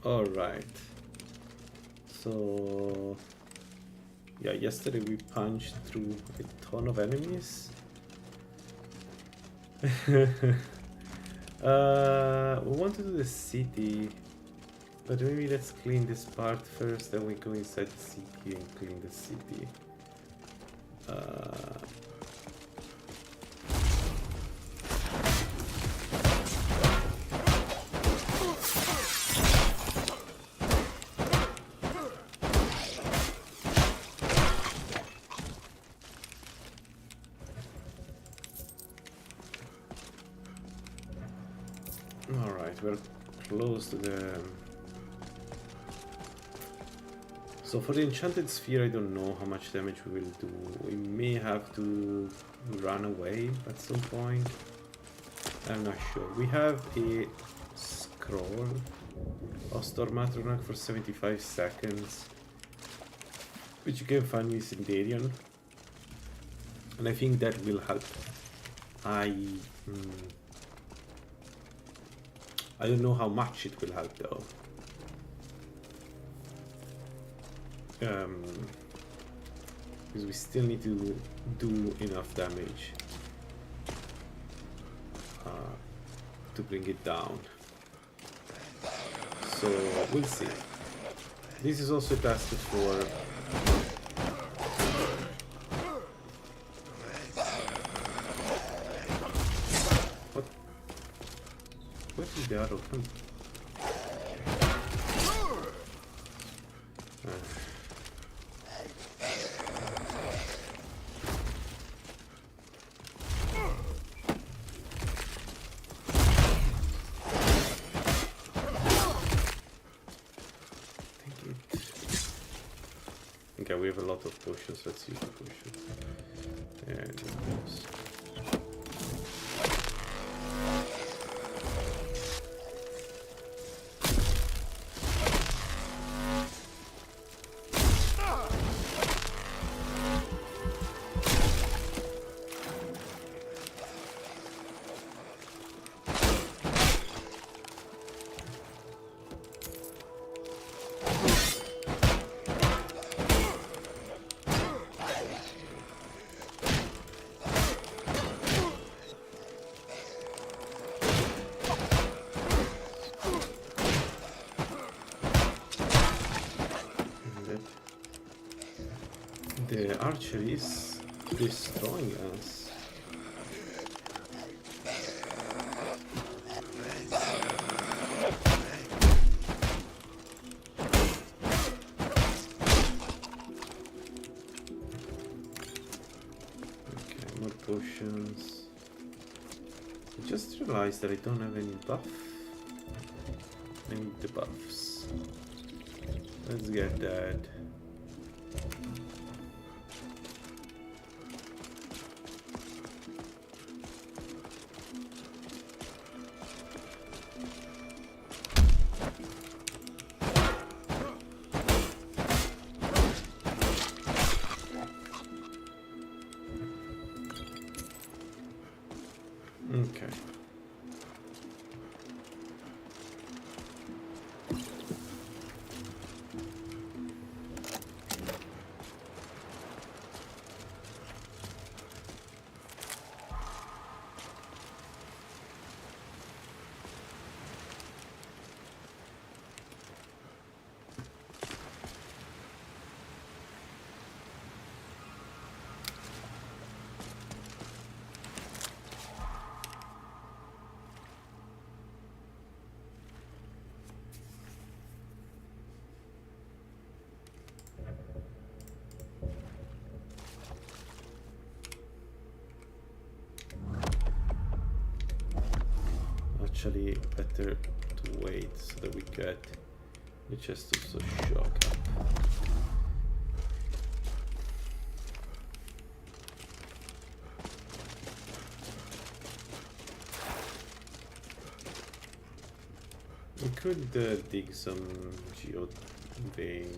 Alright. So... yeah, yesterday we punched through a ton of enemies. We want to do the city, but maybe let's clean this part first, then we go inside the city and clean the city. Alright, we're close to the... so for the enchanted sphere, I don't know how much damage we will do. We may have to run away at some point. I'm not sure. We have a scroll of Stormatronach for 75 seconds, which you can find with Sindarian, and I think that will help. I don't know how much it will help though. Because we still need to do enough damage to bring it down. So we'll see. This is also tested for what? Where did the arrow come? Okay, we have a lot of potions. Let's use the potions. And it goes. The archery is destroying us. Okay, more potions. I just realized that I don't have any buff. I need the buffs. Let's get that. Okay. Actually better to wait so that we get the chest of the shock up. We could dig some geo vein.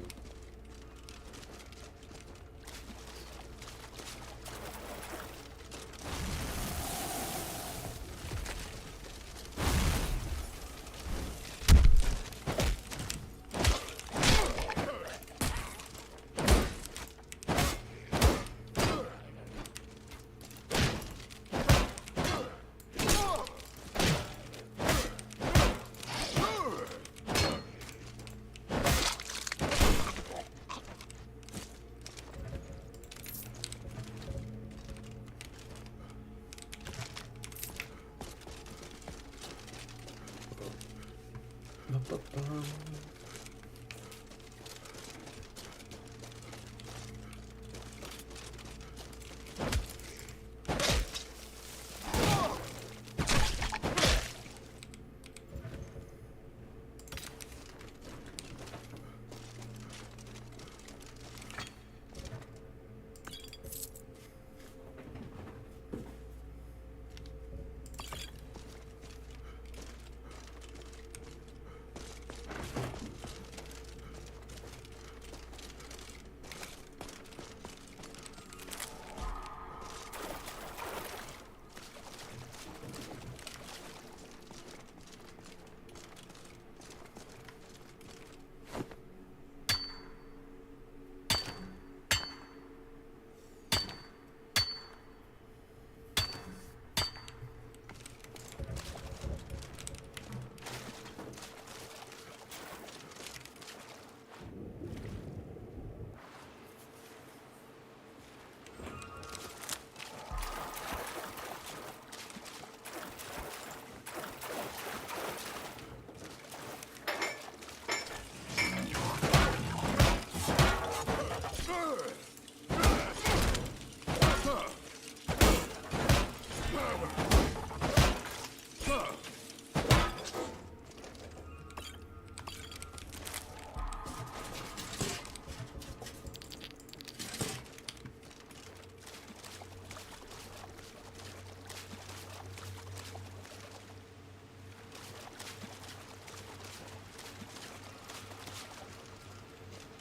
Ba-ba-bum.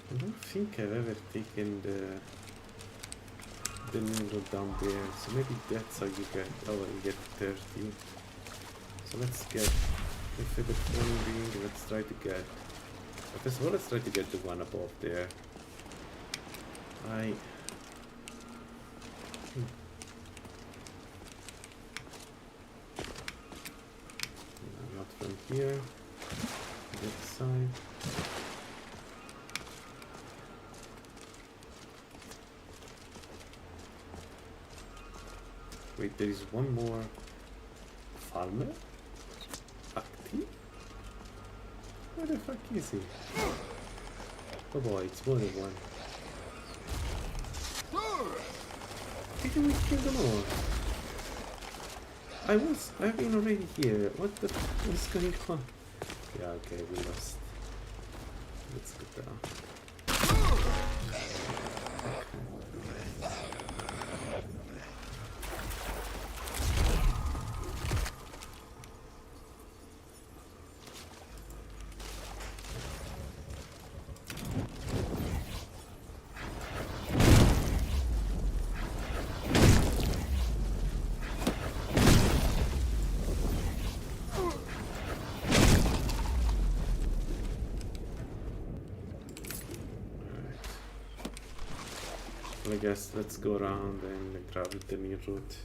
I don't think I've ever taken the noodle down there, so maybe that's how you get, oh, you get 30. So let's get the feather ring, let's try to get, first of all, let's try to get the one above there. Not from here, that side. Wait, there is one more farmer? Active? Where the fuck is he? Oh boy, it's more than one. Didn't we kill them all? I've been already here. What the fuck is going on? Yeah, okay, we lost. Let's go down. I guess let's go around and grab the new route.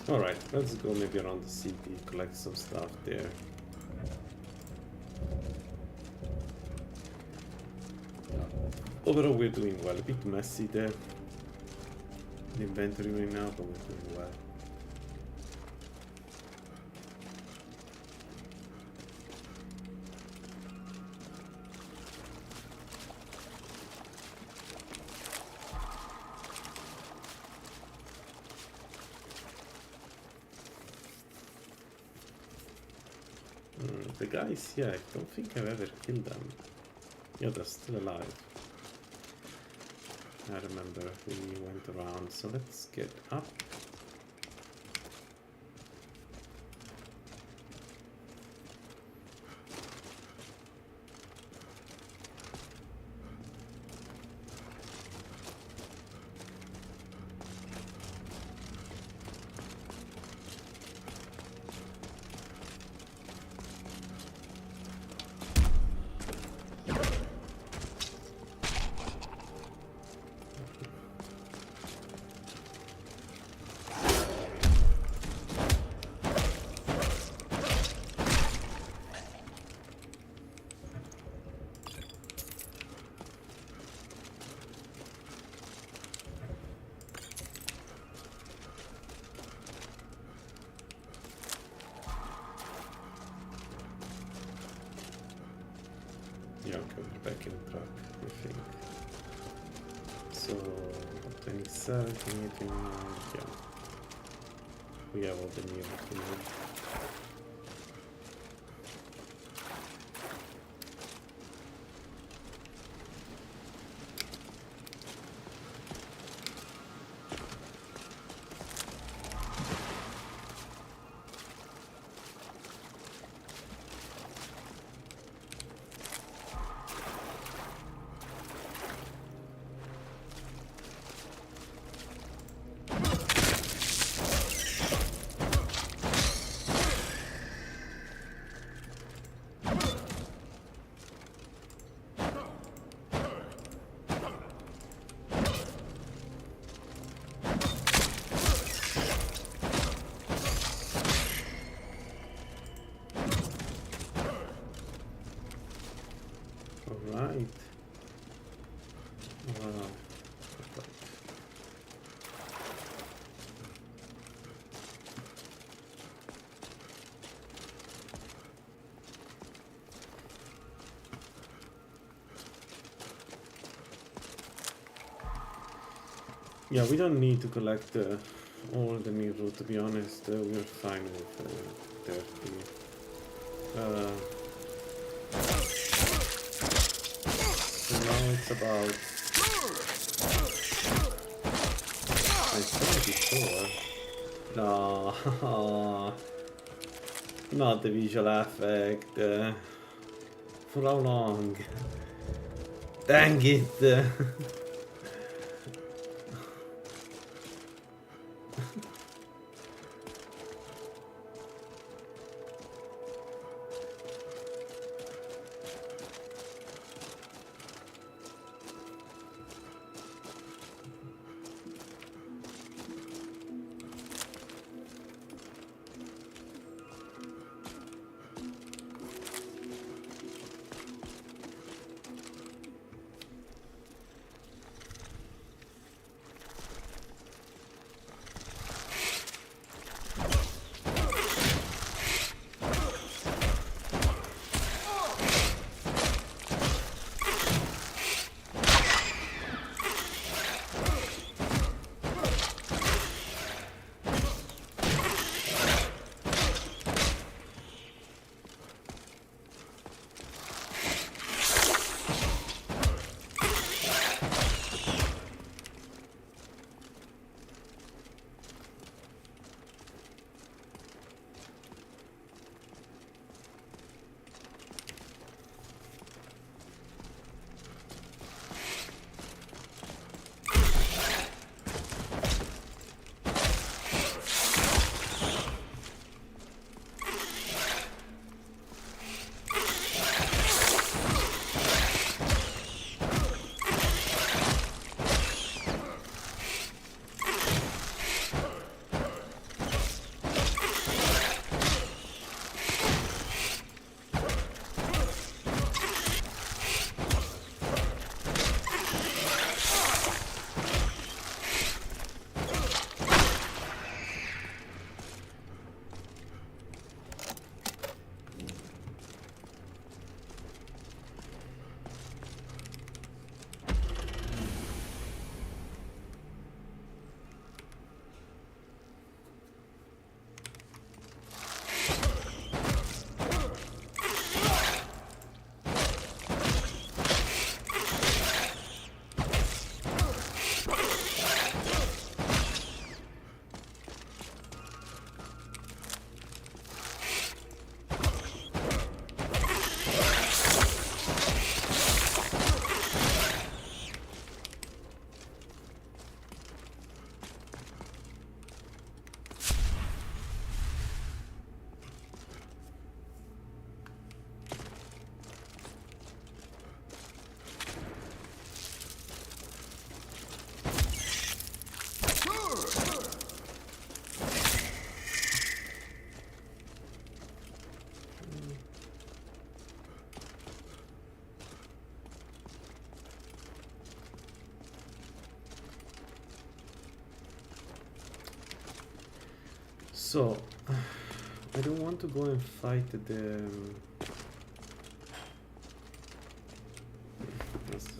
Alright, let's go maybe around the city, collect some stuff there. Overall we're doing well, a bit messy there. The inventory right now, but we're doing well. The guys, yeah, I don't think I've ever killed them. Yeah, they're still alive. I remember we went around, so let's get up. Yeah, okay, we're back in the truck, I think. So, 27, 28, 29, yeah. We have all the new equipment. Alright. Wow. Yeah, we don't need to collect all the mirror, to be honest. We're fine with 30. So now it's about 74. No, not the visual effect. For how long? Dang it! So, I don't want to go and fight the... One sec.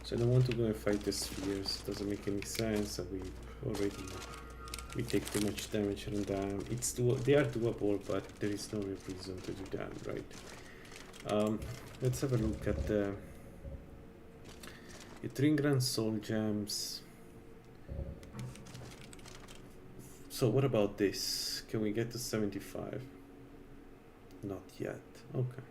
So I don't want to go and fight the spheres. Doesn't make any sense. We take too much damage on them. They are doable, but there is no real reason to do that, right? Let's have a look at the Grand Soul Gems. So what about this? Can we get to 75? Not yet. Okay.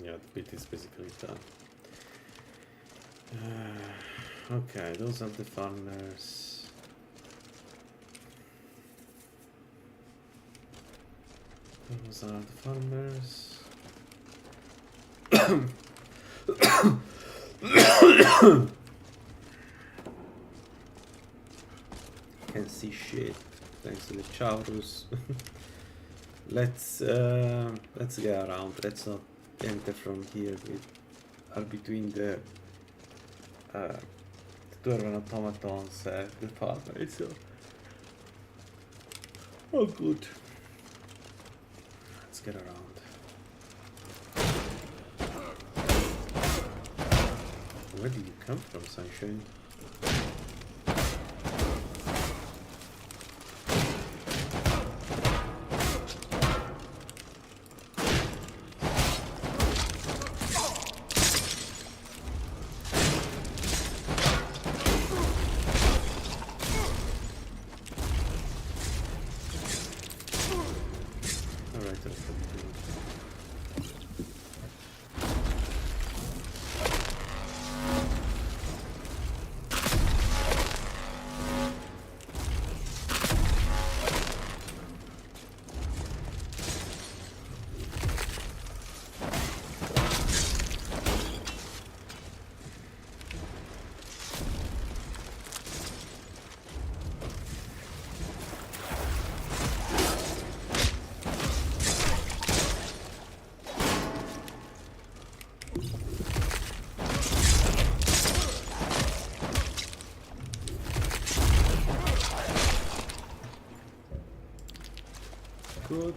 Yeah, the bit is basically done. Okay, those are the farmers. Those are the farmers. Can't see shit thanks to the Chaurus. Let's get around. Let's not enter from here. We are between the dwarven automatons, the farmers. So, oh, good. Let's get around. Where did you come from, Sunshine? Good.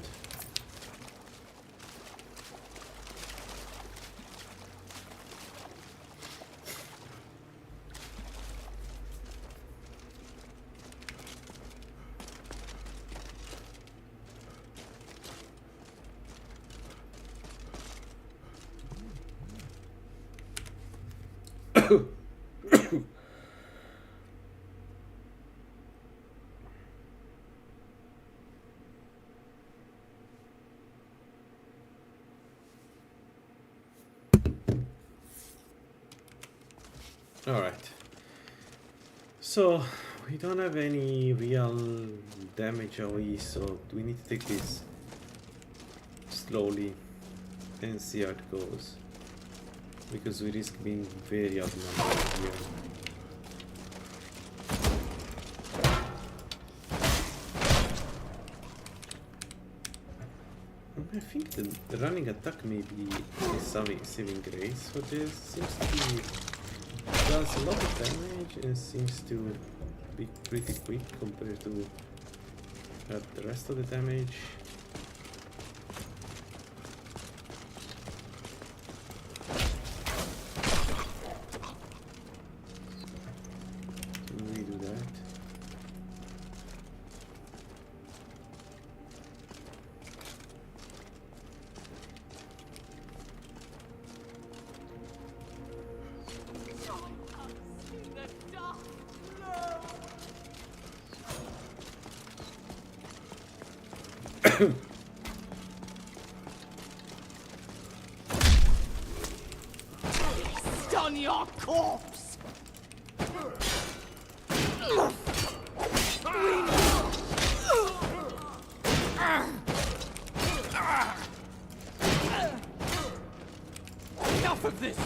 Alright, so we don't have any real damage AoE, so we need to take this slowly and see how it goes, because we risk being very outnumbered here. I think the running attack may be a saving grace for this. Seems to be... does a lot of damage and seems to be pretty quick compared to the rest of the damage. On your corpse! Enough of this!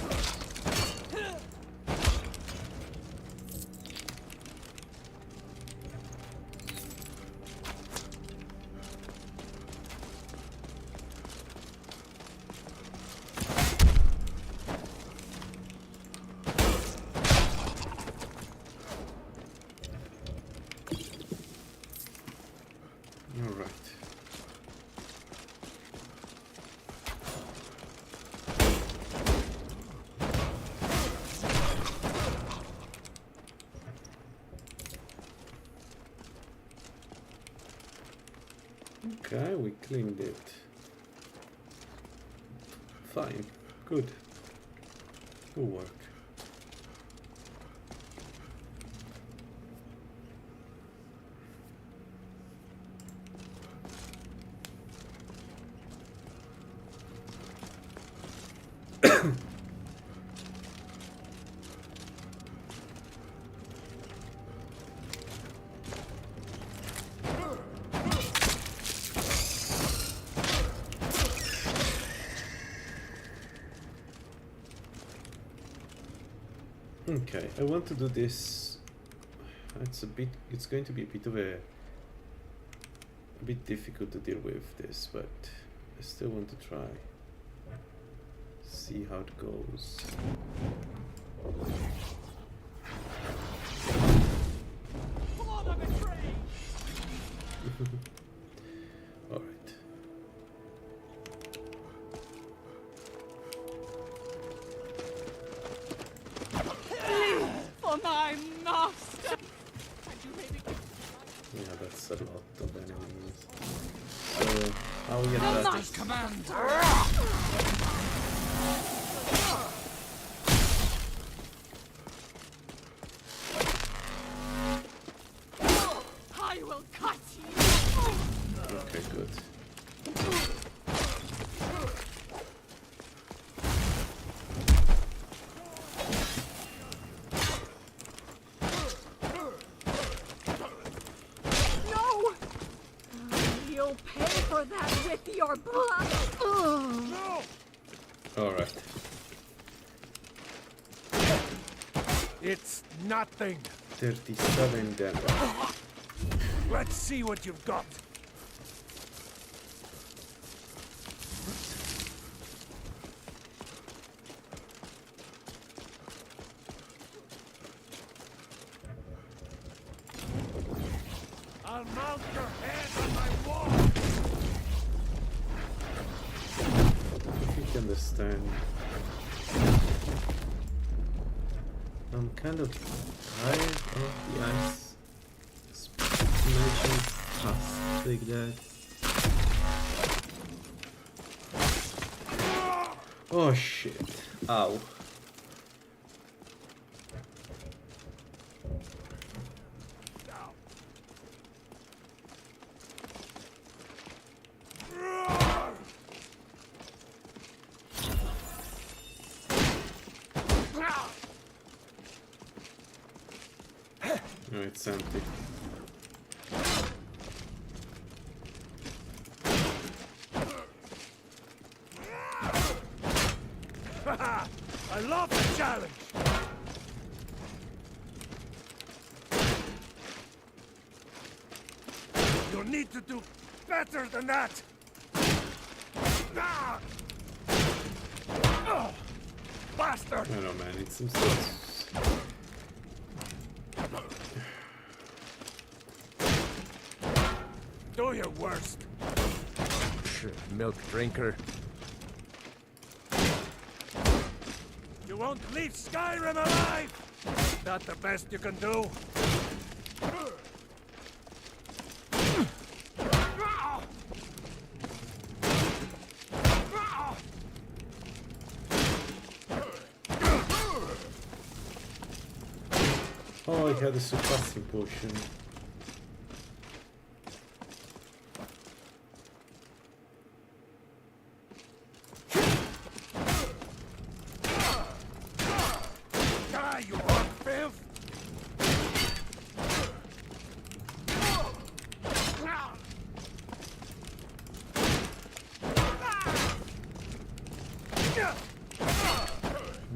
Alright. Okay, we cleaned it. Fine. Good. Good work. Okay, I want to do this. It's going to be a bit difficult to deal with this, but I still want to try. See how it goes. All right. For my master! Yeah, that's a lot of enemies. So, how we get that? Master's command! I will cut you! Okay, good. No! You'll pay for that with your blood! No! Alright. It's nothing. 37 damage. Let's see what you've got. I'll mount your head on my wall. If you can understand. I'm kind of tired of the ice smashing past like that. Oh shit. Ow. No, it's empty. I love the challenge. You'll need to do better than that. Ah! Oh, bastard! I don't know, man. It seems so. Do your worst. Milk drinker. You won't leave Skyrim alive! That the best you can do? Oh, I had a surpassing potion.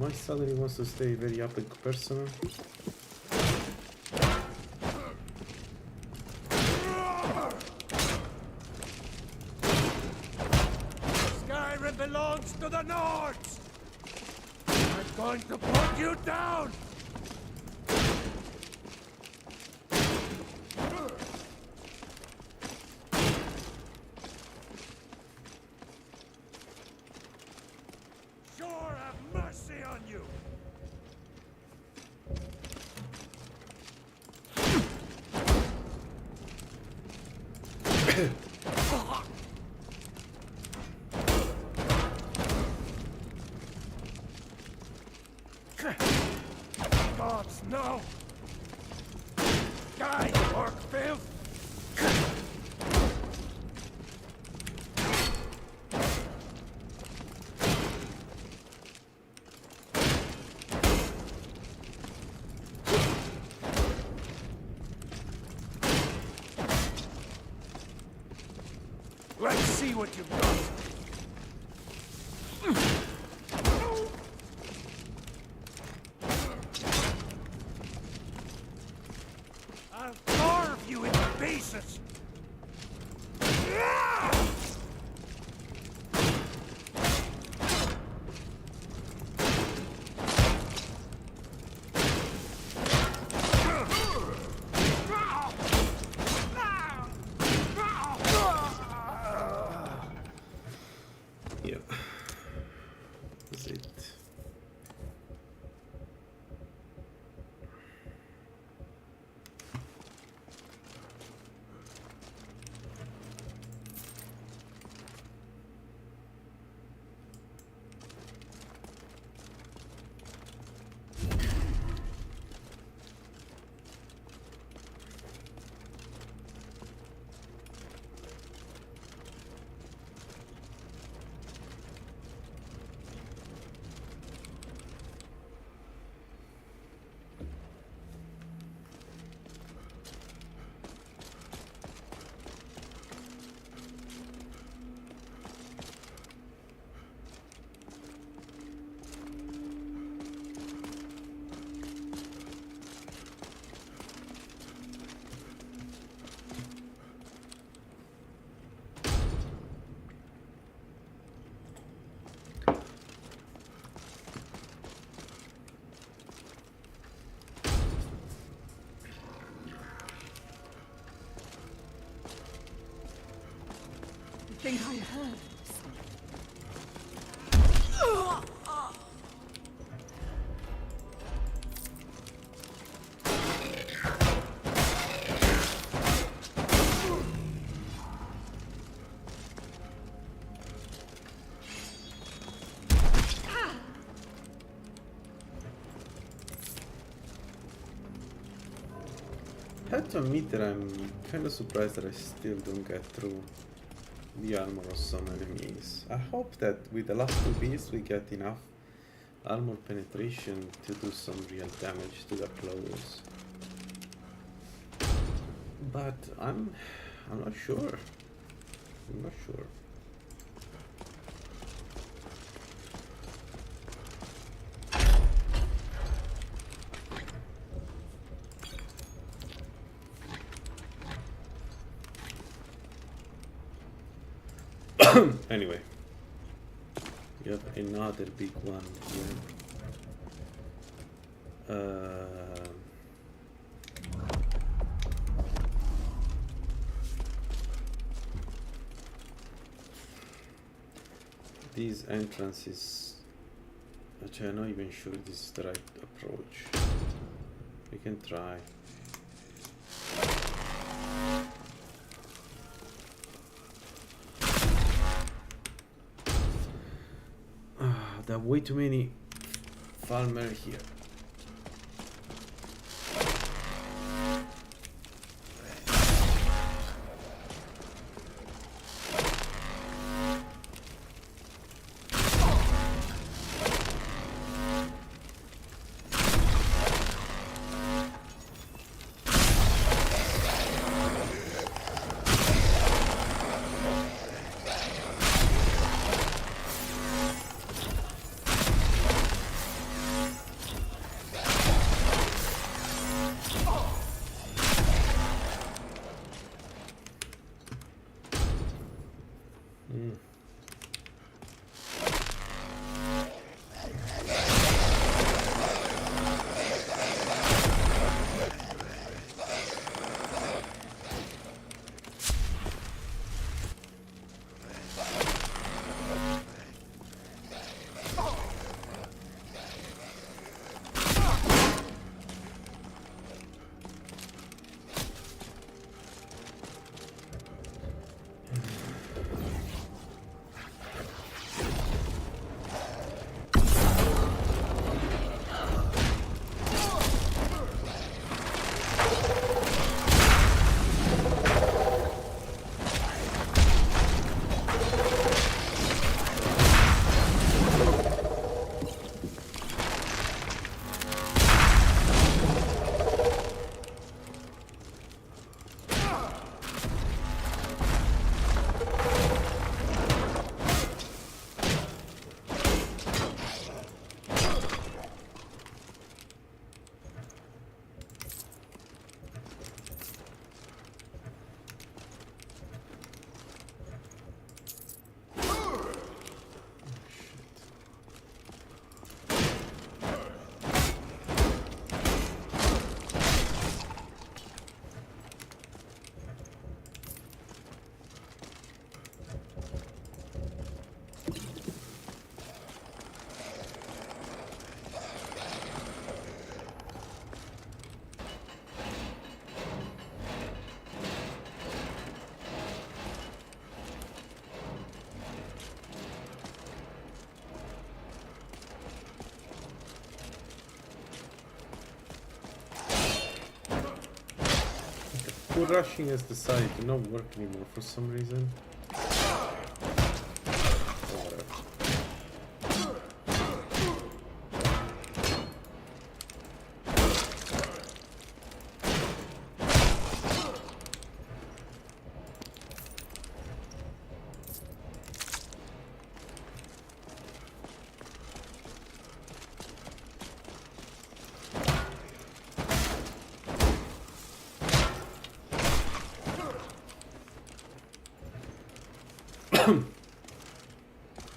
My suddenly wants to stay very up and personal. Skyrim belongs to the Nords! I'm going to put you down! Sure have mercy on you! Gods, no! Die, orc filth! Let's see what you've got. I'll carve you into pieces. Yeah. That's it. I think I heard I have to admit that I'm kind of surprised that I still don't get through the armor of some enemies. I hope that with the last two beasts we get enough armor penetration to do some real damage to the claws. But I'm not sure. I'm not sure. Anyway, you have another big one here. These entrances, actually I'm not even sure this is the right approach. We can try. There are way too many farmers here. full rushing has decided to not work anymore for some reason. Whatever.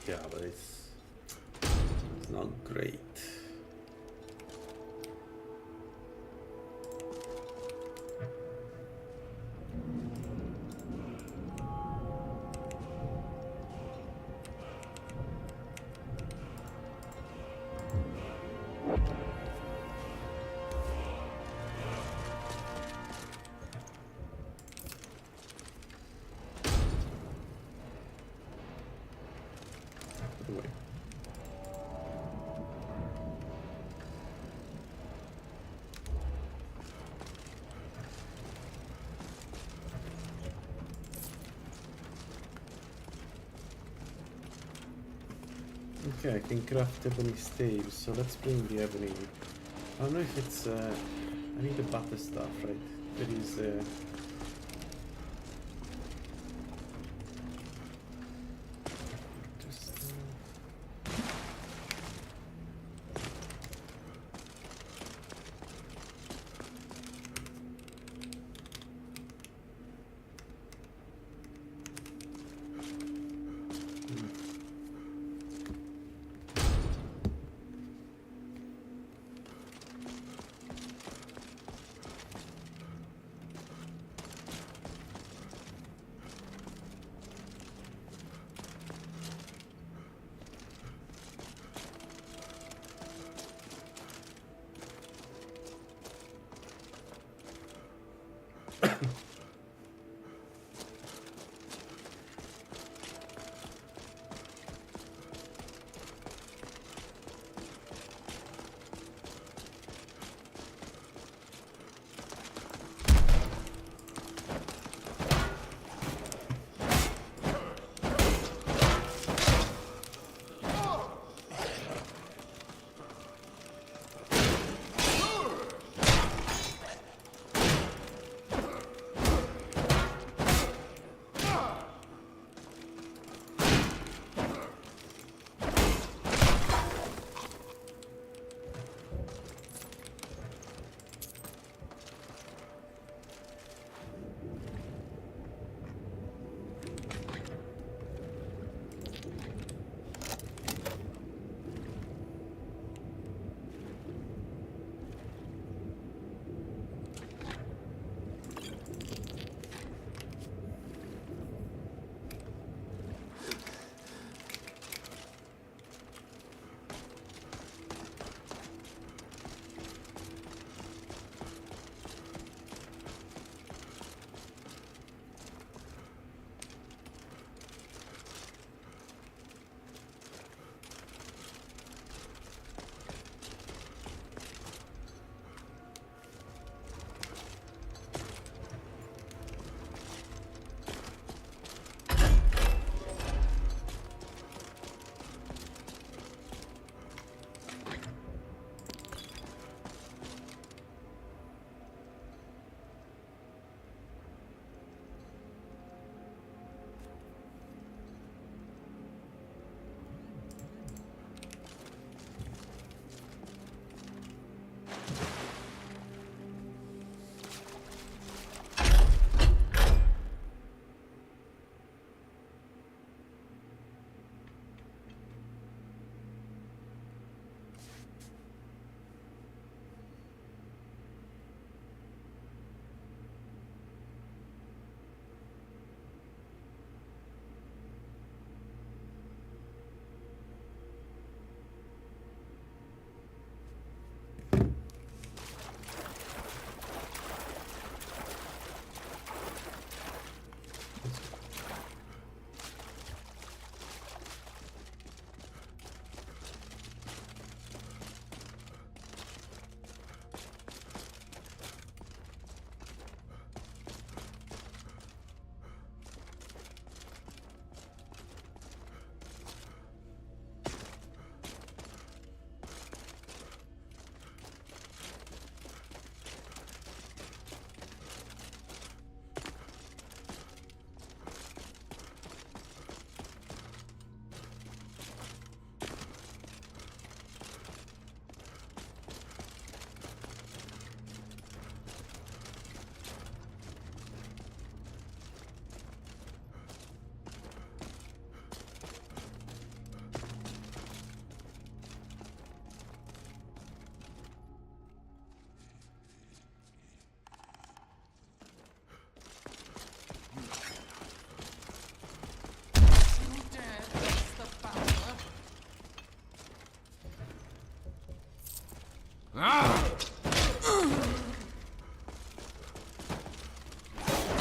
Yeah, but it's not great. Anyway. Okay, I can craft ebony staves, so let's bring the ebony. I don't know if it's I need the butter stuff, right? There is just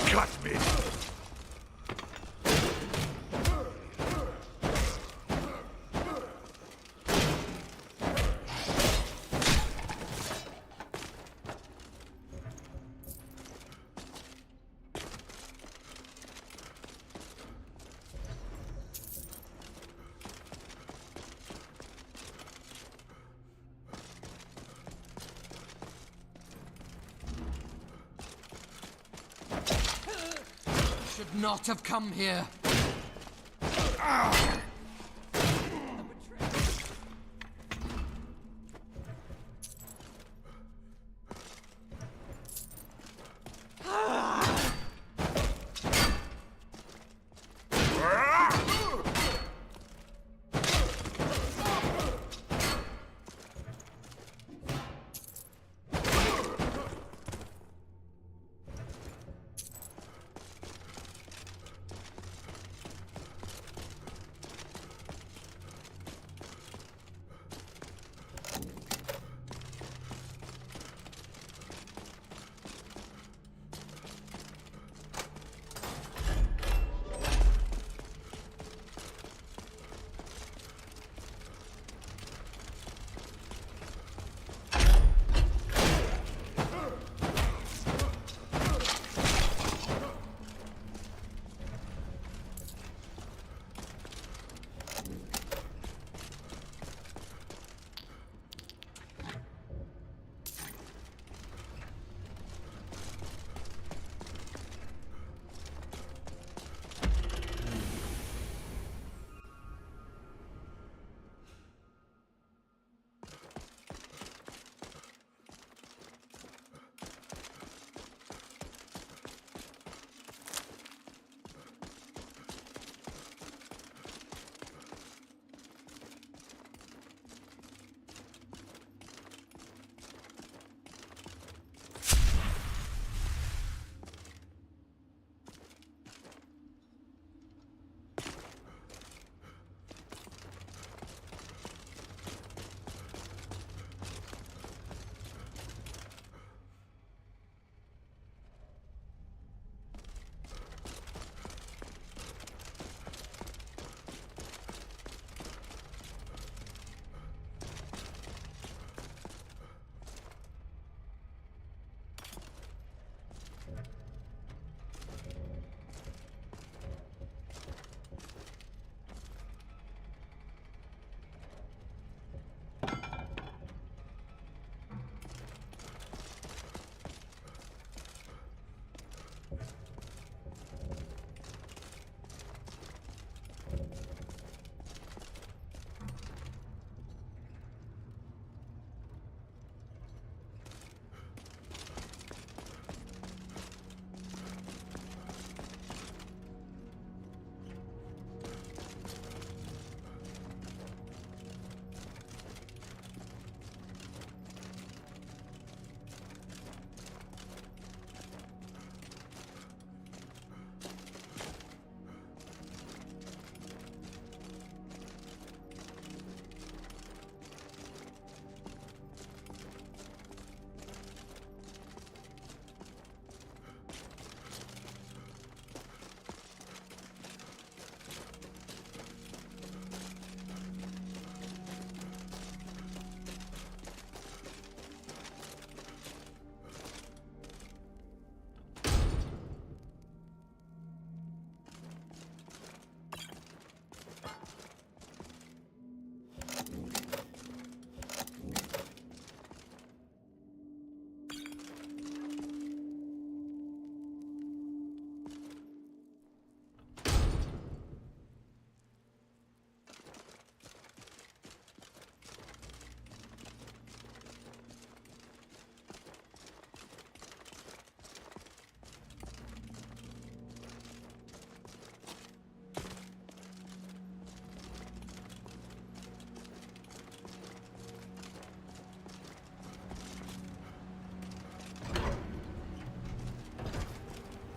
Cut me! Should not have come here.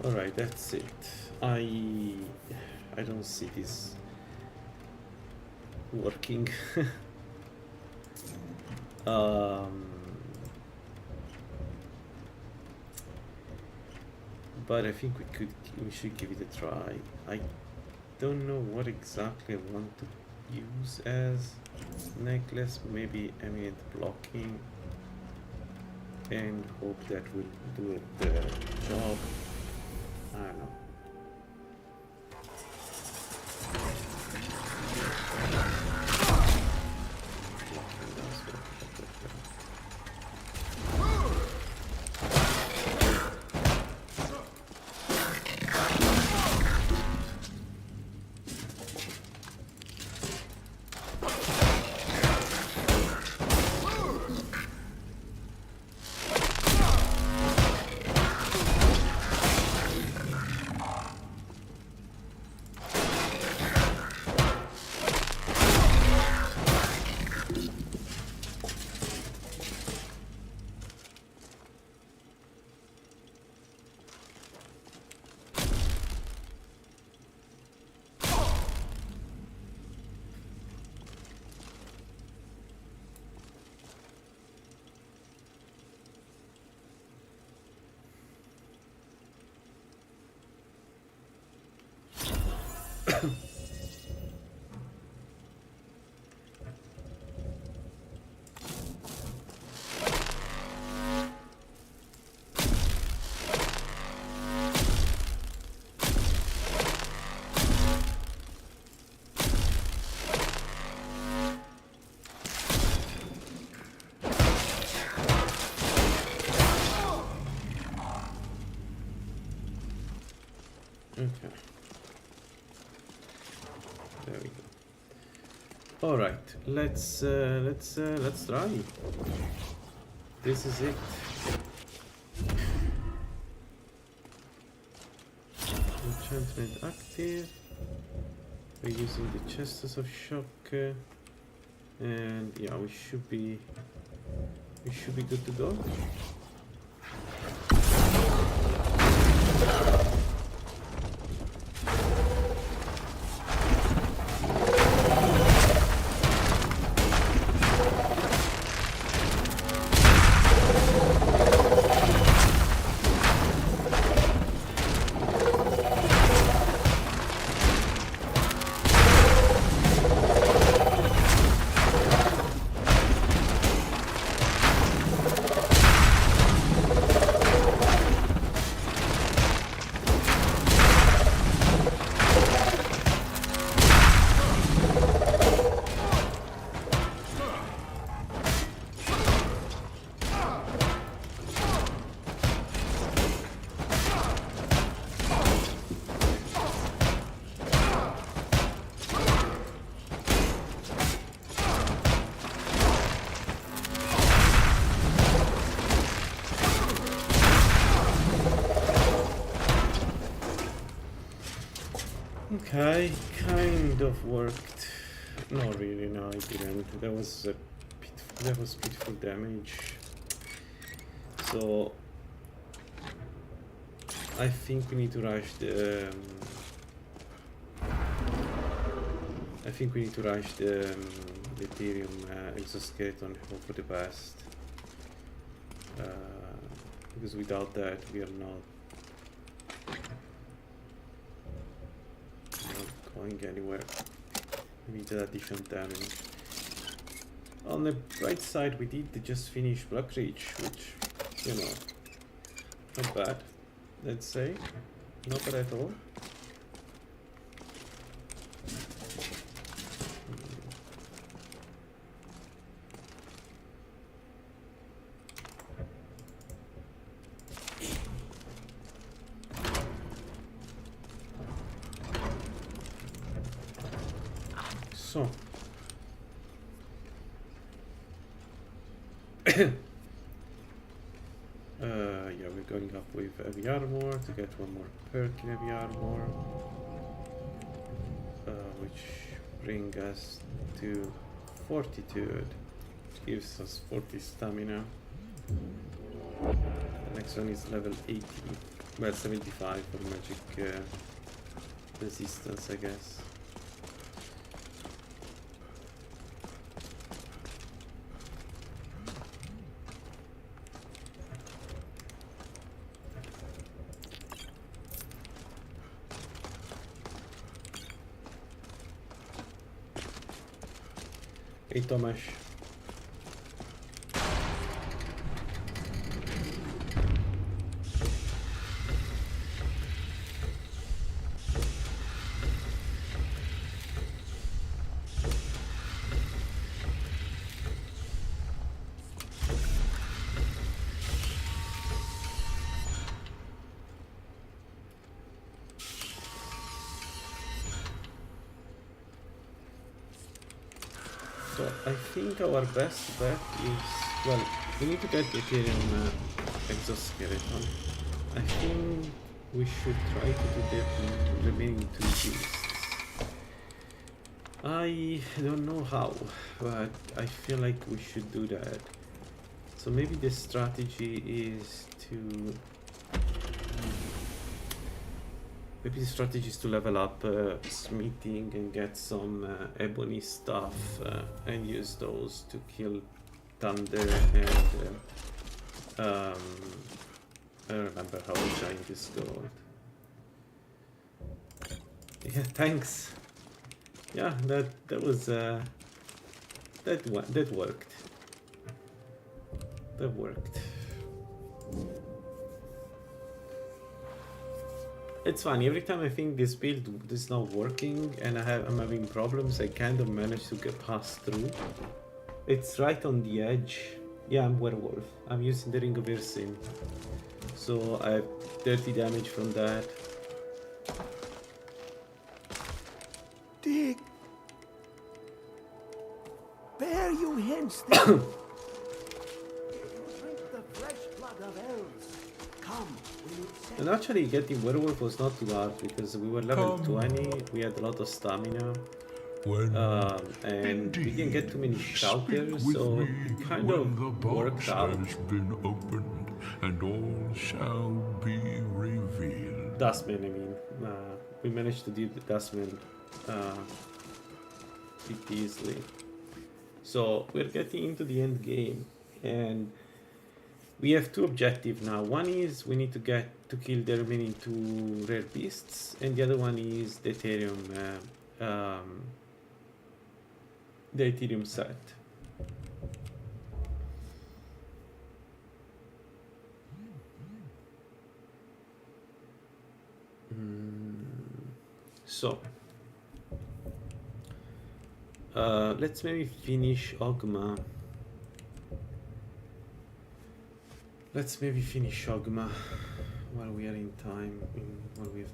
Alright, that's it. I don't see this working. but I think we should give it a try. I don't know what exactly I want to use as necklace. Maybe ambient blocking, and hope that will do the job. I don't know. Okay. There we go. All right, let's try. This is it. Enchantment active. We're using the Chesters of Shock, and yeah, we should be good to go. Okay, kind of worked. Not really, no, it didn't. That was pitiful damage. So I think we need to rush the. I think we need to rush the Ethereum exoskeleton. Hope for the best. Because without that, we are not going anywhere. We need additional damage. On the bright side, we did just finish Black Reach, which, you know, not bad, let's say. Not bad at all. So yeah, we're going up with heavy armor to get one more perk in heavy armor, which brings us to fortitude, which gives us 40 stamina. The next one is level 80, well 75 for magic resistance, I guess. Hey Tomasz. So I think our best bet is, well, we need to get the Ethereum exoskeleton. I think we should try to do the remaining 2 beasts. I don't know how, but I feel like we should do that. So maybe the strategy is to level up smithing and get some ebony stuff and use those to kill thunder and I don't remember how the giant is called. Yeah, thanks. Yeah, that was that worked. That worked. It's funny, every time I think this build is not working and I'm having problems, I kind of manage to get past through. It's right on the edge. Yeah, I'm werewolf. I'm using the Ring of Irsin. So I have 30 damage from that. Dig! Bear you hence then! Drink the fresh blood of elves. Come, And actually getting werewolf was not too hard because we were level 20, we had a lot of stamina. And we didn't get too many shouters, so it kind of worked out. Has been opened, and all shall be revealed. Dustman, I mean. We managed to do the Dustman pretty easily. So we're getting into the end game, and we have 2 objectives now. One is we need to kill the remaining 2 rare beasts, and the other one is the Ethereum set. So let's maybe finish Ogma. Let's maybe finish Ogma while we are in time. While we have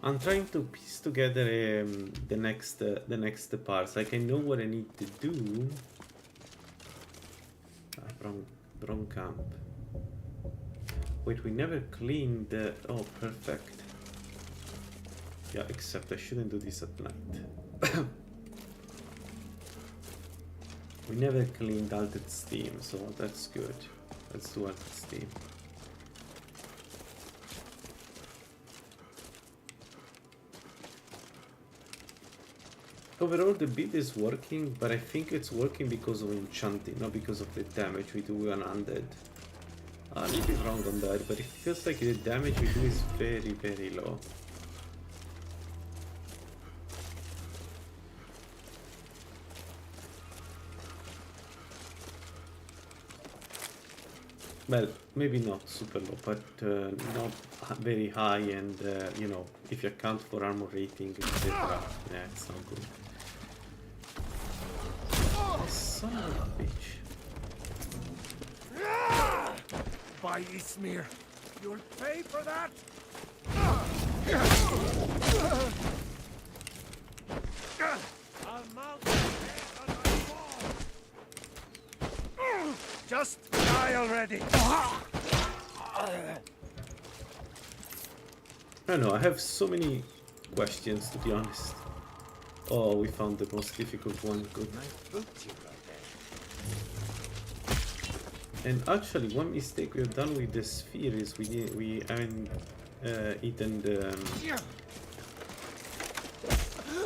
I'm trying to piece together the next parts. Like I know what I need to do. Wrong camp. Wait, we never cleaned the. Oh, perfect. Yeah, except I shouldn't do this at night. We never cleaned Altered Steam, so that's good. Let's do Altered Steam. Overall, the build is working, but I think it's working because of enchanting, not because of the damage we do on undead. I may be wrong on that, but it feels like the damage we do is very, very low. Well, maybe not super low, but not very high, and you know, if you account for armor rating, etc. Yeah, it's not good. Son of a bitch. By Ismir, you'll pay for that! I'll mount your head on my wall! Just die already! I don't know, I have so many questions, to be honest. Oh, we found the most difficult one, good. And actually, one mistake we have done with the sphere is we haven't eaten the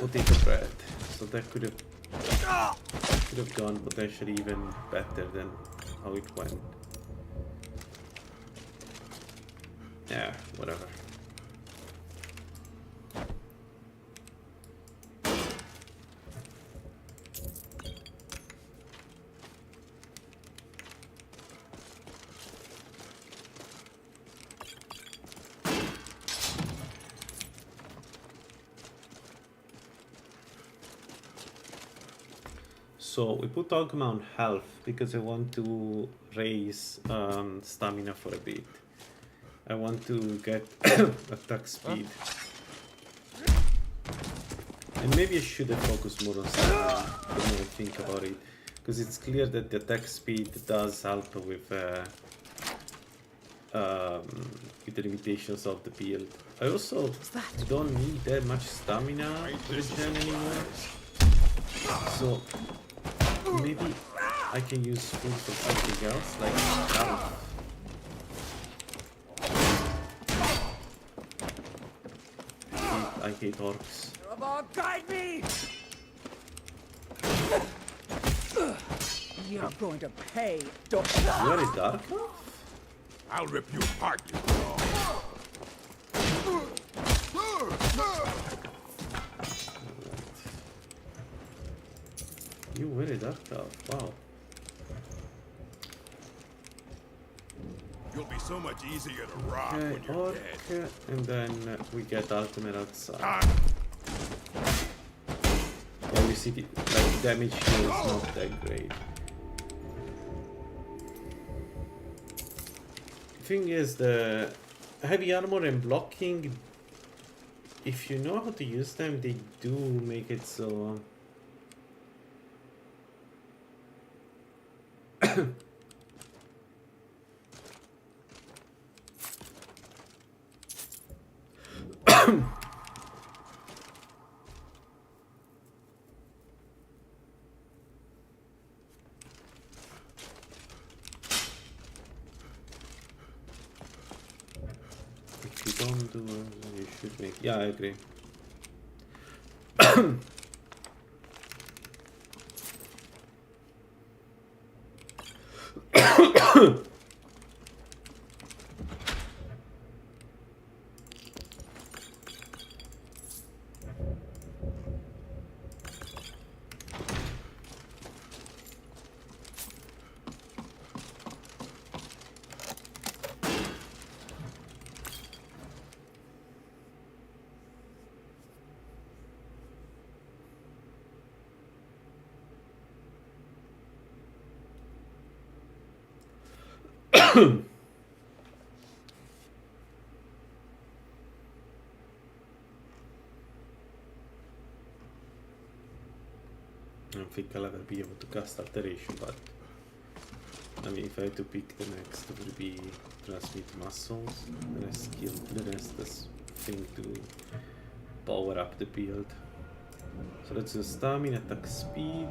potato bread, so that could have gone potentially even better than how it went. Yeah, whatever. So we put Ogma on health because I want to raise stamina for a bit. I want to get attack speed. And maybe I should have focused more on stamina the more I think about it. Because it's clear that the attack speed does help with the limitations of the build. I also don't need that much stamina to regen anymore. So maybe I can use food for something else, like health. I hate orcs. Guide me! You're going to pay. Don't. You are a dark elf? I'll rip you apart, you dog. You were a dark elf, wow. You'll be so much easier to rob Okay, when you're orc, dead. and then we get ultimate outside. Ah, Yeah, you see the like, damage here is not that great. Thing is, the heavy armor and blocking, if you know how to use them, they do make it so if you don't do you should make. Yeah, I agree. I don't think I'll ever be able to cast alteration, but I mean, if I had to pick the next, it would be transmit muscles. The next skill, the next thing to power up the build. So let's do stamina, attack speed.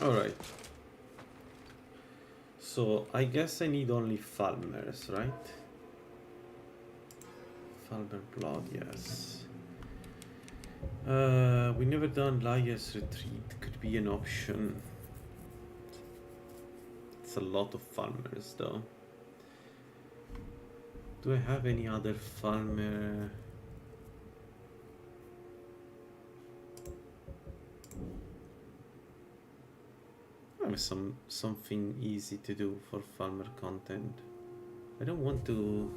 Alright. So I guess I need only Falmers, right? Falmer blood, yes. We never done Liar's Retreat, could be an option. It's a lot of Falmers though. Do I have any other Falmer? Something easy to do for farmer content. I don't want to.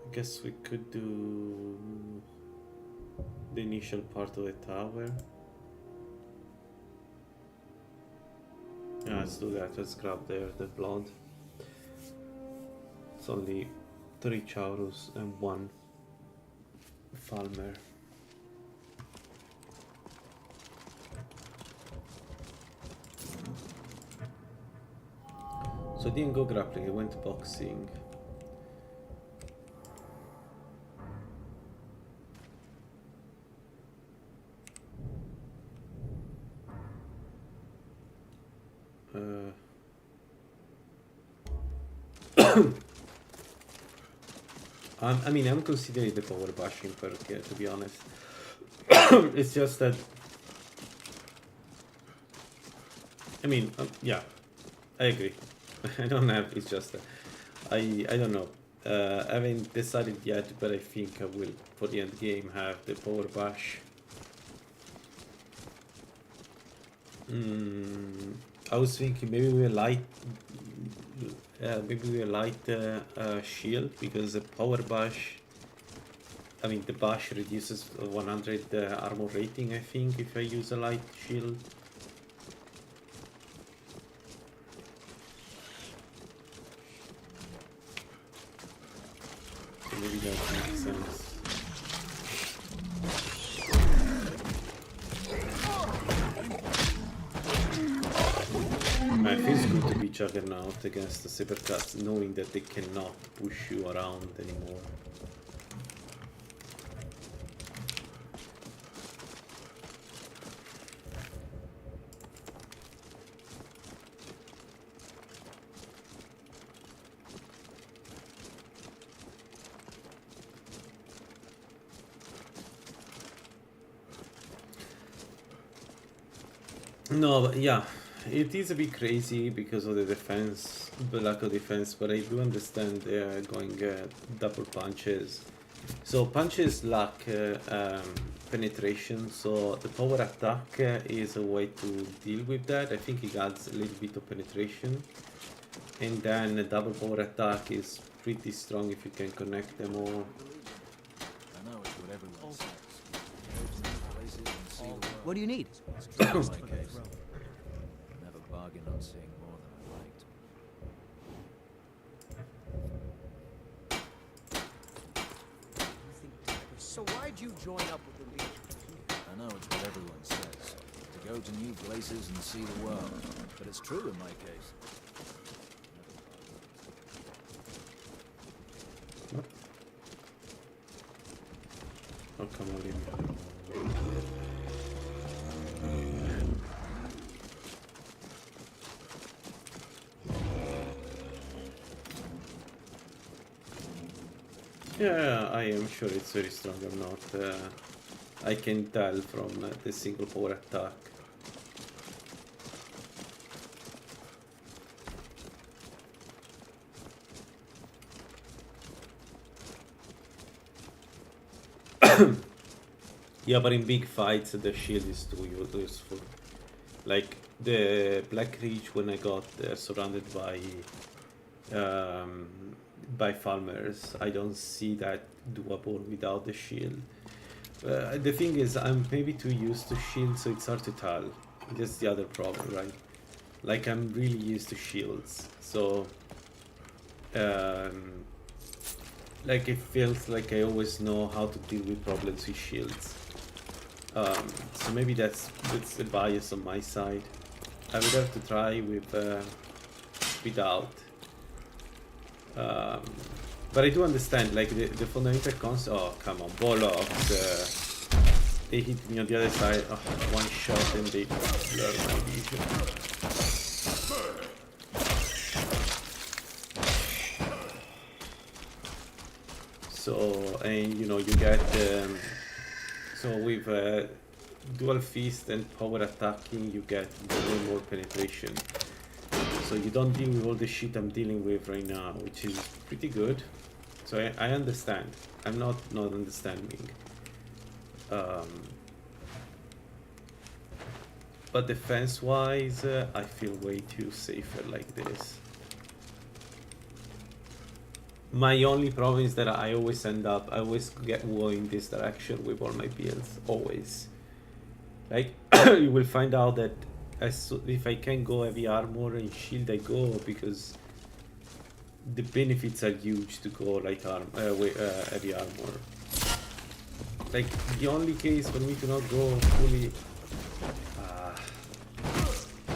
I guess we could do the initial part of the tower. Yeah, let's do that. Let's grab the blood. It's only 3 Chaurus and 1 Falmer. So I didn't go grappling, I went boxing. I mean, I'm considering the power bashing perk here, to be honest. It's just that. I mean, yeah, I agree. I don't have. It's just that I don't know. I haven't decided yet, but I think I will for the end game have the power bash I was thinking maybe we light, shield because the power bash. I mean, the bash reduces 100 armor rating. I think if I use a light shield. So maybe that makes sense. It feels good to be Juggernaut against the Sabercats, knowing that they cannot push you around anymore. No, but yeah. It is a bit crazy because of the defense, the lack of defense, but I do understand they're going double punches. So punches lack penetration, so the power attack is a way to deal with that. I think it adds a little bit of penetration. And then a double power attack is pretty strong if you can connect them all. I know it's what everyone says. What do you need? Bargain on seeing more than I liked. So why'd you join up with the Legion? I know it's what everyone says. To go to new places and see the world. But it's true in my case. What? Oh, come on, leave me. Yeah, I am sure it's very strong. I'm not. I can tell from the single power attack. Yeah, but in big fights, the shield is too useful. Like the Black Reach when I got surrounded by farmers, I don't see that doable without the shield. The thing is, I'm maybe too used to shield, so it's hard to tell. That's the other problem, right? Like I'm really used to shields, so like it feels like I always know how to deal with problems with shields. So maybe that's a bias on my side. I would have to try with without. But I do understand, like the fundamental concept. Oh, come on, bollocks! They hit me on the other side. Oh, one shot and they blur my vision. So, and you know, you get so with dual fist and power attacking, you get way more penetration. So you don't deal with all the shit I'm dealing with right now, which is pretty good. So I understand. I'm not understanding. But defense-wise, I feel way too safer like this. My only problem is that I always get woe in this direction with all my builds, always. Like, you will find out that if I can go heavy armor and shield, I go, because the benefits are huge to go light heavy armor. Like, the only case for me to not go fully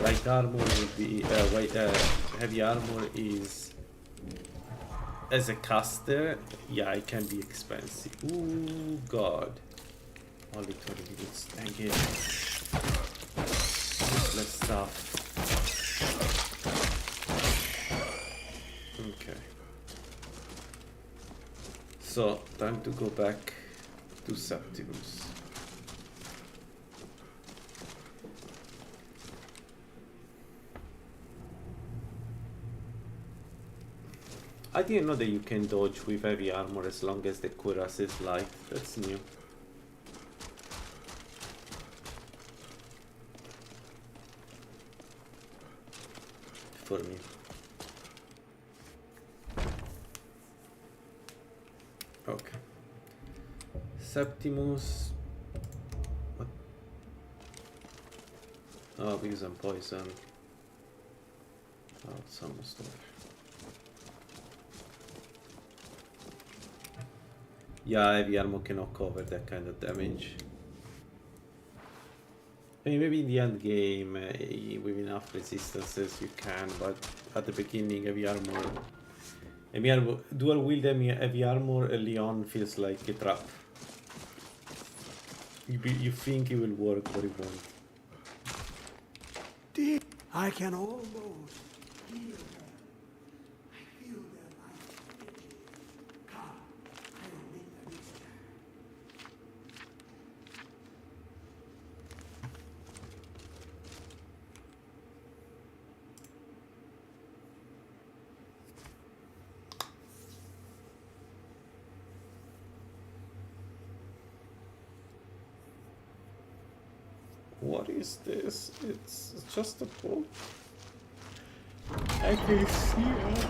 light armor would be heavy armor is as a caster. Yeah, it can be expensive. Ooh, god. Only 20 minutes. Dang it. Useless stuff. Okay. So, time to go back to Septimus. I didn't know that you can dodge with heavy armor as long as the cuirass is light. That's new. for me. Okay. Septimus. What? Oh, because I'm poisoned. Oh, some stuff. Yeah, heavy armor cannot cover that kind of damage. I mean, maybe in the end game, with enough resistances you can, but at the beginning, heavy armor, dual wield heavy armor early on feels like a trap. You think it will work, but it won't. I can almost feel them. I feel their life energy. Come, I will make them easier. What is this? It's just a book. I can see it.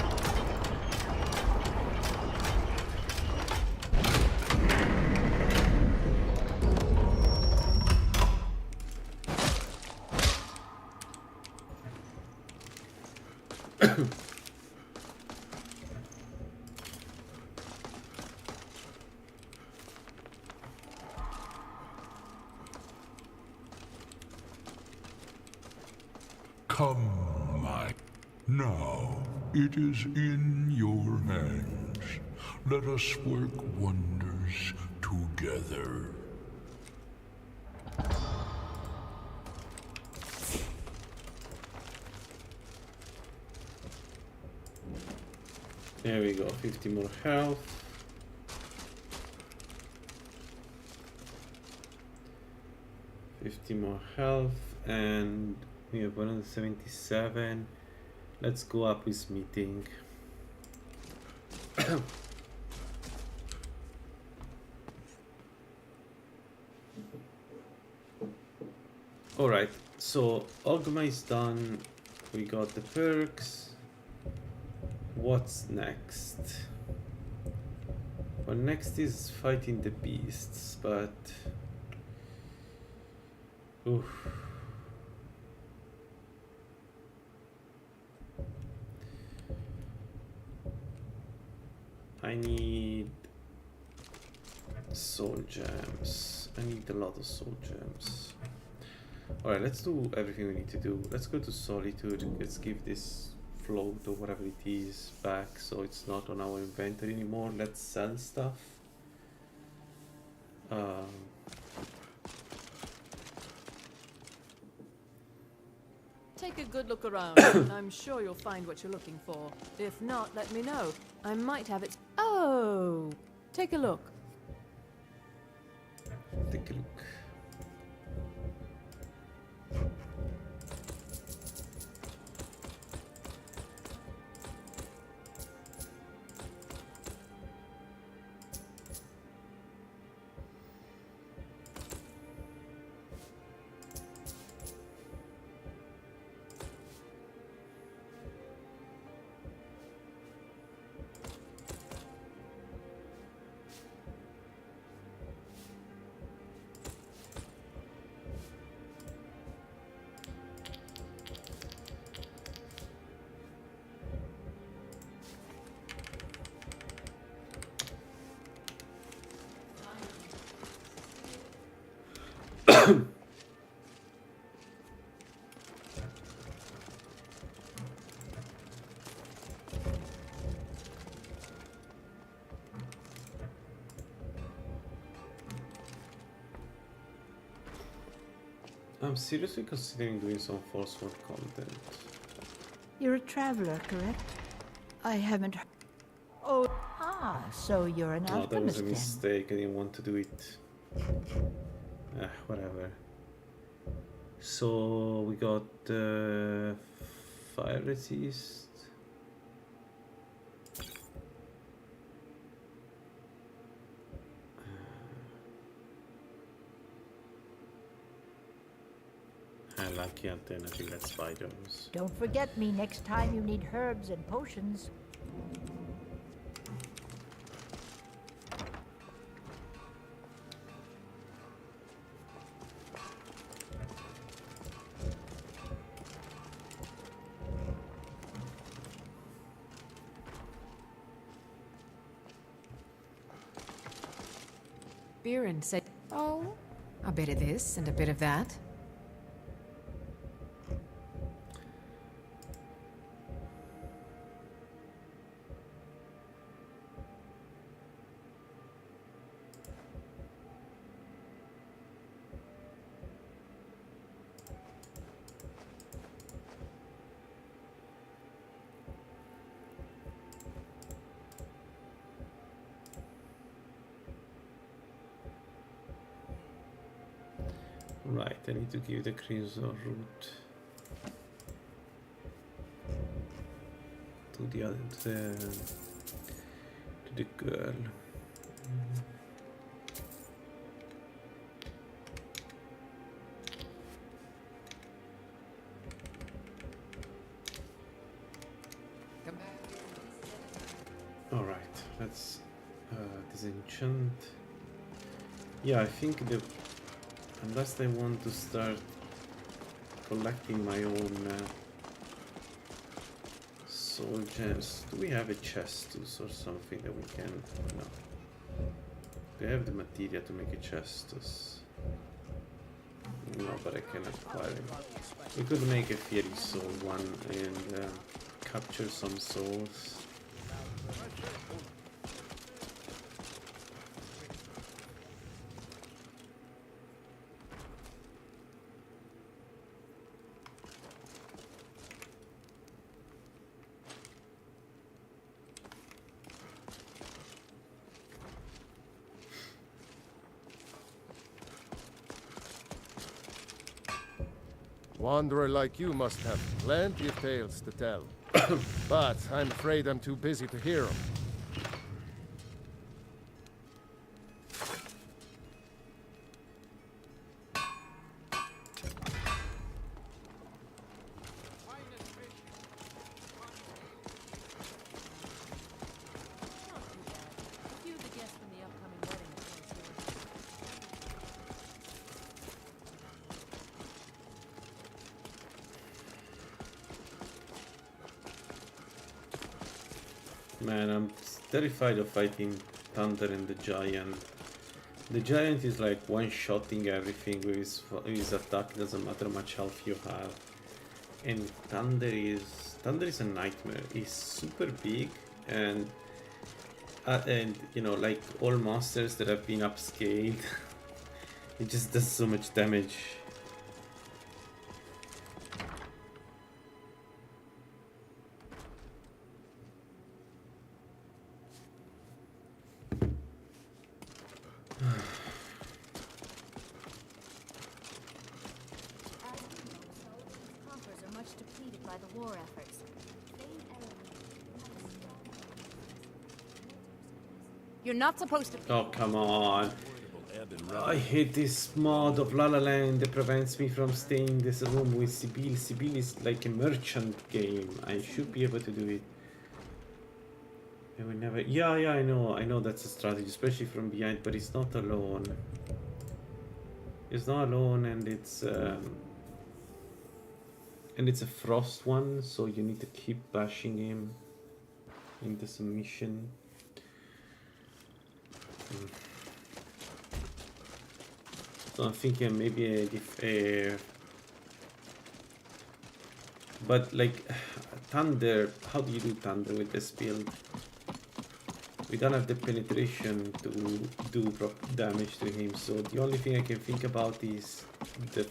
Come, my. Now it is in your hands. Let us work wonders together. There we go, 50 more health. More health, and we have 177. Let's go up with smithing. Alright, so Ogma is done. We got the perks. What's next? Well, next is fighting the beasts, but oof. I need soul gems. I need a lot of soul gems. Alright, let's do everything we need to do. Let's go to Solitude. Let's give this float or whatever it is back so it's not on our inventory anymore. Let's sell stuff. Take a good look around, and I'm sure you'll find what you're looking for. If not, let me know. I might have it. Oh! Take a look. Take a look. I'm seriously considering doing some Forsworn content. You're a traveler, correct? I haven't. Oh, so you're an Oh, that was alchemist a then. mistake. I didn't want to do it. Whatever. So we got fire resist. I like the alternative, let's buy those. Don't forget me next time you need herbs and potions. Biren said, "Oh, a bit of this and a bit of that." Right, I need to give the crimson root to the other to the girl. All right, let's disenchant. Yeah, I think the unless I want to start collecting my own soul gems. Do we have a chestus or something that we can? No. Do we have the material to make a chestus? No, but I can acquire it. We could make a fairy soul one and capture some souls. Wanderer like you must have plenty of tales to tell. But I'm afraid I'm too busy to hear them. Man, I'm terrified of fighting Thunder and the Giant. The Giant is like one-shotting everything with his attack, doesn't matter much health you have. And Thunder is a nightmare. He's super big and you know, like all monsters that have been upscaled, it just does so much damage. You're not supposed to. Oh, come on. I hate this mod of Lalaland that prevents me from staying in this room with Sibyl. Sibyl is like a merchant game. I should be able to do it. I will never. Yeah, I know that's a strategy, especially from behind, but it's not alone. It's not alone, and it's a frost one, so you need to keep bashing him into submission. So I'm thinking maybe but like Thunder, how do you do Thunder with this build? We don't have the penetration to do damage to him, so the only thing I can think about is the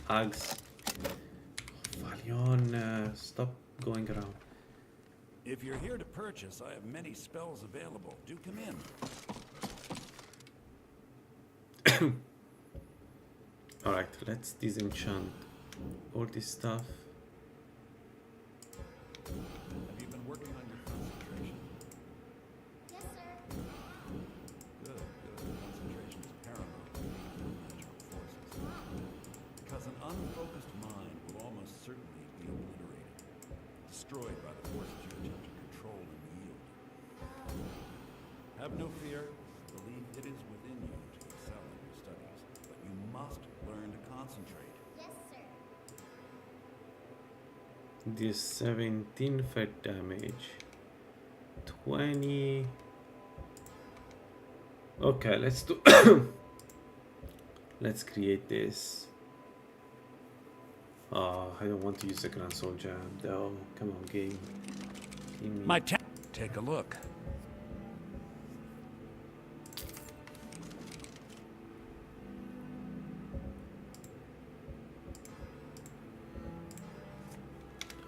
Ags. Valion, stop going around. If you're here to purchase, I have many spells available. Do come in. Alright, let's disenchant all this stuff. Have you been working on your concentration? Yes, sir. Good. Concentration is paramount in natural forces. Because an destroyed by the forces you attempt to control and wield. Have no fear. I believe it is within you to excel in your studies, but you must learn to concentrate. Yes, sir. This 17 fat damage. 20. Okay, let's do. Let's create this. Oh, I don't want to use the Grand Soul Jam though. Come on, game. Give me- My take a look.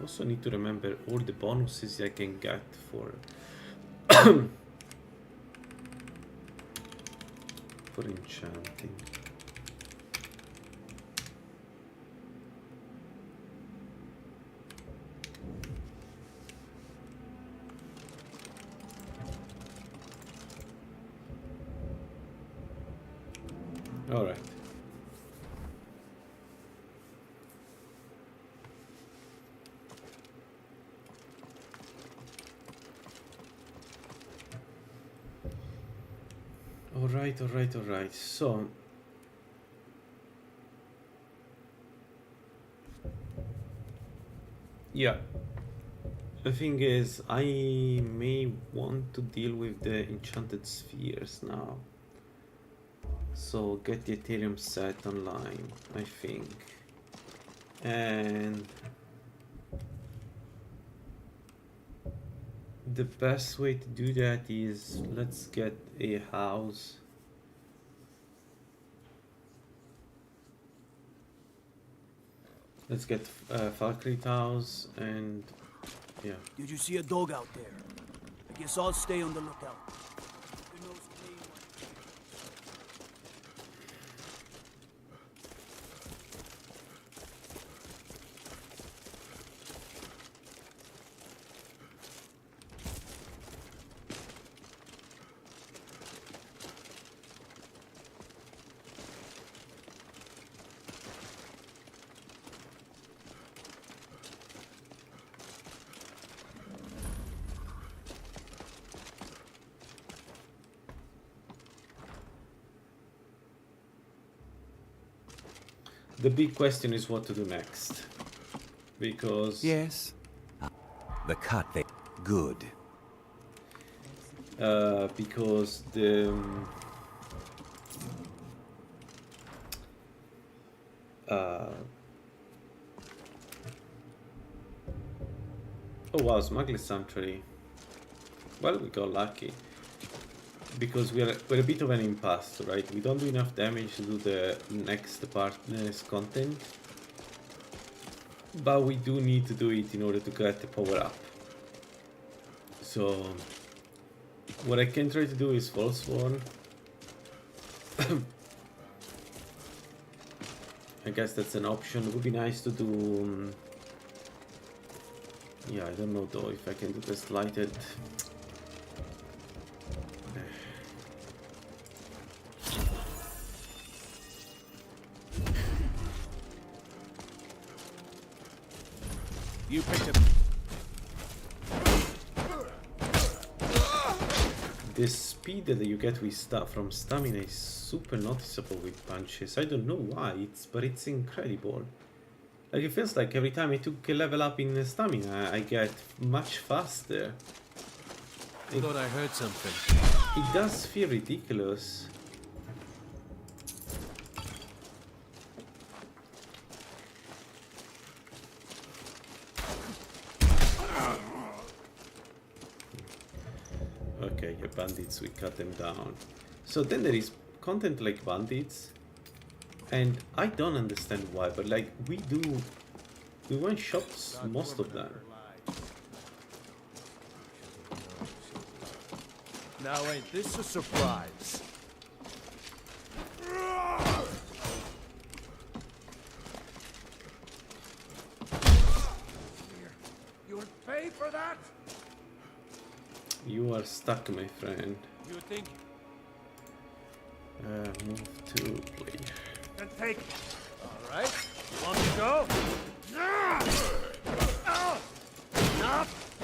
Also need to remember all the bonuses I can get for for enchanting. All right. All right. So, yeah. The thing is, I may want to deal with the enchanted spheres now. So get the Ethereum set online, I think. And the best way to do that is let's get a house. Let's get Valkyrie house and yeah. Did you see a dog out there? I guess I'll stay on the lookout. Who knows clean what- The big question is what to do next. Because Yes. The cut they good. because the oh wow, Smuggler's Sanctuary. Well, we got lucky because we're a bit of an impasse, right? We don't do enough damage to do the next partner's content, but we do need to do it in order to get the power up. So what I can try to do is Forsworn. I guess that's an option. It would be nice to do. Yeah, I don't know though if I can do the slighted. You picked it. The speed that you get with from stamina is super noticeable with punches. I don't know why, but it's incredible. Like it feels like every time I took a level up in stamina, I get much faster. I thought I heard something. It does feel ridiculous. Okay, your bandits, we cut them down. So then there is content like bandits, and I don't understand why, but like we one shot most of them. Now ain't this a surprise? You would pay for that? You are stuck, my friend. You think? Move to play. Then take it. All right. You want me to go?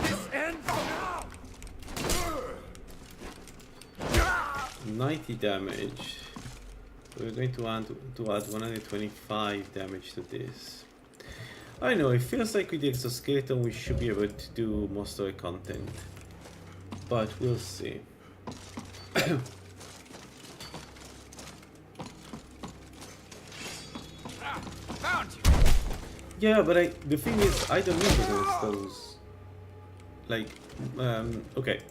This ends now! 90 damage. We're going to add 125 damage to this. I know, it feels like with the exoskeleton we should be able to do most of the content. But we'll see. Found you! Yeah, but the thing is, I don't need those. Like, okay.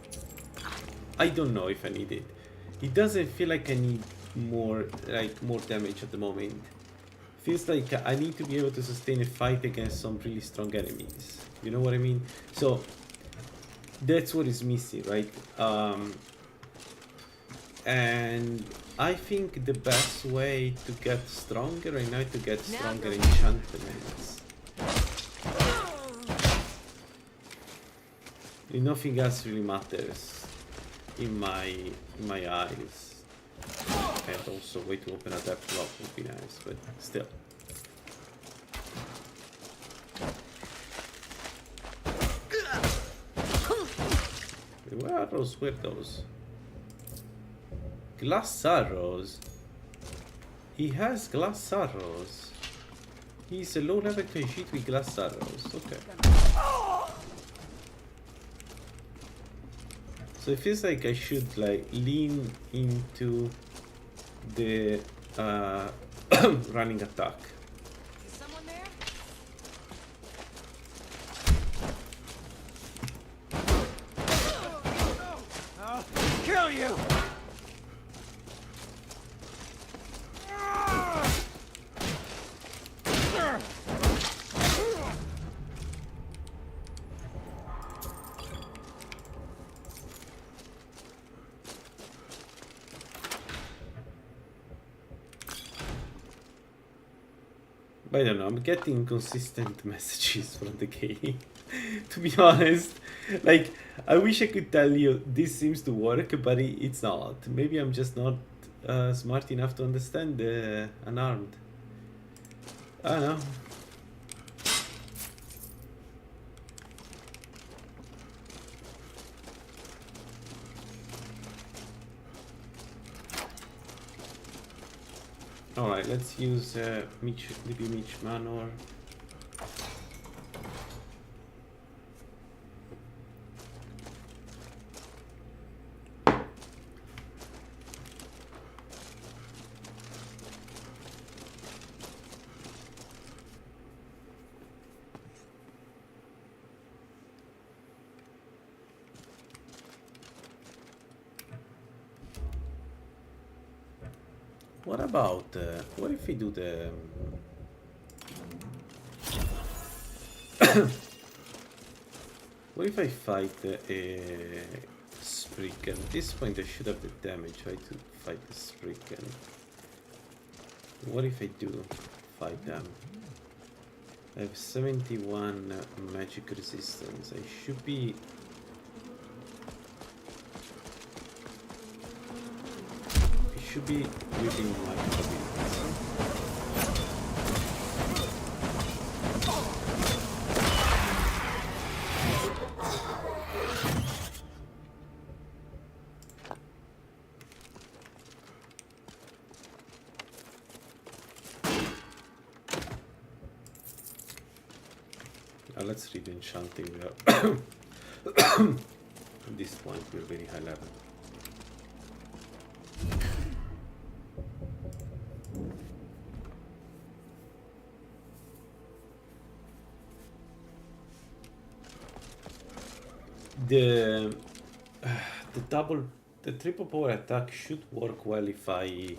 I don't know if I need it. It doesn't feel like I need more damage at the moment. Feels like I need to be able to sustain a fight against some really strong enemies. You know what I mean? So that's what is missing, right? And I think the best way to get stronger right now is to get stronger enchantments. Nothing else really matters in my eyes. And also way to open a depth lock would be nice, but still. Where are those weirdos? Glass arrows. He has glass arrows. He's a low level can shoot with glass arrows. Okay. So it feels like I should like lean into the running attack. Is someone there? I'll kill you! I don't know, I'm getting consistent messages from the game. To be honest, like, I wish I could tell you this seems to work, but it's not. Maybe I'm just not smart enough to understand unarmed. I don't know. Alright, let's use maybe Mitch Manor. What about, what if we do the... what if I fight a Spriggan? At this point I should have the damage, right, to fight the Spriggan. What if I do fight them? I have 71 magic resistance. I should be... should be within my abilities. Let's read enchanting. At this point we're very high level. The triple power attack should work well if I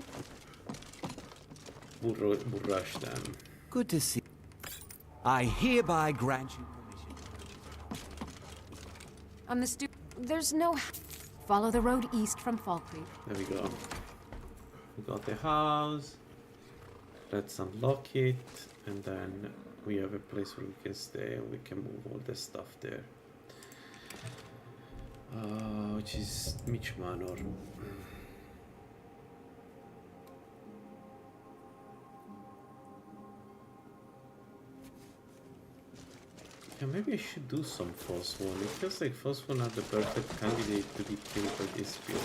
would rush them. Good to see. I hereby grant you permission. On the there's no... Follow the road east from Fall Creek. There we go. We got the house. Let's unlock it, and then we have a place where we can stay and we can move all the stuff there. Which is Mitch Manor. Yeah, maybe I should do some false one. It feels like false one are the perfect candidate to be killed by this build.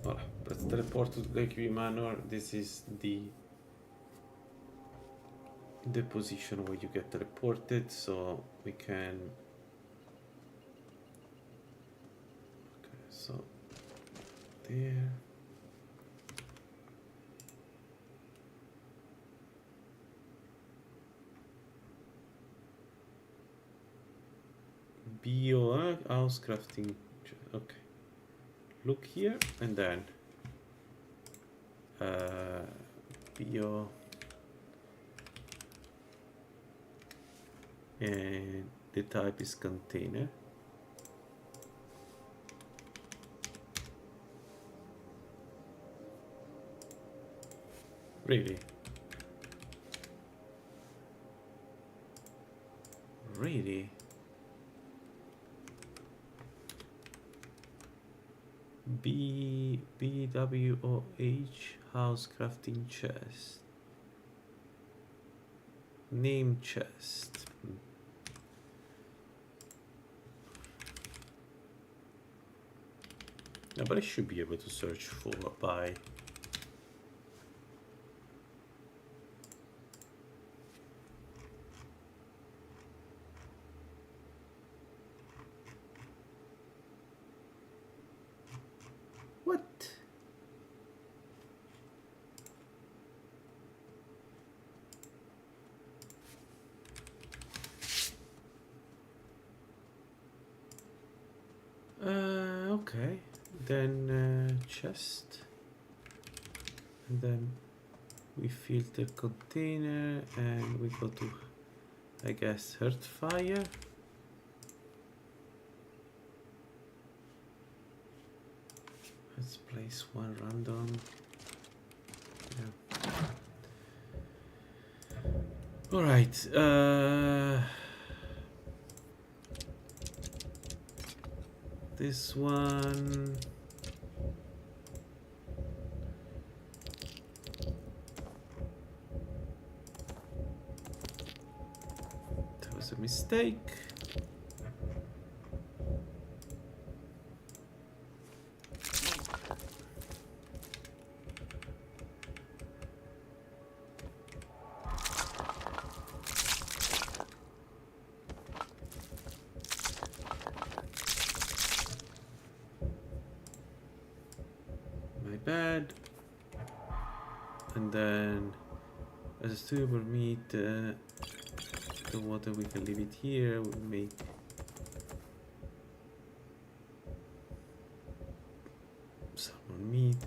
Voilà, let's teleport to the Lake Manor. This is the position where you get teleported, so we can. Okay, so there. Bio house crafting. Okay. Look here and then bio and the type is container. Really? Really? BWOH house crafting chest. Name chest. Yeah, but I should be able to search for by. What? Okay. Then chest. And then we filter container and we go to, I guess, Earth Fire. Let's place one random. Yeah. All right. This one. That was a mistake. Bad. And then as a stewable meat, the water we can leave it here. We'll make salmon meat.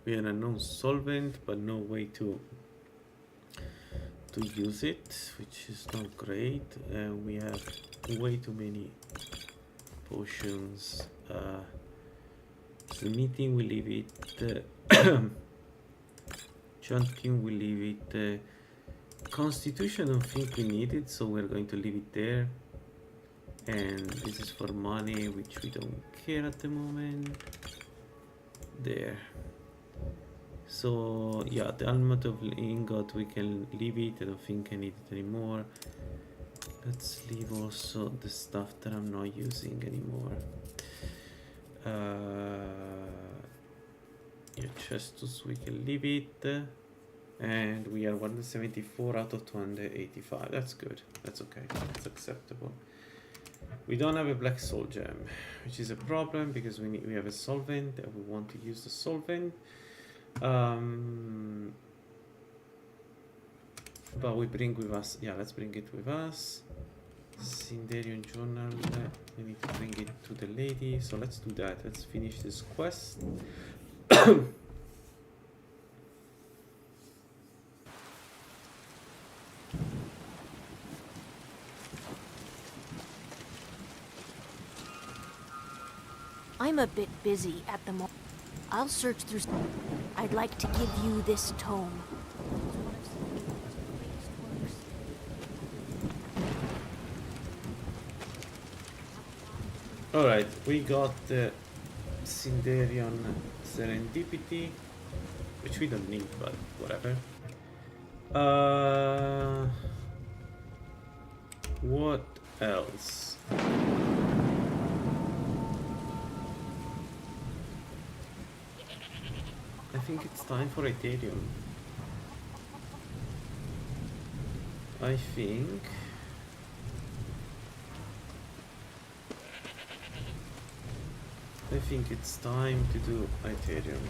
We have a known solvent, but no way to use it, which is not great. We have way too many potions. So meeting we leave it. Chunking we leave it. Constitution I don't think we need it, so we're going to leave it there. And this is for money, which we don't care at the moment. There. So yeah, the helmet of ingot we can leave it. I don't think I need it anymore. Let's leave also the stuff that I'm not using anymore. Yeah, chestos we can leave it. And we are 174 out of 285. That's good. That's okay. That's acceptable. We don't have a black soul gem, which is a problem because we have a solvent and we want to use the solvent. But we bring with us, yeah, let's bring it with us. Sinderian journal, we need to bring it to the lady, so let's do that. Let's finish this quest. I'm a bit busy at the moment. I'll search through. I'd like to give you this tome. Alright, we got the Sinderian Serendipity, which we don't need, but whatever. What else? I think it's time for Ethereum. I think it's time to do Ethereum.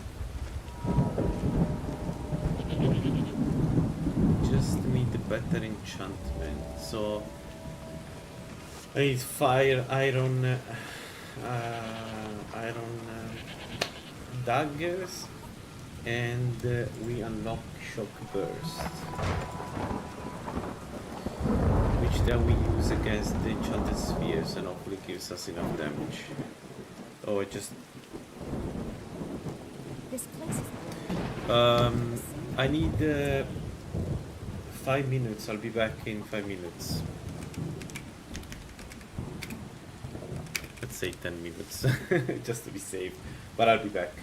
Just need a better enchantment. So I need fire, iron, daggers, and we unlock shock burst, which then we use against the enchanted spheres and hopefully gives us enough damage. Oh, it just This place is I need 5 minutes. I'll be back in 5 minutes. Let's say 10 minutes, just to be safe. But I'll be back.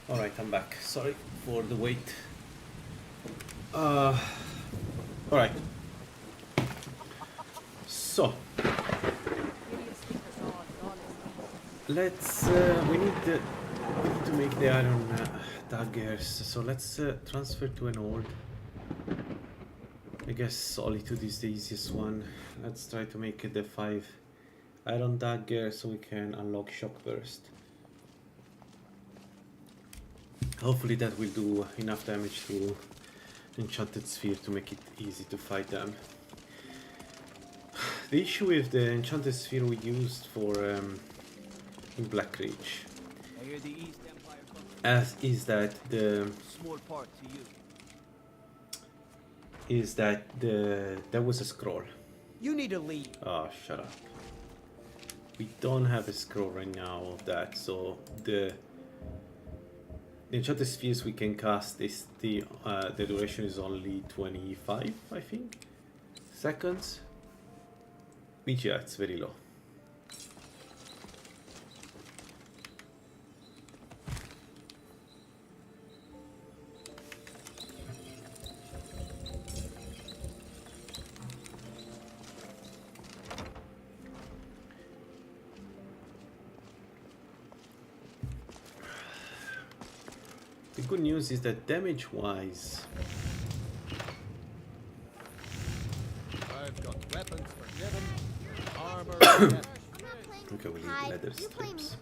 Alright, I'm back. Sorry for the wait. Alright. So let's we need to make the iron daggers. So let's transfer to an old. I guess Solitude is the easiest one. Let's try to make the 5 iron dagger so we can unlock shock burst. Hopefully that will do enough damage to enchanted sphere to make it easy to fight them. The issue with the enchanted sphere we used for in Black Ridge I hear the East Empire is that the small part to you. There was a scroll. You need to leave. Oh, shut up. We don't have a scroll right now of that, so the enchanted spheres we can cast is the duration is only 25, I think, seconds. Which, yeah, it's very low. The good news is that damage-wise, I've got weapons forgiven, armor forgiven. okay, we need leather strips.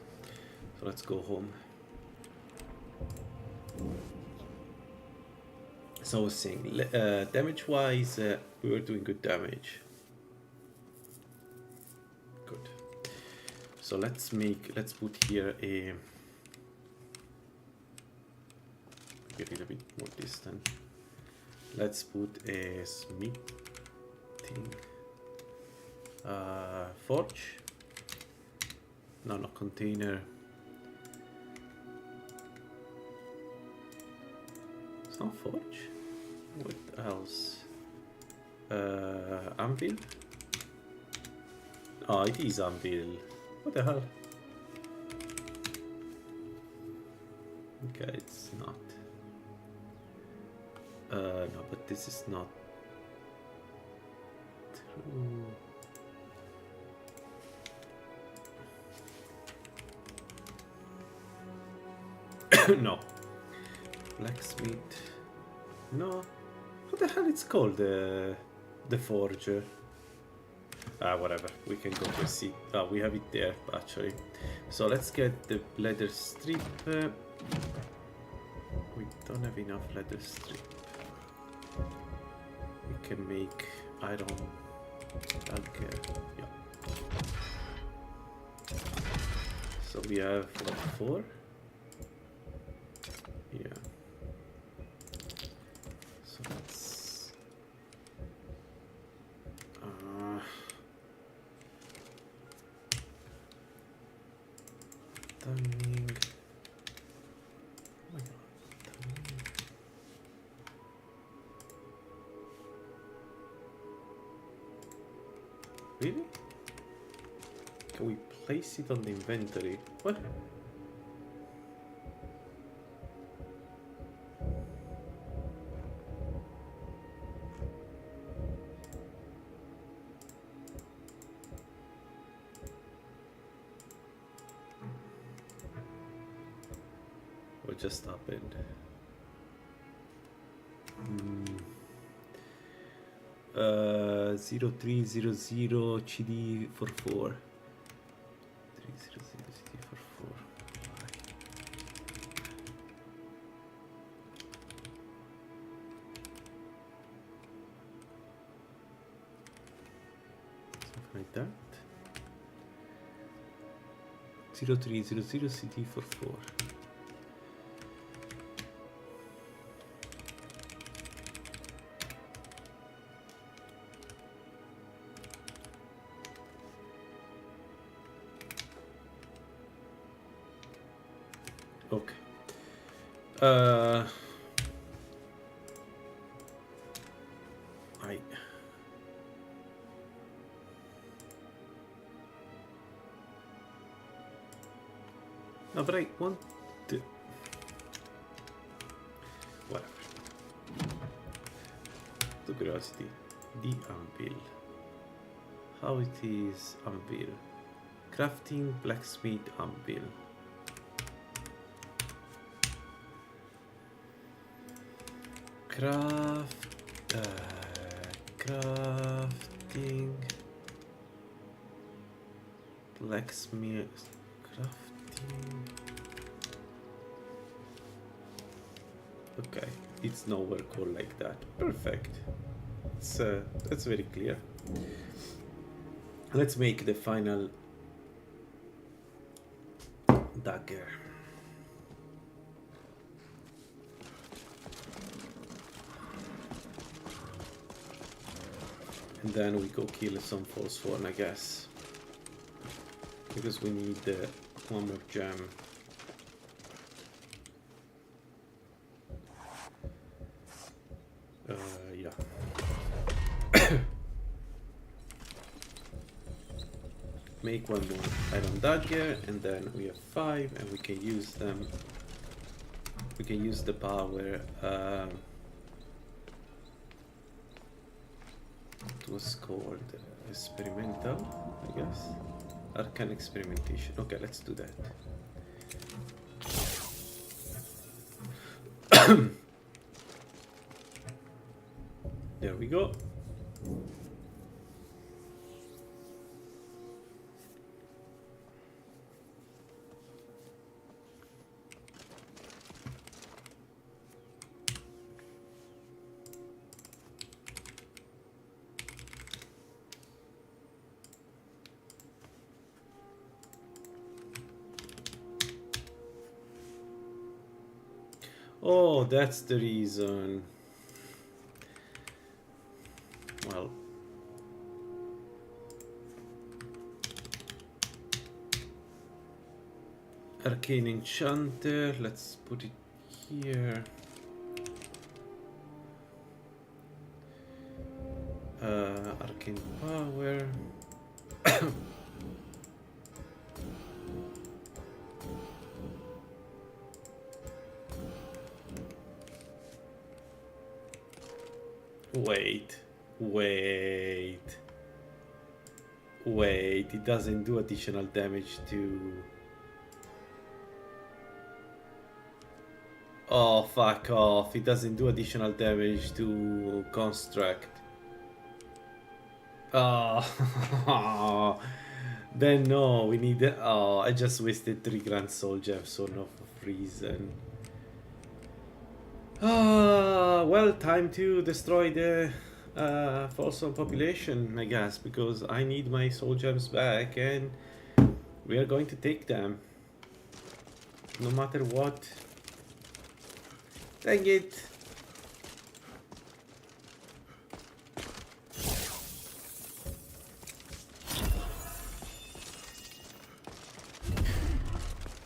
So let's go home. So I was saying, damage-wise, we were doing good damage. Good. So let's put here a little bit more distant. Let's put a smithing forge. No, container. It's not forge. What else? Anvil. Oh, it is anvil. What the hell? Okay, it's not. No, but this is not true. No. Blacksmith. No. What the hell it's called? The forge. Whatever. We can go to see. Oh, we have it there actually. So let's get the leather strip. We don't have enough leather strip. We can make iron dagger. Yeah. So we have what, 4? Yeah. So let's turning. Oh my god. Really? Can we place it on the inventory? What? What just happened? 0300 CD 44. 300 CD 44. Something like that. 0300 CD 44. Okay. No, but I want to... curiosity. The anvil. How it is anvil? Crafting blacksmith anvil. Crafting blacksmith crafting. Okay, it's nowhere called like that. Perfect. It's that's very clear. Let's make the final dagger. And then we go kill some false one, I guess. Because we need one more gem. Yeah. Make one more iron dagger, and then we have 5, and we can use them. We can use the power. It was called experimental, I guess. Arcane experimentation. Okay, let's do that. There we go. Oh, that's the reason. Well, arcane enchanter, let's put it here. Arcane power. Wait, it doesn't do additional damage to... Oh, fuck off, it doesn't do additional damage to construct. Oh, then no, we need... Oh, I just wasted 3 grand soul gems for no reason. Well, time to destroy the false population, I guess, because I need my soul gems back, and we are going to take them, no matter what. Dang it!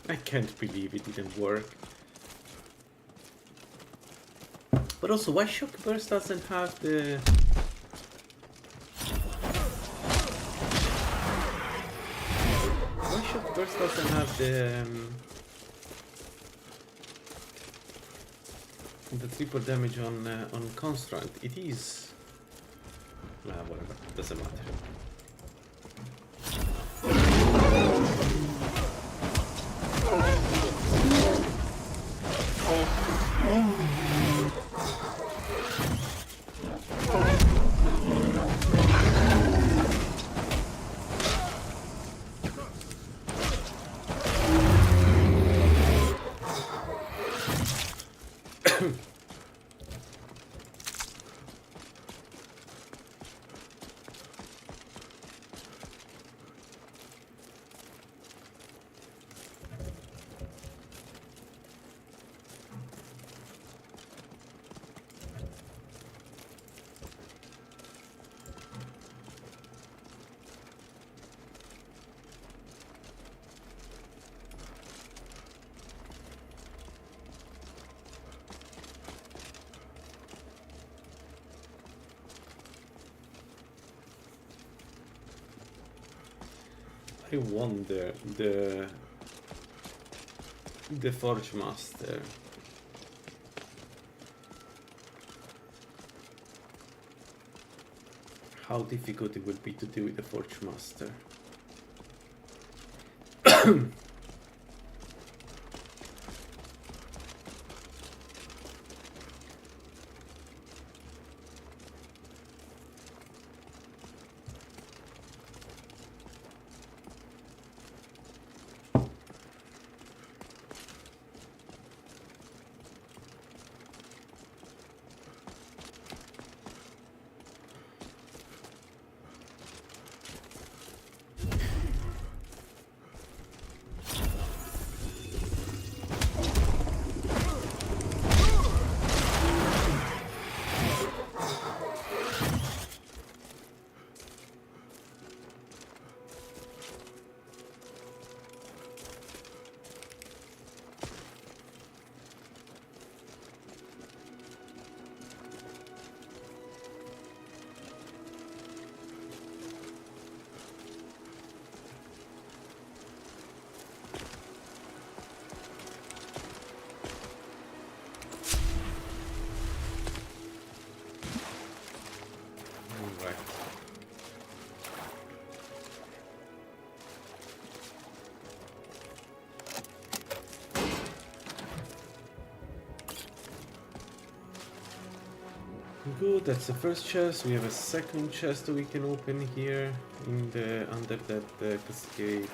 I can't believe it didn't work. But also, why Shock Burst doesn't have the... Why Shock Burst doesn't have the triple damage on Construct? It is... Nah, whatever, doesn't matter. I wonder, the Forge Master. how difficult it will be to deal with the Forge Master. Good, that's the first chest. We have a second chest that we can open here in the under that cascade.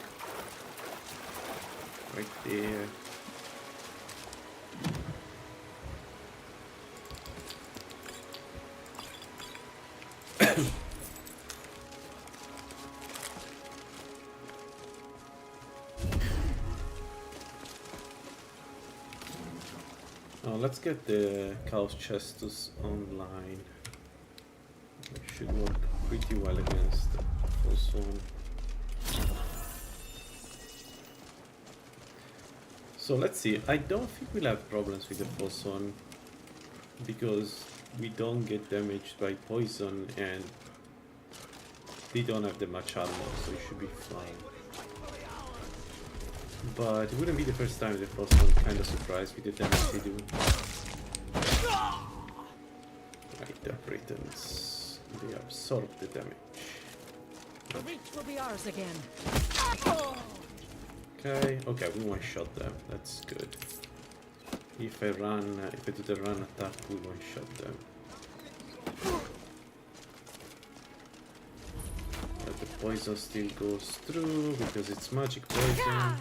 Right there. Let's get the Chaos Chestus online. It should work pretty well against the false one. So let's see. I don't think we'll have problems with the false one because we don't get damaged by poison and they don't have that much armor, so it should be fine. But it wouldn't be the first time the false one kind of surprised with the damage they do. Right, the Britons. They absorb the damage. The reach will be ours again. Okay, we one-shot them. That's good. If I do the run attack, we one-shot them. But the poison still goes through because it's magic poison.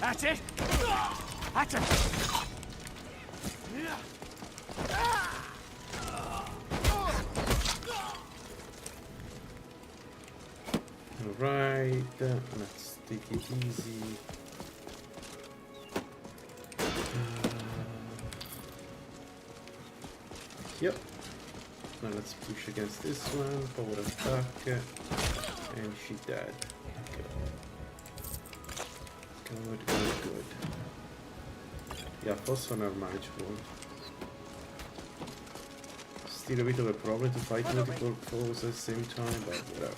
That's it! That's it! Alright, let's take it easy. Yep. Now let's push against this one, power attack, and she dead. Good. Yeah, first one are manageable. Still a bit of a problem to fight multiple foes at the same time, but whatever.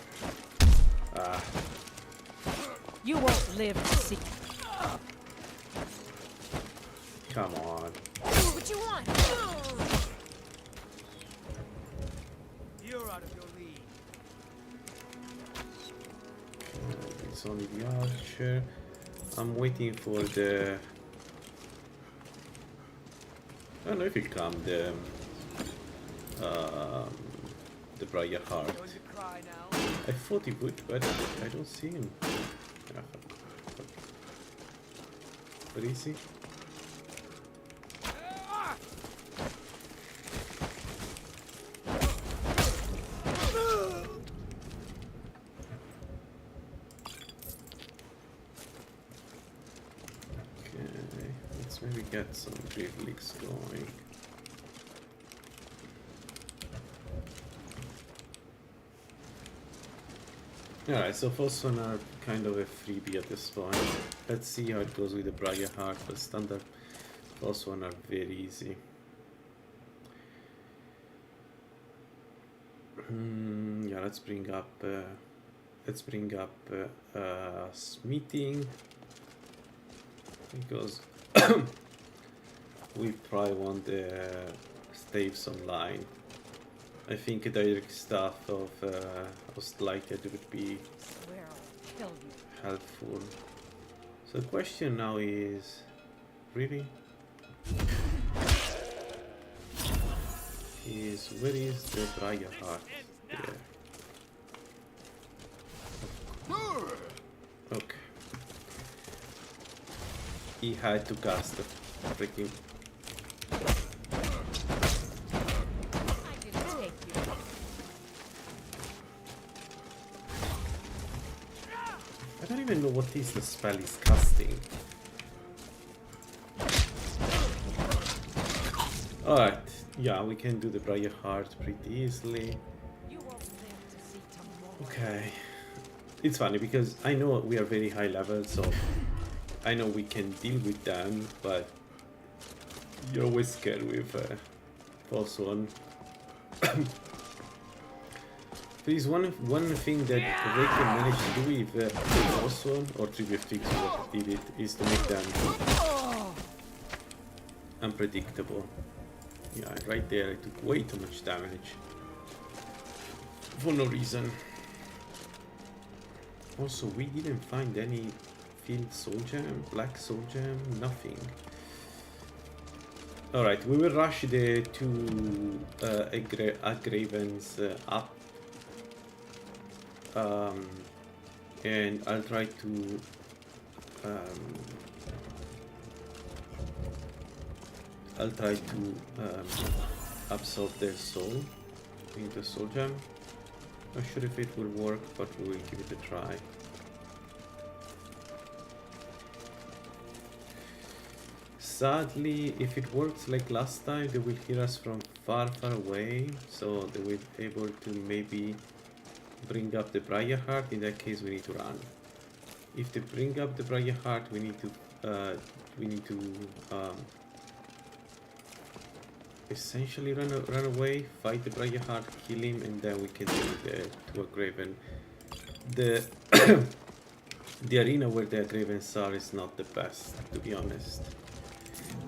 You won't live to see. Come on. What you want? You're out of your league. It's only the archer. I'm waiting for the... I don't know if it come, the Briar Heart. I thought he would, but I don't see him. Where is he? Maybe get some Great Leaks going. Alright, so first one are kind of a freebie at this point. Let's see how it goes with the Briar Heart, but standard first one are very easy. Yeah, let's bring up smithing, because we probably want the staves online. I think a direct staff of Slighted would be helpful. So the question now is, really? Where is the Briar Heart? There. Okay. He had to cast the freaking... I don't even know what is the spell he's casting. Alright, yeah, we can do the Briar Heart pretty easily. Okay. It's funny because I know we are very high level, so I know we can deal with them, but you're always scared with first one. There is one thing that they can manage to do with the first one, or 3v6 what did it, is to make them unpredictable. Yeah, right there I took way too much damage for no reason. Also, we didn't find any field soul gem, black soul gem, nothing. Alright, we will rush the two Agravens up. And I'll try to absorb their soul into soul gem. Not sure if it will work, but we will give it a try. Sadly, if it works like last time, they will hear us from far away, so they will be able to maybe bring up the Briar Heart. In that case, we need to run. If they bring up the Briar Heart, we need to essentially run away, fight the Briar Heart, kill him, and then we can do the two Agraven. The the arena where the Agravens are is not the best, to be honest.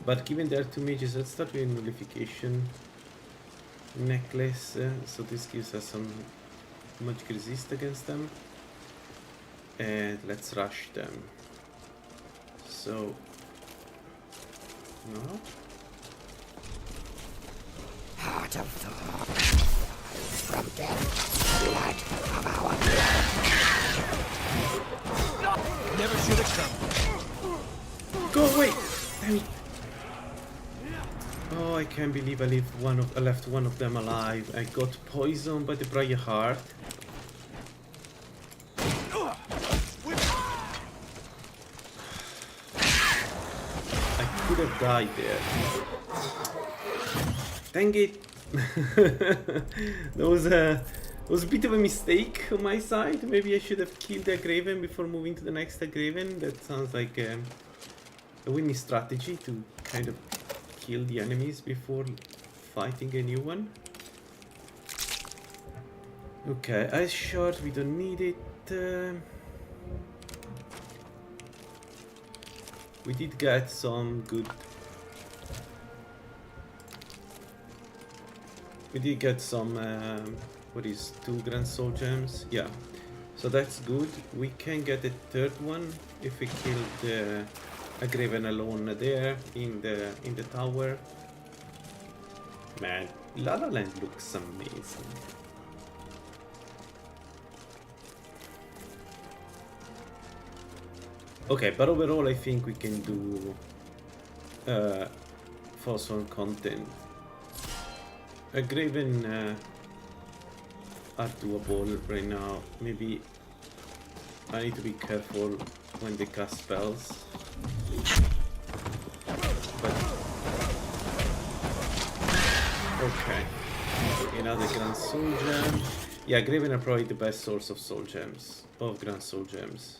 But given there are two mages, let's start with a nullification necklace. So this gives us some magic resist against them. And let's rush them. So no. Heart of Thor, from death, blood of our blood. Never should have come. Go away! Damn it. Oh, I can't believe I left one of them alive. I got poisoned by the Briar Heart. I could have died there. Dang it! That was a bit of a mistake on my side. Maybe I should have killed the Agraven before moving to the next Agraven. That sounds like a winning strategy, to kind of kill the enemies before fighting a new one. Okay, ice shot, we don't need it. We did get some good... We did get some, what is 2 Grand Soul Gems? Yeah, so that's good. We can get a third one if we kill the Agraven alone there in the tower. Man, Lalaland looks amazing. Okay, but overall I think we can do Fossil content. Agraven are doable right now. Maybe I need to be careful when they cast spells. But okay, another Grand Soul Gem. Yeah, Graven are probably the best source of soul gems, of Grand Soul Gems,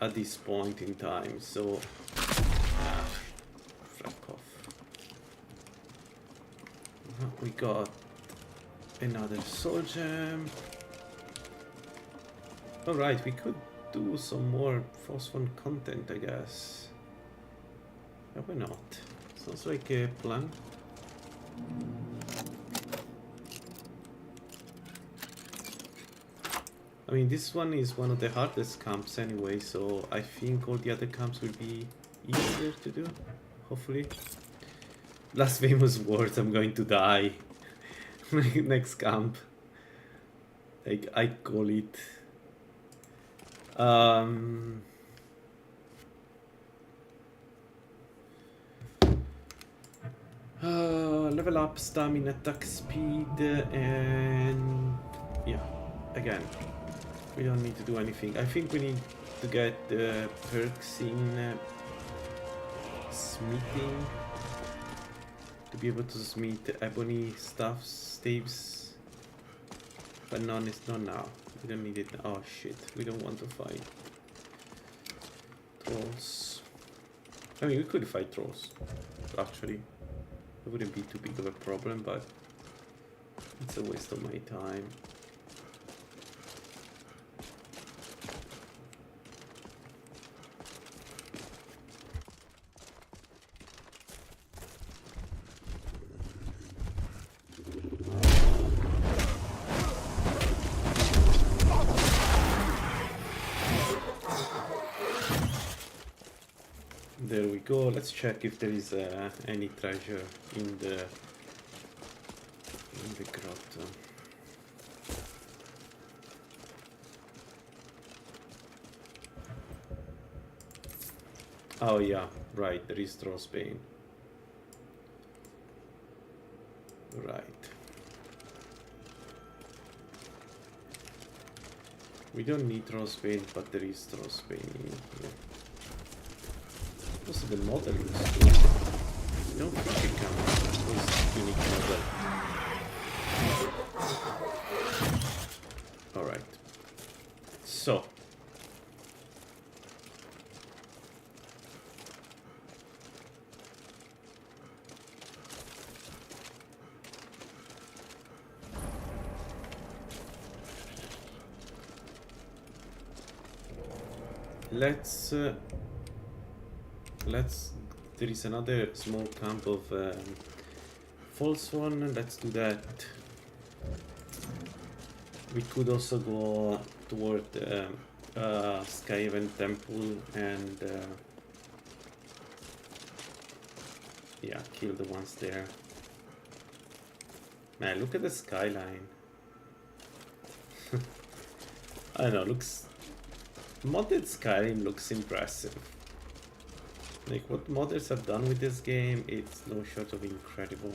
at this point in time, so... Fuck off. We got another soul gem. Alright, we could do some more phosphon content, I guess. Yeah, why not? Sounds like a plan. I mean, this one is one of the hardest camps anyway, so I think all the other camps will be easier to do, hopefully. Last famous words, I'm going to die. Next camp. Like, I call it. Level up stamina, attack speed, and yeah, again, we don't need to do anything. I think we need to get the perks in smithing to be able to smith ebony staves, but none is not now. We don't need it. Oh shit, we don't want to fight trolls. I mean, we could fight trolls, actually. It wouldn't be too big of a problem, but it's a waste of my time. There we go. Let's check if there is any treasure in the grotto. Oh yeah, right. There is Trollsbane. Right. We don't need Trollsbane, but there is Trollsbane in here. Also, the model looks cool. I don't think it comes with unique model. Alright. So. Let's there is another small camp of false one. Let's do that. We could also go toward Skyhaven Temple and yeah, kill the ones there. Man, look at the skyline. I don't know, looks modded Skyrim looks impressive. Like, what modders have done with this game, it's no short of incredible.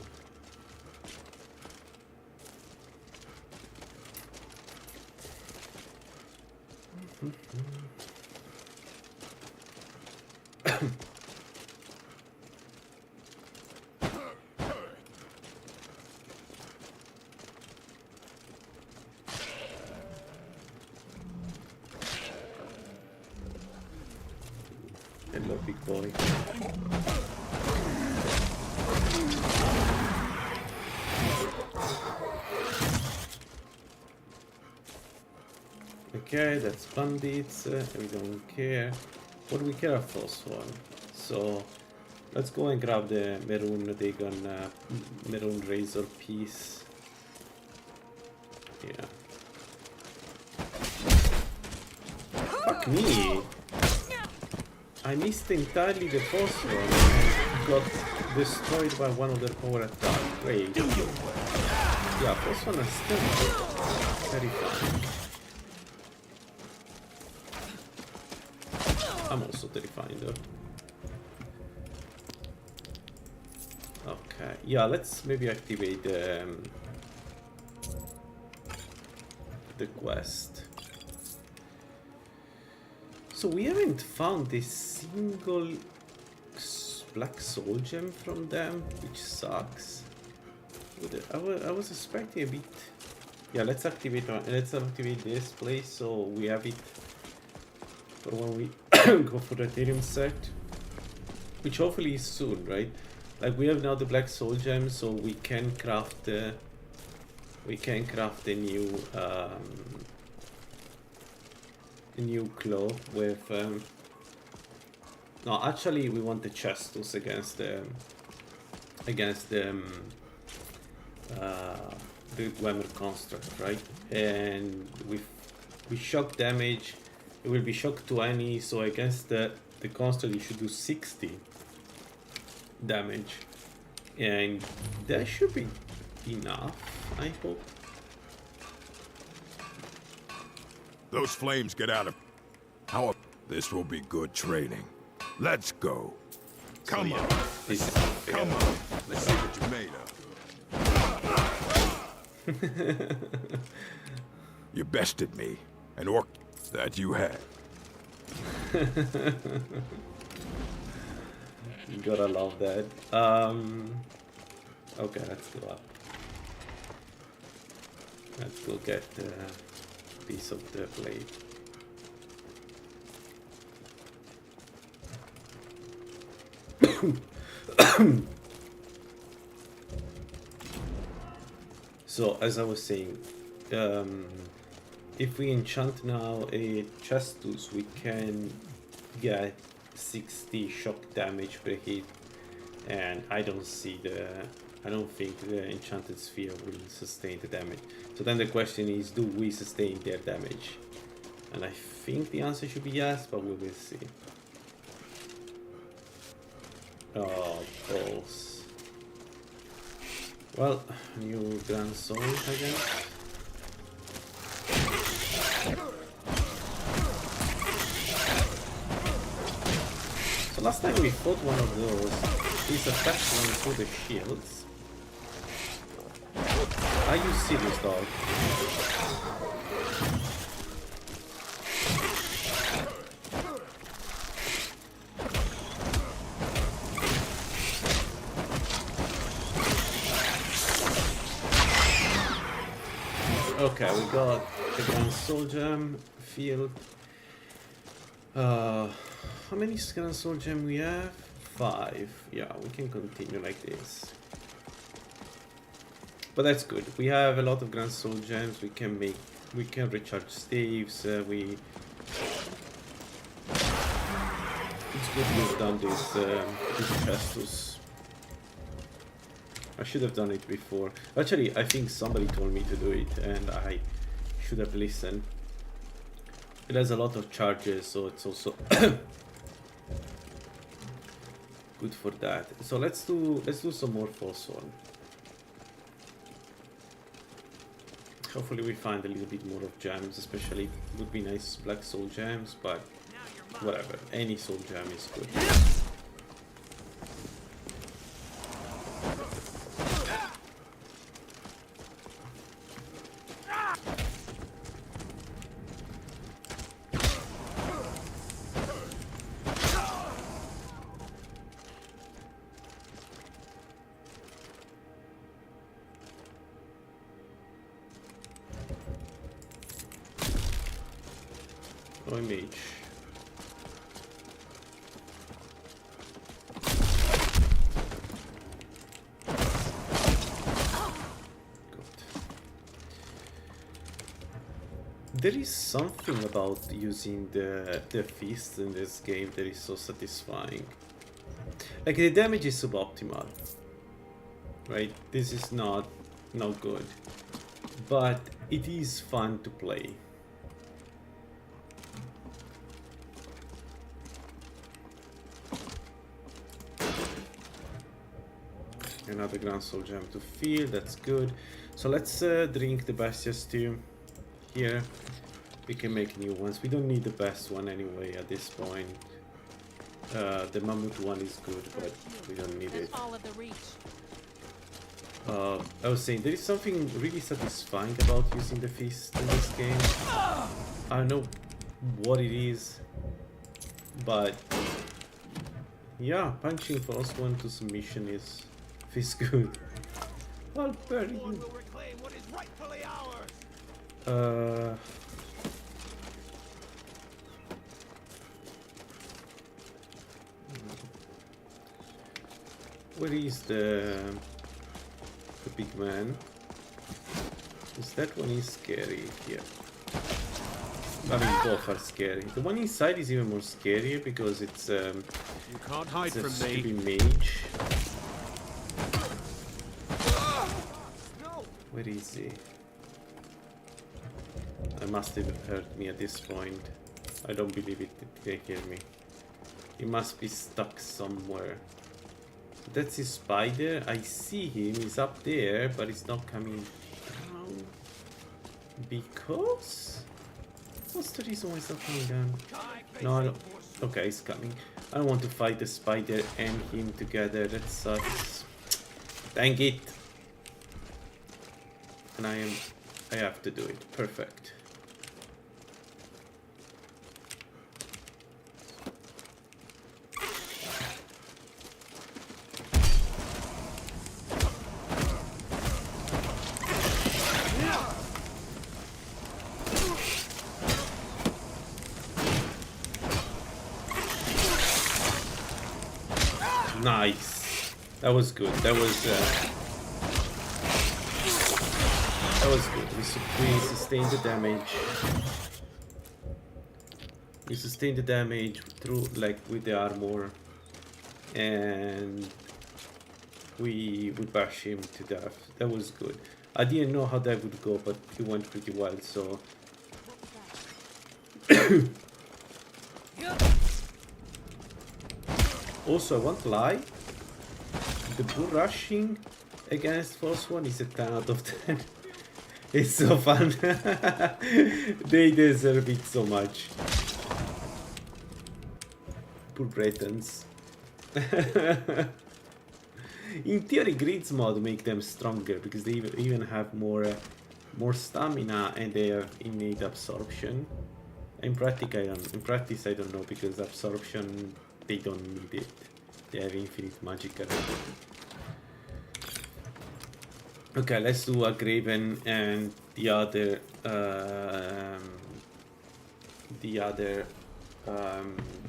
Hello, big boy. Okay, that's bandits. We don't care. What do we care for this one? So let's go and grab the maroon Dagon, maroon razor piece. Yeah. Fuck me! I missed entirely the first one and got destroyed by one of their power attack. Great. Yeah, first one is still terrifying. I'm also terrifying though. Okay, yeah, let's maybe activate the quest. So we haven't found a single black soul gem from them, which sucks. I was expecting a bit Yeah, let's activate this place so we have it for when we go for the Ethereum set, which hopefully is soon, right? Like we have now the Black Soul Gem, so we can craft a new claw with no, actually we want the Chestus against the Dwemer construct, right? And with shock damage, it will be shock 20, so against the construct you should do 60 damage, and that should be enough, I hope. Those flames get out of... How... This will be good training. Let's go. Come on. Come on. Let's see what you're made of. You bested me. An orc that you had. You gotta love that. Okay, let's go up. Let's go get a piece of the blade. So, as I was saying, if we enchant now a Chestus, we can get 60 shock damage per hit, and I don't think the enchanted sphere will sustain the damage. So then the question is, do we sustain their damage? And I think the answer should be yes, but we will see. Oh, balls. Well, new Grand Soul, I guess. So last time we fought one of those, these attacks went through the shields. Are you serious, dog? Okay, we got the Grand Soul Gem field. How many Grand Soul Gem we have? 5. Yeah, we can continue like this. But that's good. We have a lot of Grand Soul Gems. We can recharge staves. It's good we've done this Chestus. I should have done it before. Actually, I think somebody told me to do it, and I should have listened. It has a lot of charges, so it's also good for that. So let's do some more Phosphor. Hopefully we find a little bit more of gems, especially it would be nice Black Soul Gems, but whatever, any soul gem is good. Mage. There is something about using the fist in this game that is so satisfying. Like the damage is suboptimal, right? This is not good, but it is fun to play. Another Grand Soul Gem to fill, that's good. So let's drink the Bestia Stew here. We can make new ones. We don't need the best one anyway at this point. The Mammoth one is good, but we don't need it. I was saying, there is something really satisfying about using the fist in this game. I don't know what it is, but yeah, punching first one to submission is... Feels good. I'll bury you. Will reclaim what is rightfully ours. Where is the big man? Because that one is scary here. I mean, both are scary. The one inside is even more scary because it's You can't hide a from stupid me. mage. Where is he? I must have hurt me at this point. I don't believe it can kill me. He must be stuck somewhere. That's his spider. I see him. He's up there, but he's not coming down. Because? What's the reason why he's not coming down? No, I don't. Okay, he's coming. I don't want to fight the spider and him together. That sucks. Dang it. And I have to do it. Perfect. Nice. That was good. That was good. We sustained the damage. We sustained the damage through, like, with the armor, and we bash him to death. That was good. I didn't know how that would go, but it went pretty well. So. Also, I won't lie, the bull rushing against Force 1 is a 10 out of 10. It's so fun. They deserve it so much. Poor Bretons. In theory, grids mod make them stronger because they even have more stamina and they have innate absorption. In practice, I don't know because absorption, they don't need it. They have infinite magic already. Okay, let's do a Graven and the other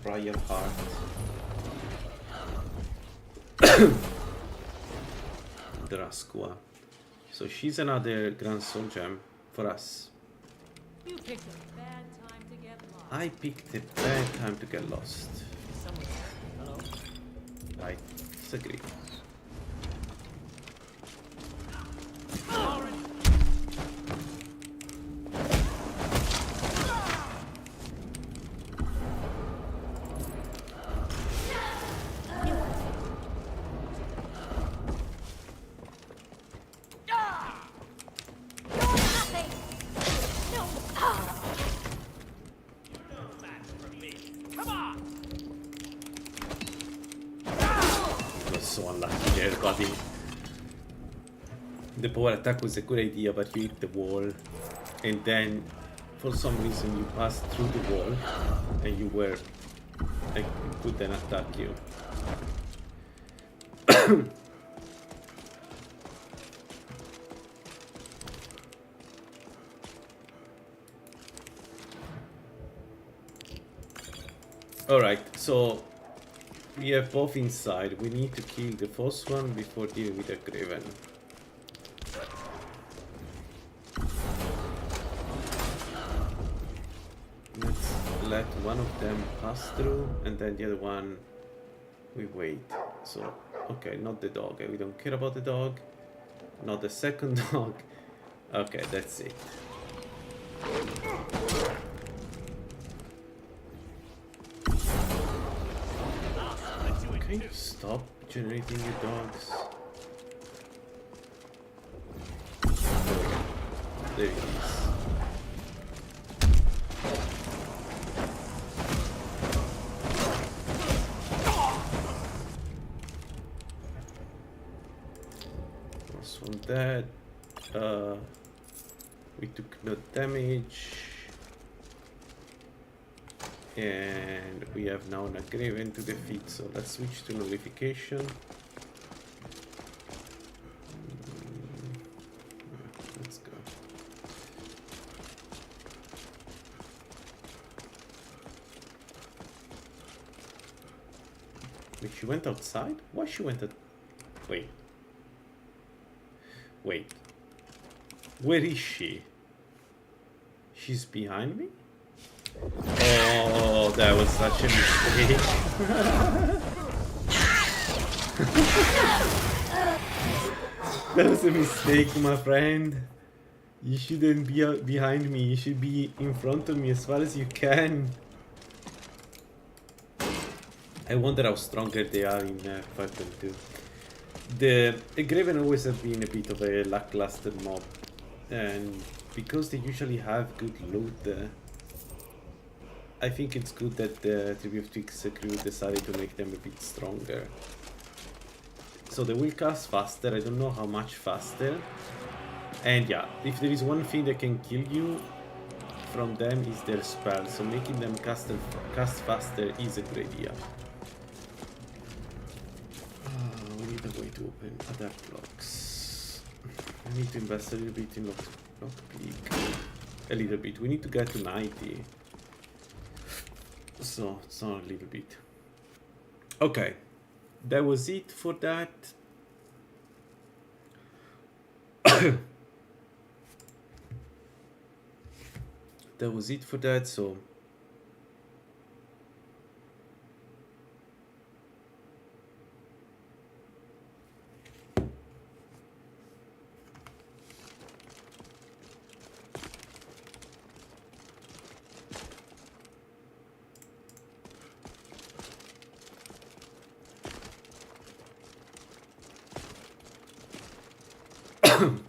Briar Heart. Drasqua. So she's another Grand Soul Gem for us. You picked a bad time to get lost. I picked a bad time to get lost. Someone there. Hello? I disagree. The power attack was a good idea, but you hit the wall, and then for some reason you passed through the wall, and you were like, it could then attack you. Alright, so we have both inside. We need to kill the first one before dealing with the Graven. Let's let one of them pass through, and then the other one we wait. So, okay, not the dog. We don't care about the dog. Not the second dog. Okay, that's it. Can you stop generating your dogs? There it is. First one dead. We took no damage. And we have now a Graven to defeat, so let's switch to nullification. Let's go. She went outside? Why she went out? Wait. Wait. Where is she? She's behind me? Oh, that was such a mistake. That was a mistake, my friend. You shouldn't be behind me. You should be in front of me as far as you can. I wonder how stronger they are in 5.2. The Graven always have been a bit of a lackluster mob. And because they usually have good loot, I think it's good that the Tribute of Twix crew decided to make them a bit stronger. So they will cast faster, I don't know how much faster. And yeah, if there is one thing that can kill you from them is their spell, so making them cast faster is a good idea. We need a way to open other blocks. I need to invest a little bit in lockpick. A little bit. We need to get to 90. So it's not a little bit. Okay. That was it for that. That was it for that, so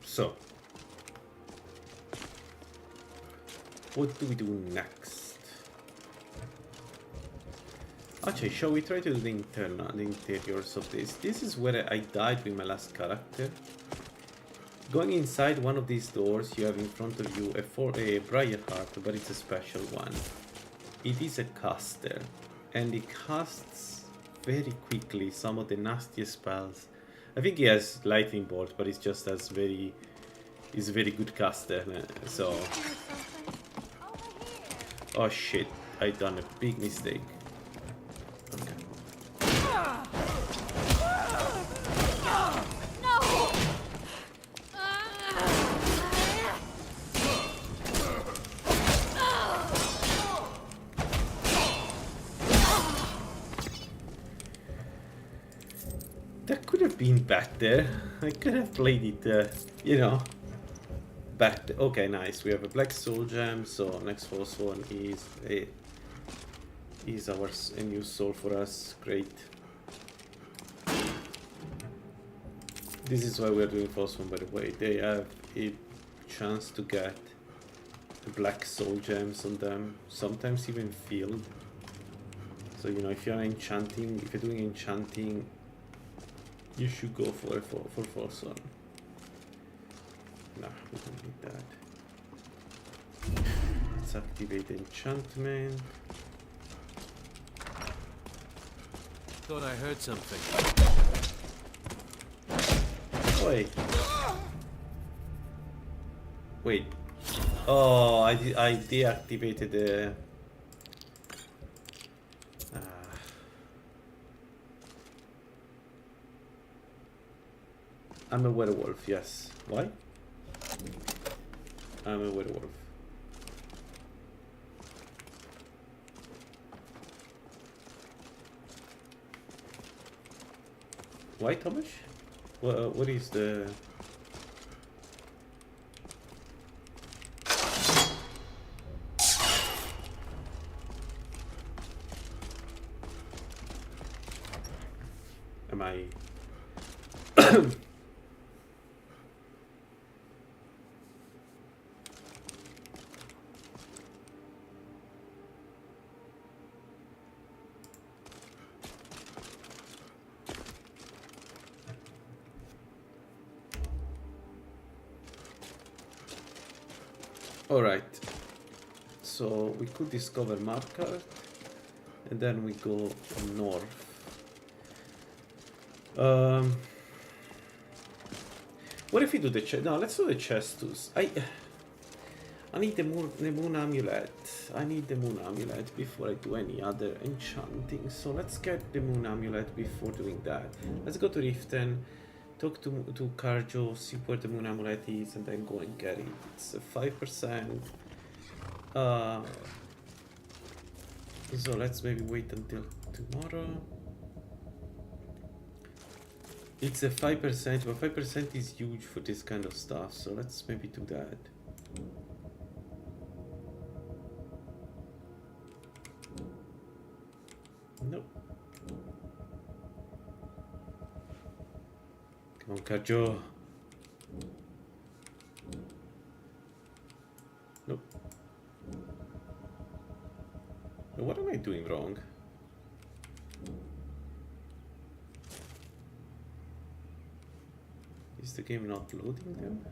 so what do we do next? Actually, shall we try to do the interiors of this? This is where I died with my last character. Going inside one of these doors, you have in front of you a Briar Heart, but it's a special one. It is a caster, and it casts very quickly some of the nastiest spells. I think he has lightning bolt, but it's just as he's a very good caster, so. Oh shit, I done a big mistake. Okay. That could have been better. I could have played it, you know, better. Okay, nice. We have a black soul gem, so next first one is a new soul for us. Great. This is why we're doing first one, by the way. They have a chance to get the black soul gems on them, sometimes even field. So you know, if you're enchanting, if you're doing enchanting, you should go for first one. Nah, we don't need that. Let's activate enchantment. Thought I heard something. Wait. Wait. Oh, I deactivated the. I'm a werewolf, yes. Why? I'm a werewolf. Why, Thomas? What is the... Am I... Alright, so we could discover Markart, and then we go north. What if we do the chest? No, let's do the chest too. I need the moon amulet. I need the moon amulet before I do any other enchanting. So let's get the moon amulet before doing that. Let's go to Riften, talk to Carjo, see where the moon amulet is, and then go and get it. It's 5%. So let's maybe wait until tomorrow. It's a 5%, but 5% is huge for this kind of stuff. So let's maybe do that. Nope. Come on, Carjo. Nope. What am I doing wrong? Is the game not loading them?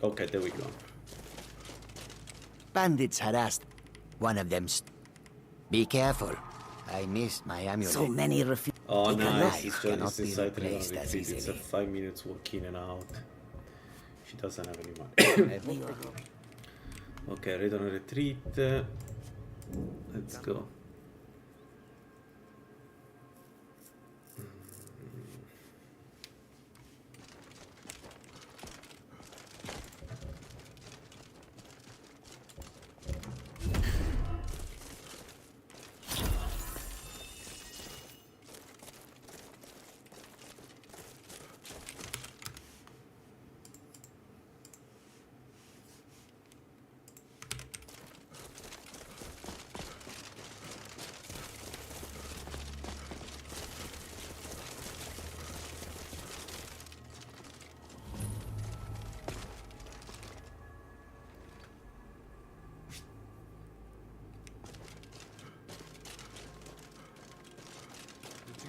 Okay, there we go. Bandits harassed. One of them. Be careful. I missed my amulet. So many refuse. Oh, nice. It's just inside the retreat. It's a 5 minutes walk in and out. She doesn't have any money. Okay, ready on retreat. Let's go.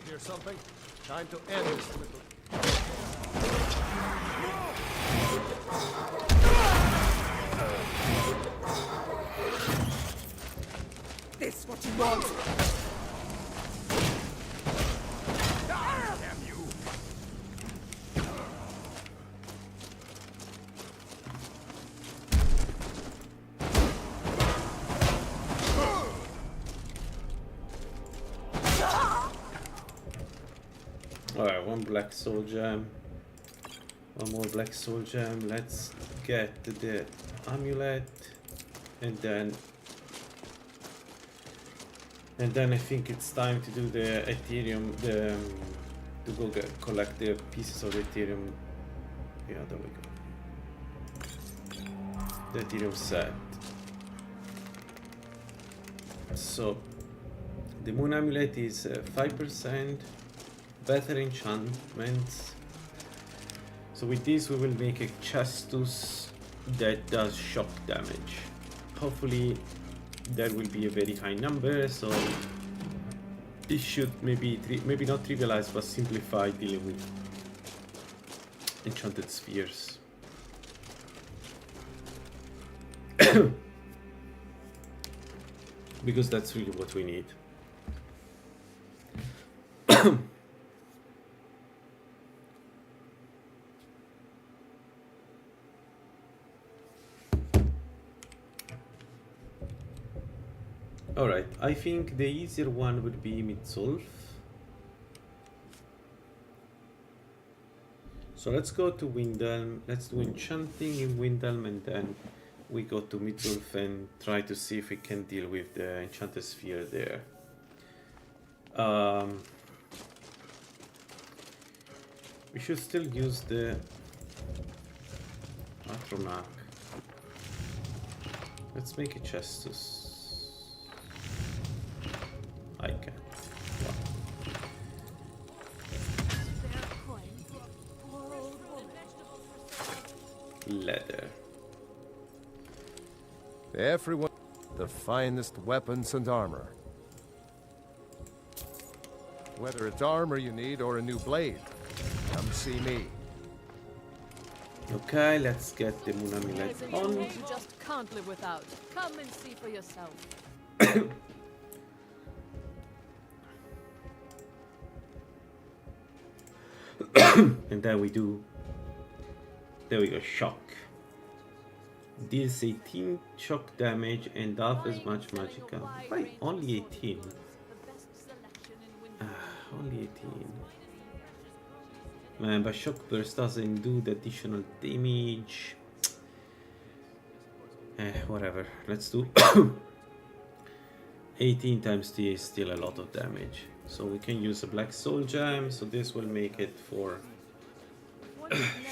Hear something? Time to end this little... This what you want? Damn you! Alright, one black soul gem. One more black soul gem. Let's get the amulet. And then I think it's time to do the Ethereum, to go collect the pieces of Ethereum. Yeah, there we go. The Ethereum set. So the moon amulet is 5%. Better enchantments. So with this we will make a Chestus that does shock damage. Hopefully that will be a very high number, so it should maybe not trivialize but simplify dealing with enchanted spheres. Because that's really what we need. Alright, I think the easier one would be Mitzolf. So let's go to Windhelm, let's do enchanting in Windhelm, and then we go to Mitzolf and try to see if we can deal with the enchanted sphere there. We should still use the Atronak. Let's make a Chestus. I can. Leather. Everyone, the finest weapons and armor. Whether it's armor you need or a new blade, come see me. Okay, let's get the moon amulet on. You just can't live without. Come and see for yourself. And then we do There we go, shock. Deals 18 shock damage and half as much magicka. Why only 18? Only 18. Man, but shock burst doesn't do the additional damage. Whatever. Let's do 18 times 3 is still a lot of damage. So we can use a black soul gem. So this will make it for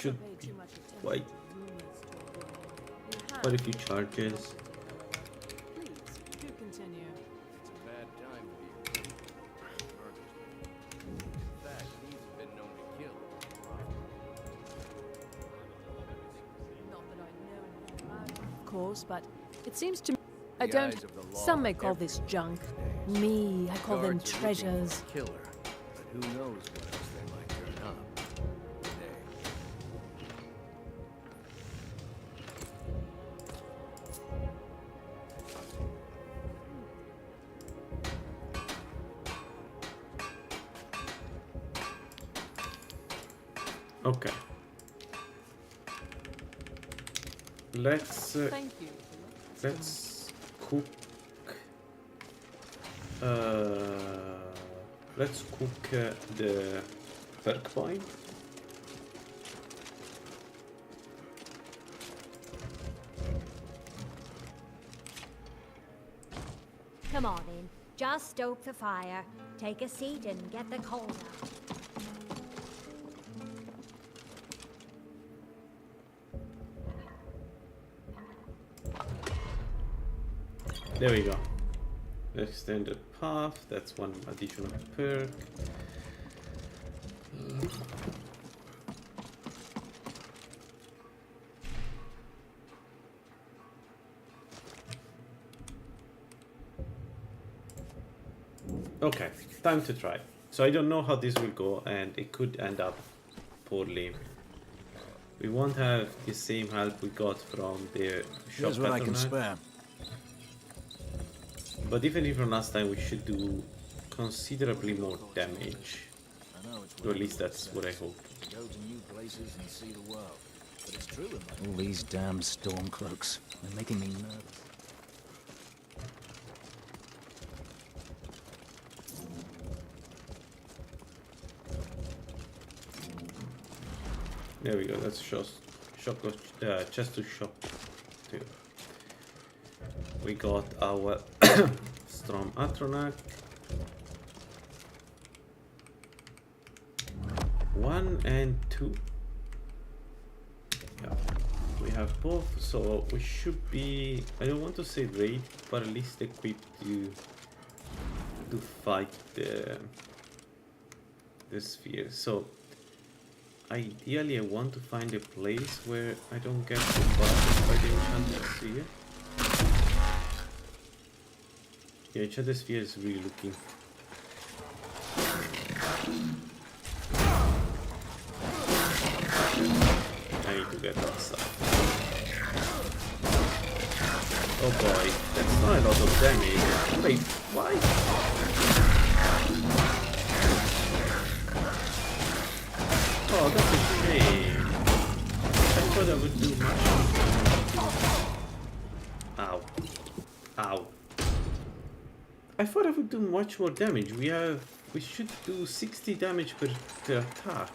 should be quite a few charges. Please, do continue. It's a bad time to be in fact, he's been known to kill. Not that I know anything about it, of course, but it seems to me I The don't. eyes of the law Some may are call this everywhere junk. these days. Me, I call them Guards are looking for treasures. a killer, but who knows what else they might turn up today. Okay. Let's Thank you. let's cook. Let's cook the perk point. Come on in. Just stoke the fire. Take a seat and get the coals out. There we go. Extended path. That's one additional perk. Okay, time to try. So I don't know how this will go, and it could end up poorly. We won't have the same help we got from the shop Here's what I can patronage. spare. But even from last time, we should do considerably more damage. I know it's Or at least that's what I hope. to go to new places and see the world. But it's true. All these damn stormcloaks. They're making me nervous. There we go. That's chest to shop too. We got our Storm Atronak. 1 and 2. Yeah, we have both, so we should be. I don't want to say ready, but at least equipped to fight the sphere. So ideally, I want to find a place where I don't get bombarded by the enchanted sphere. Yeah, enchanted sphere is really looking. I need to get that stuff. Oh boy, that's not a lot of damage. Wait, why? Oh, that's a shame. I thought I would do much. Ow. Ow. I thought I would do much more damage. We should do 60 damage per attack.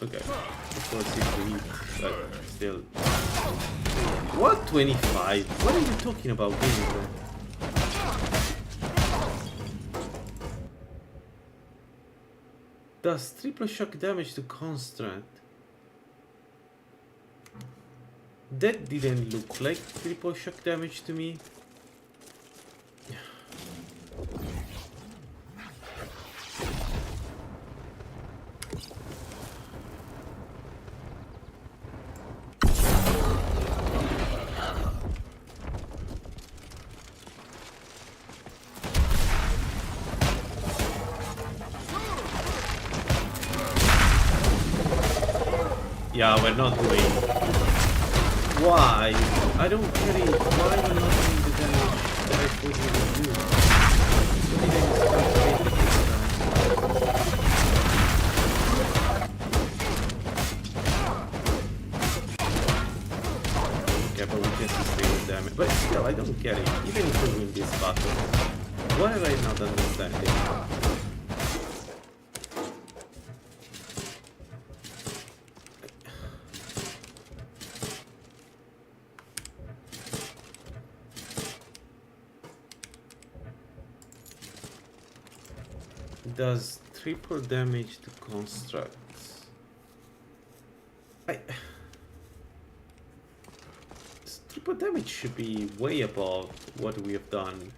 Okay, of course if we eat, but still. What 25? What are you talking about, game? Does triple shock damage to construct? That didn't look like triple shock damage to me. Yeah, we're not doing. Why? I don't get it. Why we're not doing the damage that I thought we would do? What did I miscalculate the But still, I don't get it. Even if we win this battle, why am I not understanding? Does triple damage to constructs. Triple damage should be way above what we have done.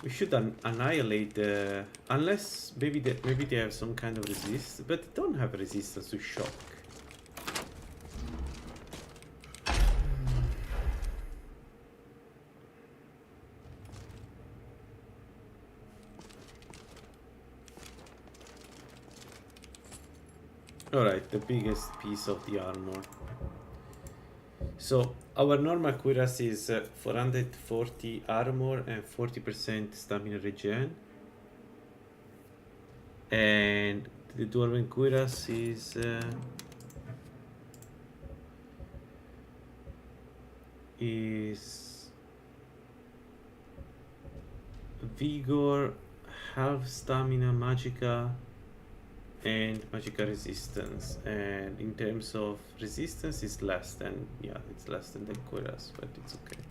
We should annihilate the... Unless maybe they have some kind of resist, but they don't have resistance to shock. Alright, the biggest piece of the armor. So, our normal cuirass is 440 armor and 40% stamina regen. And the dwarven cuirass is vigor, half stamina, magicka, and magicka resistance. And in terms of resistance, it's less than, yeah, it's less than the cuirass, but it's okay.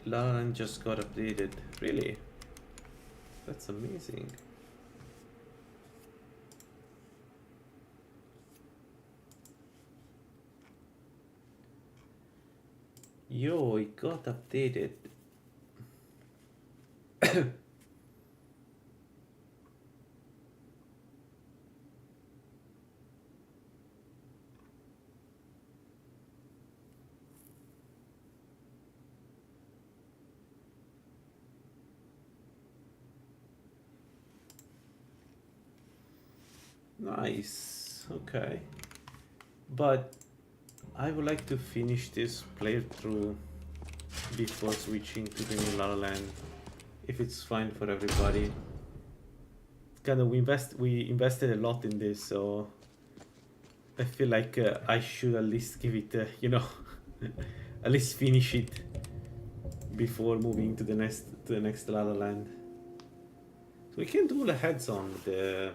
Lalaland just got updated. Really? That's amazing. Yo, it got updated. Nice. Okay. But I would like to finish this playthrough before switching to the new Lalaland, if it's fine for everybody. Kind of, we invested a lot in this, so I feel like I should at least give it, you know, at least finish it before moving to the next Lalaland. So we can do the heads on the.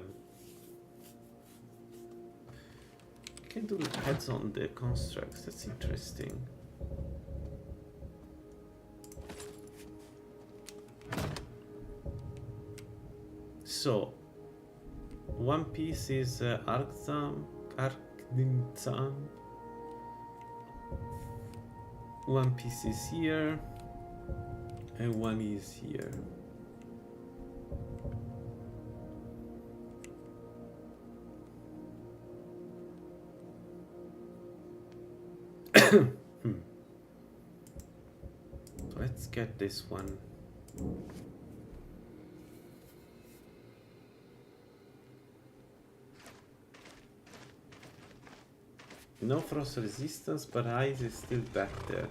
Can do heads on the constructs. That's interesting. So, one piece is Arkzam, one piece is here, and one is here. Let's get this one. No frost resistance, but ice is still back there.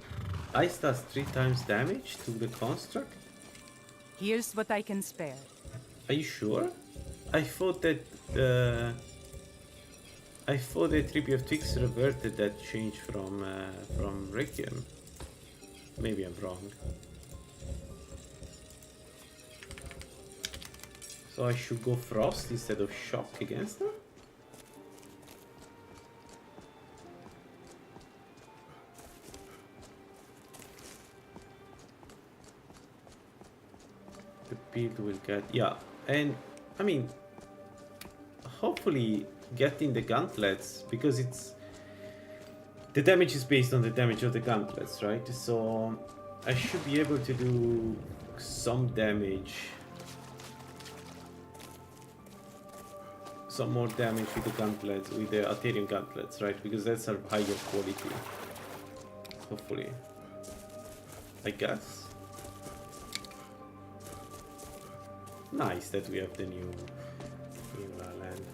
Ice does 3 times damage to the construct? Here's what I can spare. Are you sure? I thought that Tribute of Twix reverted that change from Requiem. Maybe I'm wrong. So I should go Frost instead of Shock against them? The build will get... yeah, and I mean, hopefully getting the gauntlets, because it's... the damage is based on the damage of the gauntlets, right? So I should be able to do some damage. Some more damage with the gauntlets, with the Aetherium gauntlets, right? Because that's a higher quality. Hopefully. I guess. Nice that we have the new land.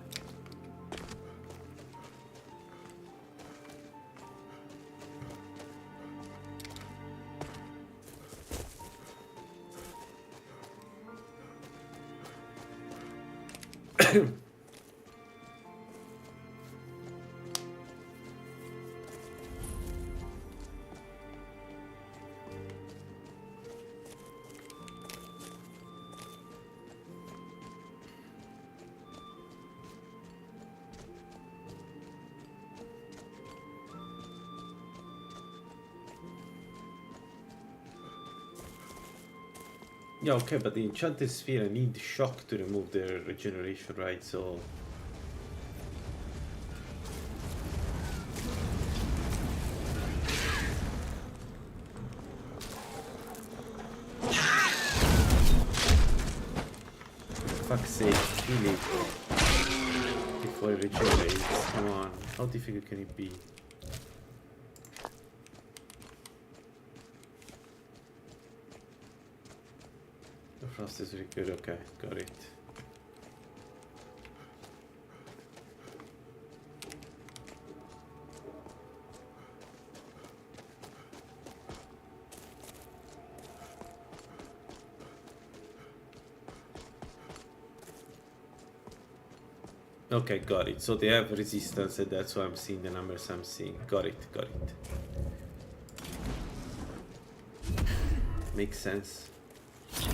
Yeah, okay, but the enchanted sphere, I need shock to remove their regeneration, right? So fuck's sake, kill it before it regenerates. Come on, how difficult can it be? The frost is really good. Okay, got it. Okay, got it. So they have resistance, and that's why I'm seeing the numbers I'm seeing. Got it, got it. Makes sense. So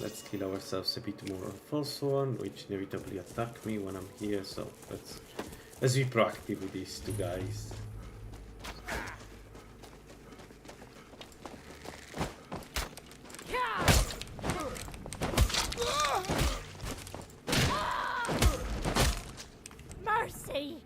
let's kill ourselves a bit more on false one, which inevitably attack me when I'm here. So let's be proactive with these two guys. Mercy!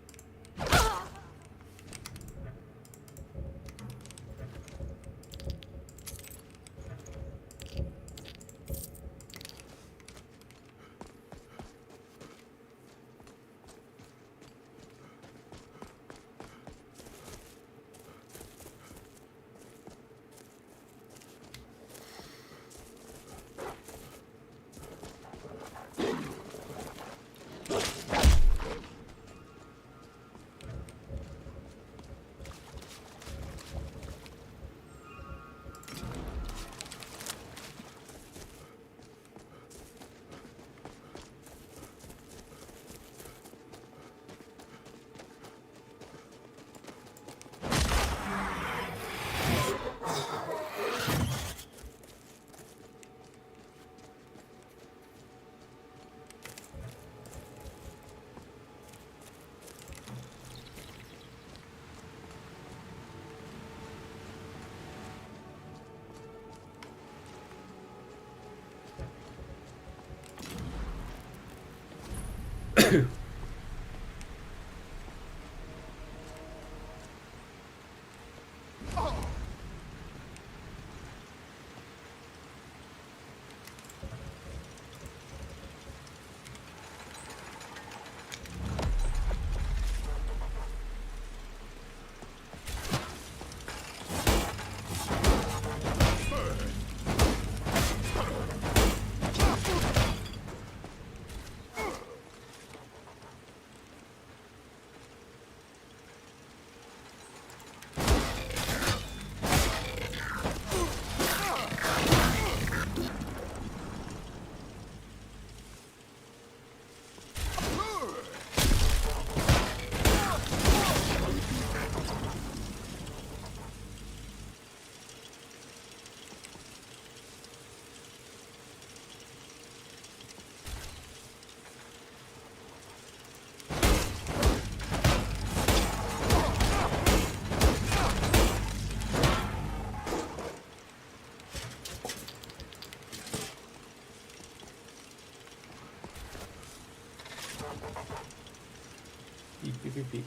Beep.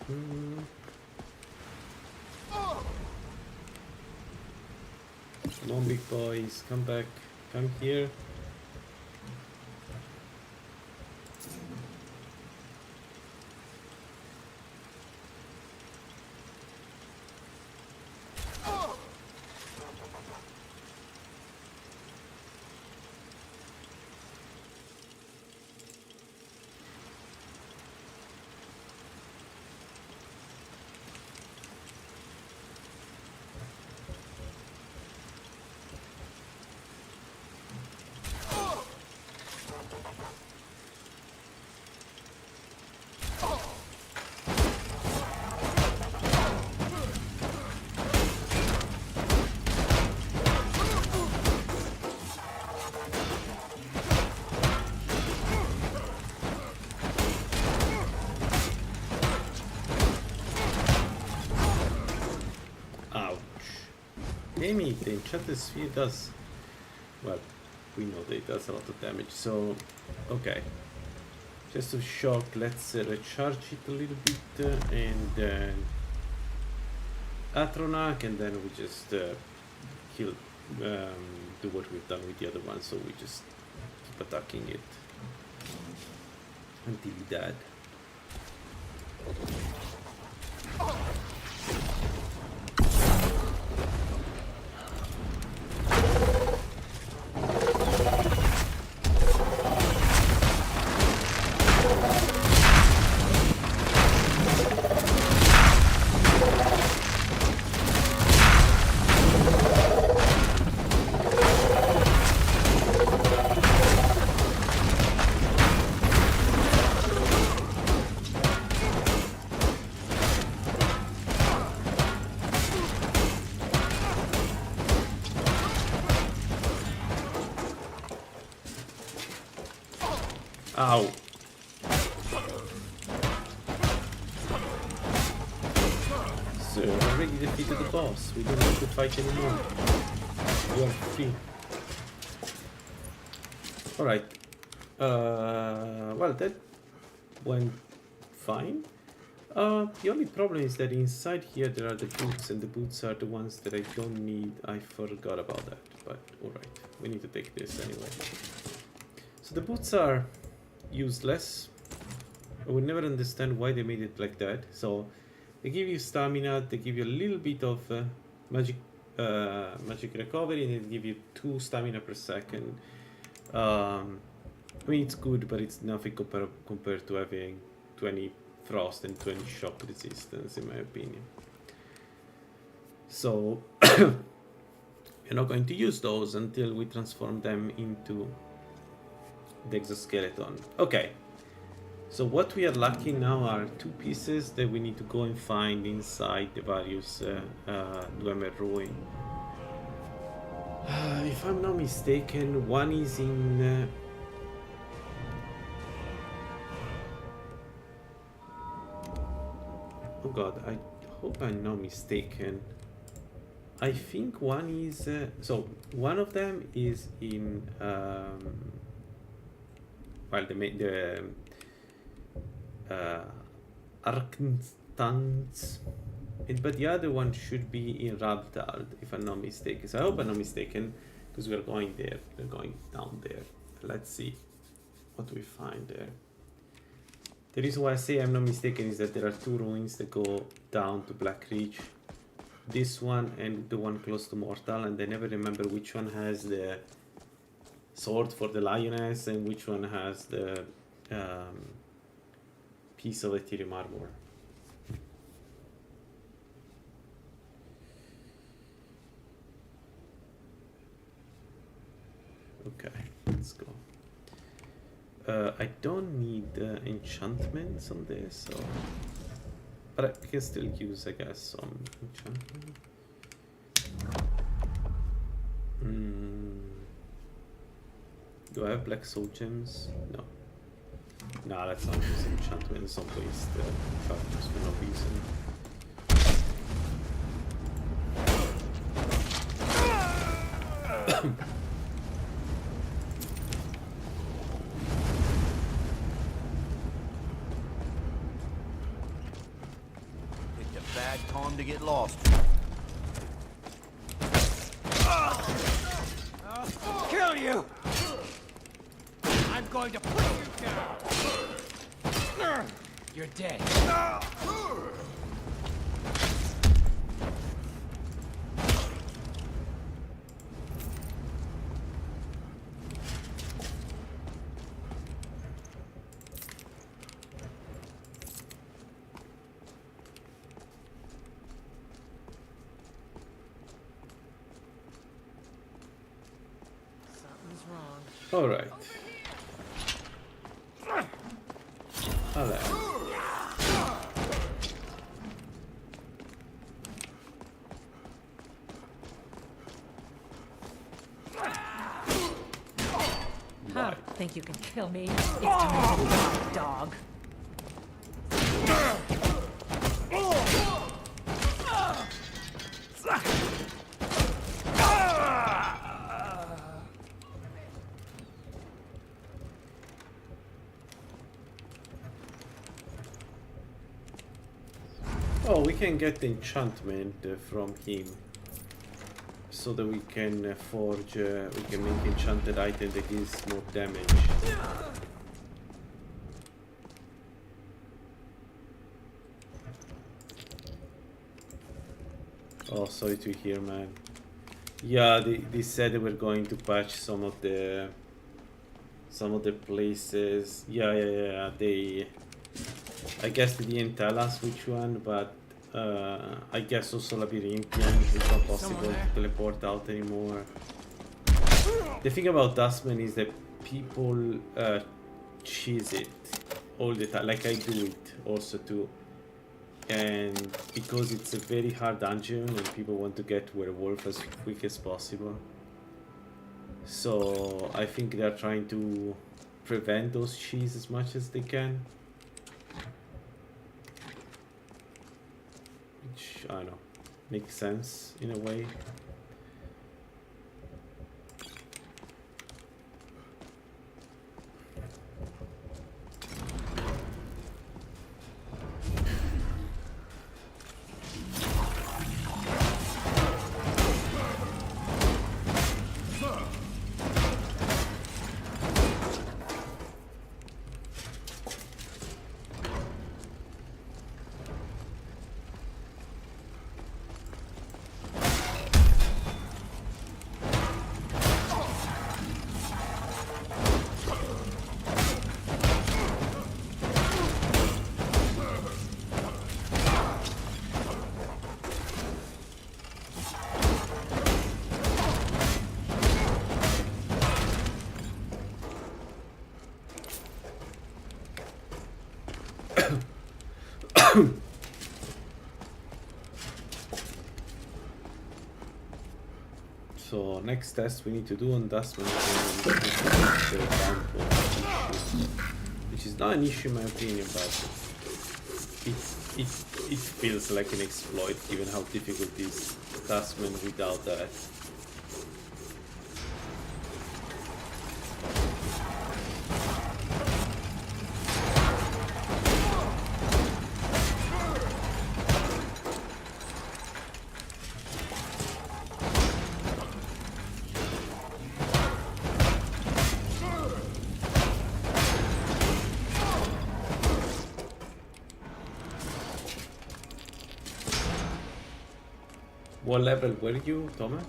Come on, big boys, come back, come here. Amy, the enchanted sphere does... Well, we know that it does a lot of damage, so... Okay. Just to shock, let's recharge it a little bit, and then... Atronach, and then we just kill... do what we've done with the other one, so we just keep attacking it. Until he died. Ow. So, already defeated the boss. We don't need to fight anymore. We are free. Alright. Well, that went fine. The only problem is that inside here there are the boots, and the boots are the ones that I don't need. I forgot about that, but alright. We need to take this anyway. So the boots are useless. I would never understand why they made it like that. So they give you stamina, they give you a little bit of magic recovery, and they give you 2 stamina per second. I mean, it's good, but it's nothing compared to having 20 frost and 20 shock resistance, in my opinion. So we're not going to use those until we transform them into the exoskeleton. Okay, so what we are lacking now are 2 pieces that we need to go and find inside the various Dwemer ruin. If I'm not mistaken, one is in oh god, I hope I'm not mistaken. I think one is so one of them is in well, the Arkenstans, but the other one should be in Rabdald, if I'm not mistaken. So I hope I'm not mistaken, because we're going there. We're going down there. Let's see what we find there. The reason why I say I'm not mistaken is that there are 2 ruins that go down to Black Reach. This one and the one close to Mortal, and I never remember which one has the sword for the lioness and which one has the piece of Ethereum armor. Okay, let's go. I don't need enchantments on this, so... but I can still use, I guess, some enchantment. Do I have black soul gems? No. Nah, let's not use enchantment. Some waste charges for no reason. Picked a bad time to get lost. Kill you! I'm going to put you down! You're dead. Something's wrong. All right. Hello. Huh, think you can kill me? It's time to die, dog. Oh, we can get the enchantment from him. So that we can forge, we can make enchanted item that gives more damage. Oh, sorry to hear, man. Yeah, they said they were going to patch some of the places. Yeah. I guess they didn't tell us which one, but I guess also Labyrinthian is not possible to teleport out anymore. The thing about Dustman is that people cheese it all the time, like I do it also too. And because it's a very hard dungeon and people want to get werewolf as quick as possible, so I think they're trying to prevent those cheese as much as they can, which I don't know, makes sense in a way. So next test we need to do on Dustman, which is not an issue in my opinion, but it feels like an exploit given how difficult is Dustman without that. What level were you, Thomas?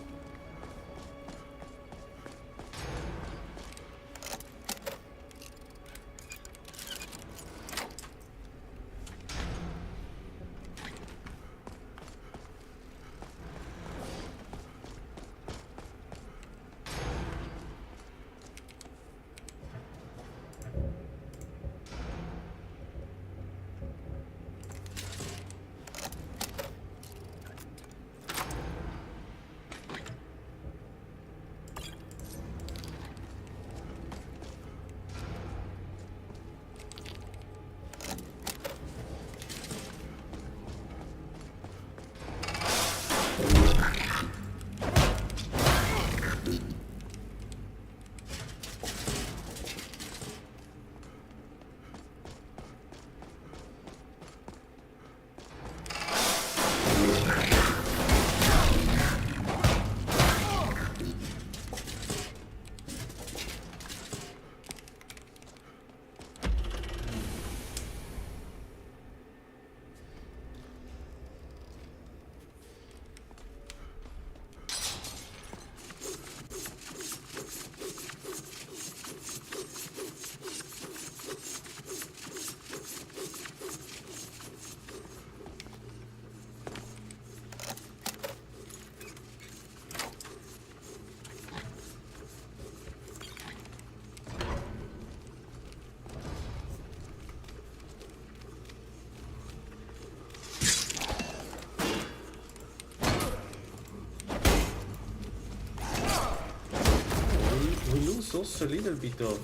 Also a little bit of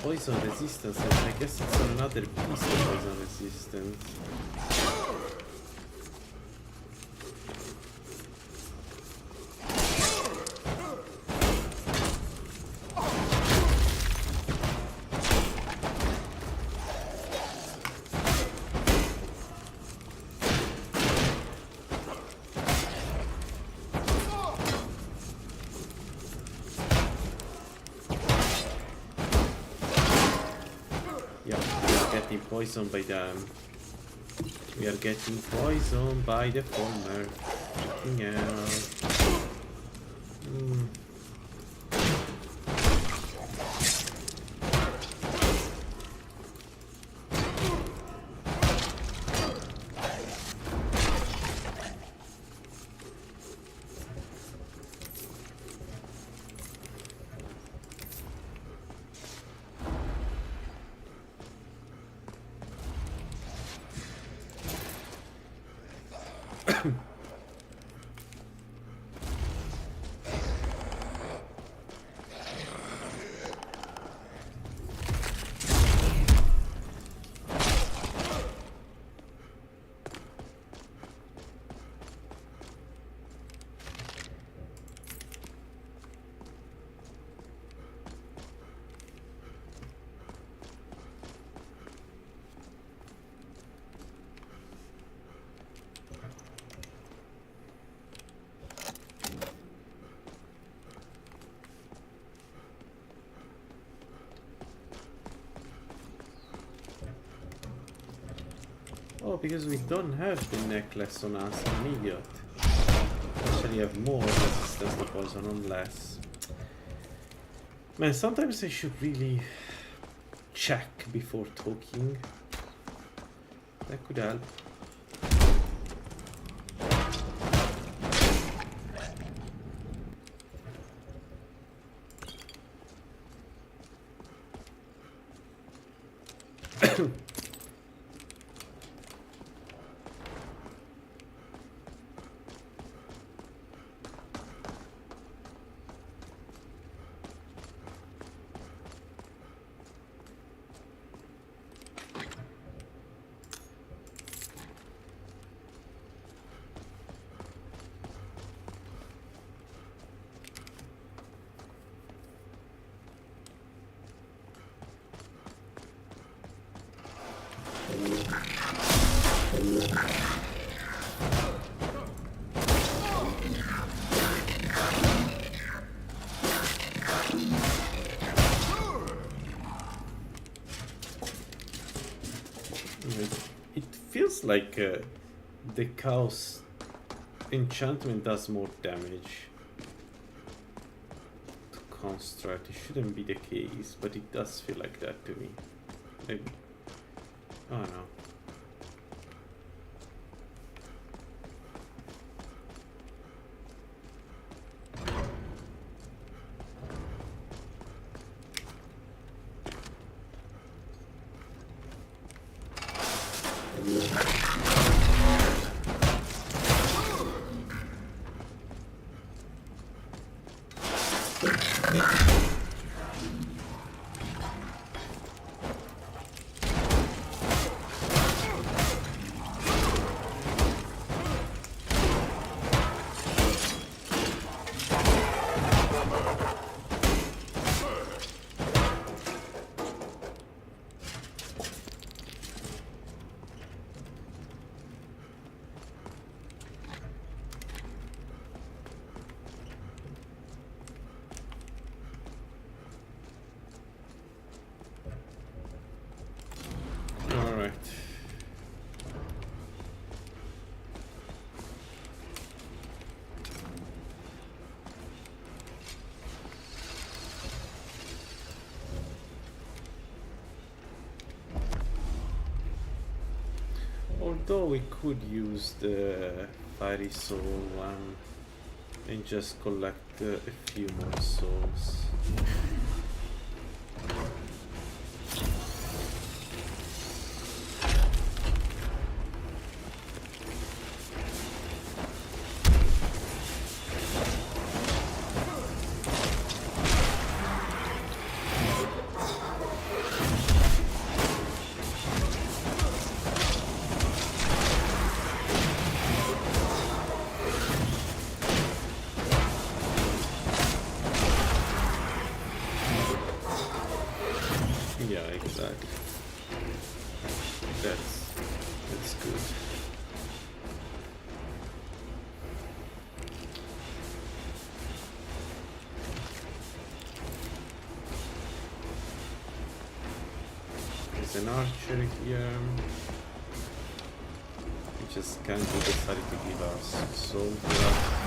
poison resistance, and I guess it's another piece of poison resistance. getting poisoned by them. We are getting poisoned by the former. Fucking hell. Oh, because we don't have the necklace on us, I'm an idiot. Actually have more resistance to poison on less. Man, sometimes I should really check before talking. That could help. It feels like the chaos enchantment does more damage to construct. It shouldn't be the case, but it does feel like that to me. Maybe. I don't know. Although we could use the fiery soul one and just collect a few more souls. That's good. There's an archer here. We just can't do decided to give us soldier.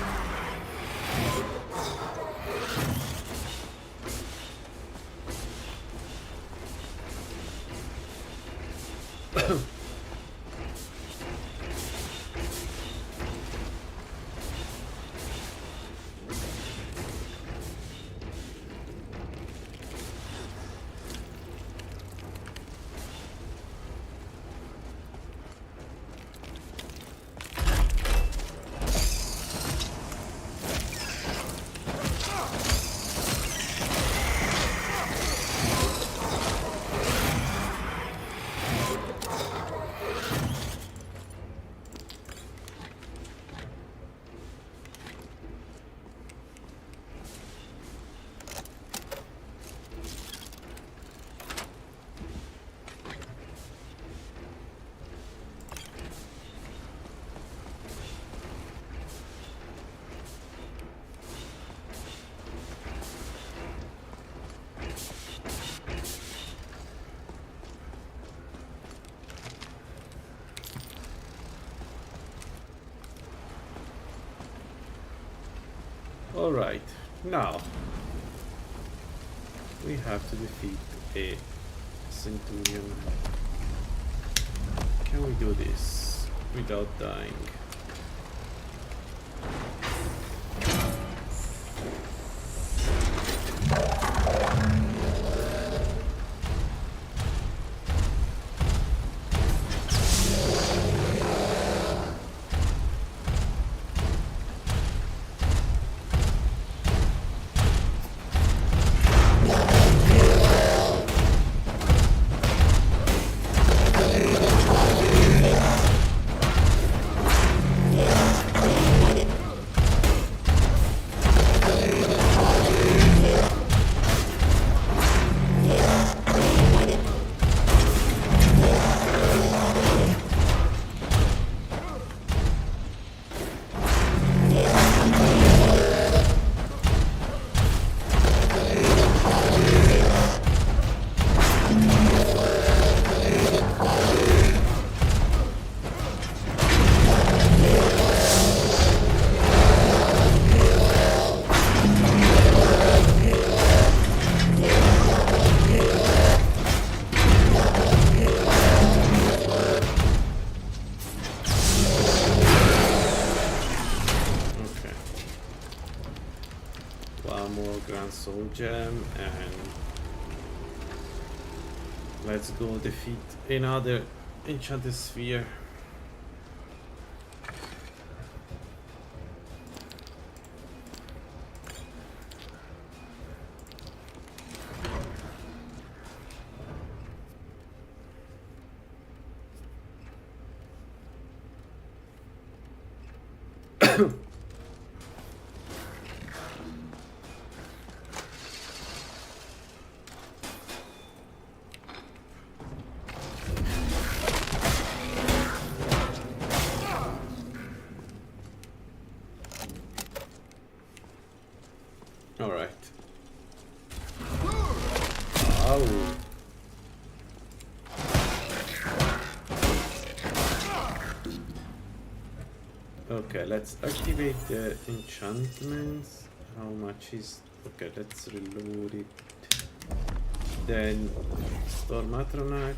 Alright, now we have to defeat a centurion. Can we do this without dying? Soul Gem, and let's go defeat another enchanted sphere. Alright. Oh. Okay, let's activate the enchantments. How much is... Okay, let's reload it. Then Storm Atronak.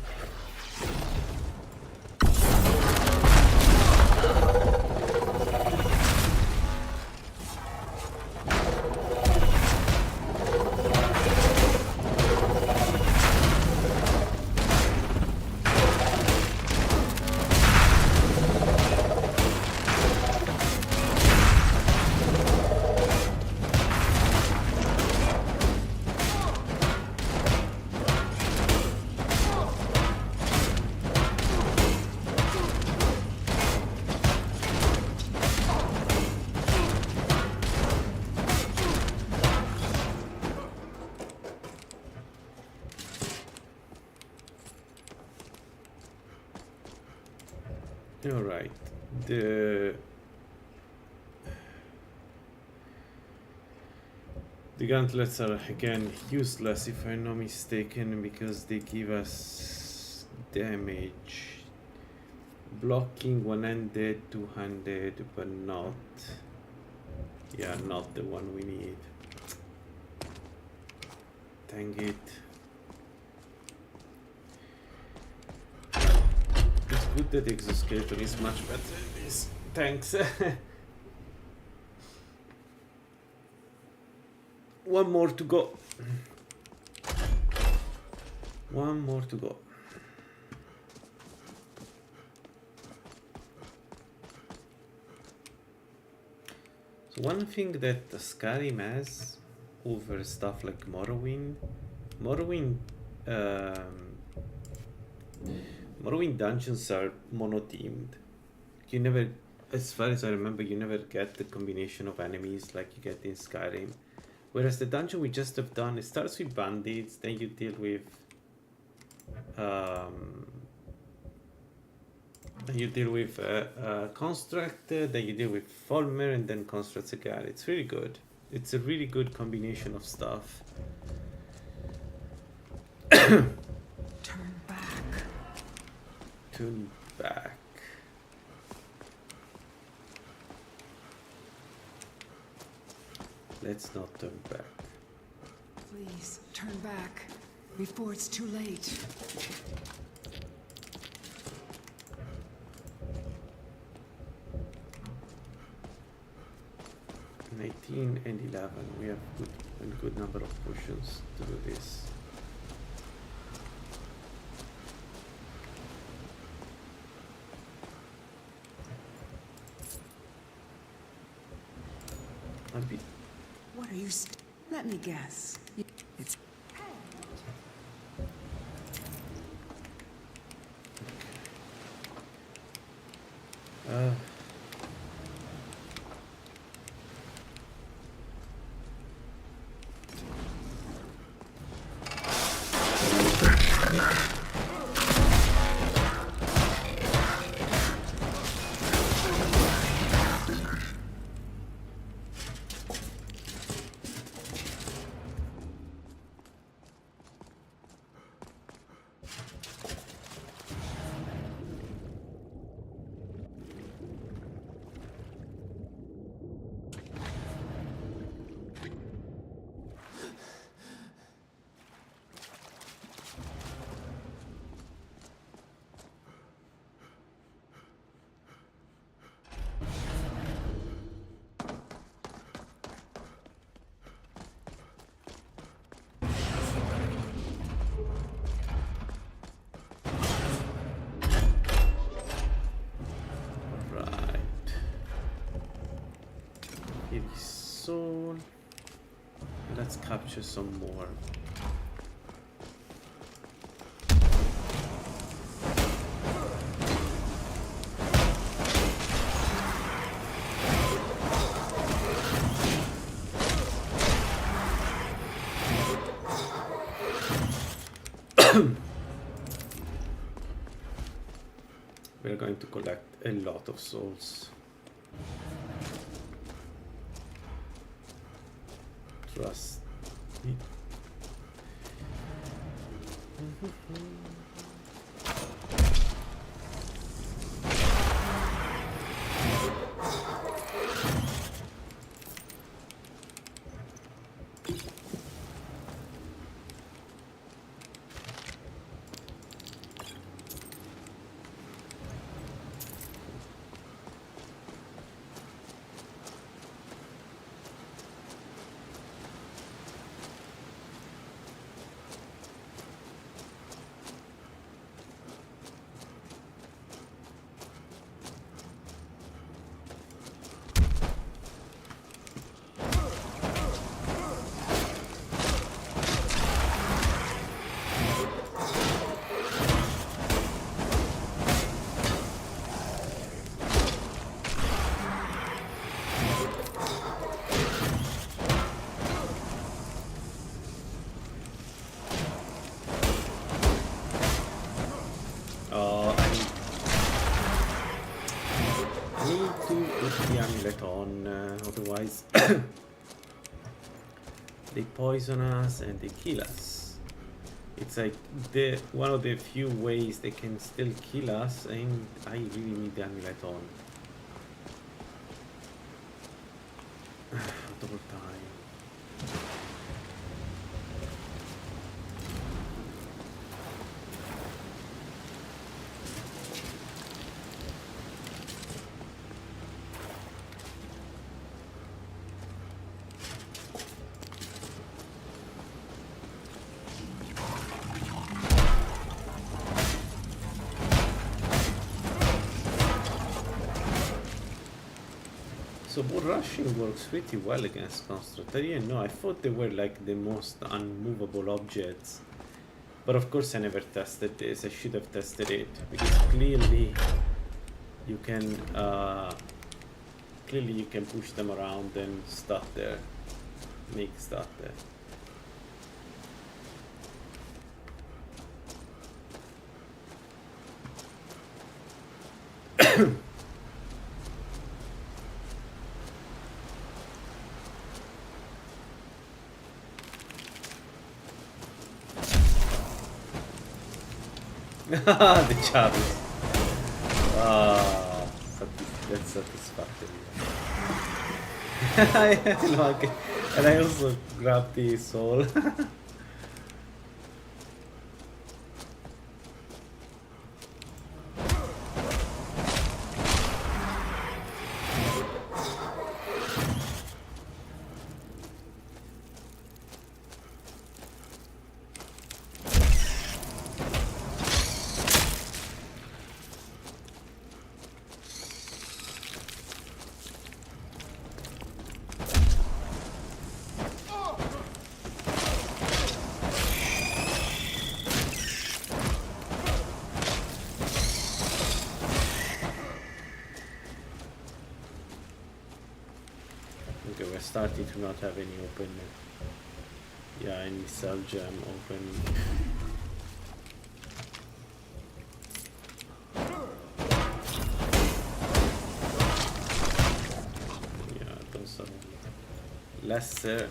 Alright, the gauntlets are again useless if I'm not mistaken, because they give us damage. Blocking one-handed, two-handed, but not. Yeah, not the one we need. Dang it. It's good that the exoskeleton is much better than this. Thanks. One more to go. One more to go. So one thing that Skyrim has over stuff like Morrowind, Morrowind dungeons are mono-themed. You never, as far as I remember, you never get the combination of enemies like you get in Skyrim. Whereas the dungeon we just have done, it starts with bandits, then you deal with construct, then you deal with Folmer, and then constructs again. It's really good. It's a really good combination of stuff. Turn back. Turn back. Let's not turn back. Please, turn back before it's too late. In 18 and 11, we have a good number of potions to do this. I'll be. What are you let me guess. It's soon. Let's capture some more. We're going to collect a lot of souls. Trust me. Otherwise they poison us and they kill us. It's like one of the few ways they can still kill us, and I really need the amulet on. Double time. So rushing works pretty well against construct. I didn't know. I thought they were like the most unmovable objects. But of course I never tested this. I should have tested it, because clearly you can push them around and stuff there. Make stuff there. The Chavis. Ah, that's satisfactory. And I also grabbed the soul. Starting to not have any open, any cell gem open. Yeah, those are lesser.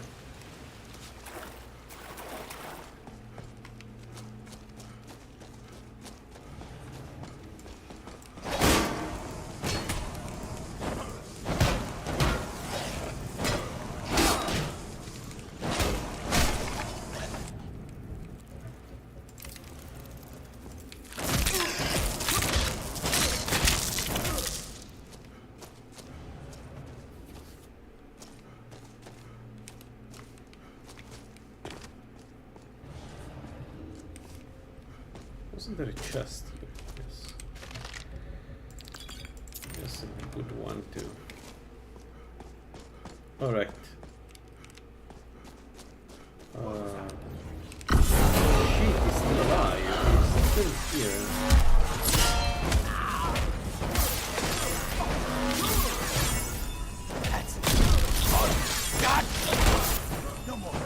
Wasn't there a chest here? Yes. Yes, and a good one too. Alright. Sheep is still alive. He's still here. That's it. Oh, God! No more.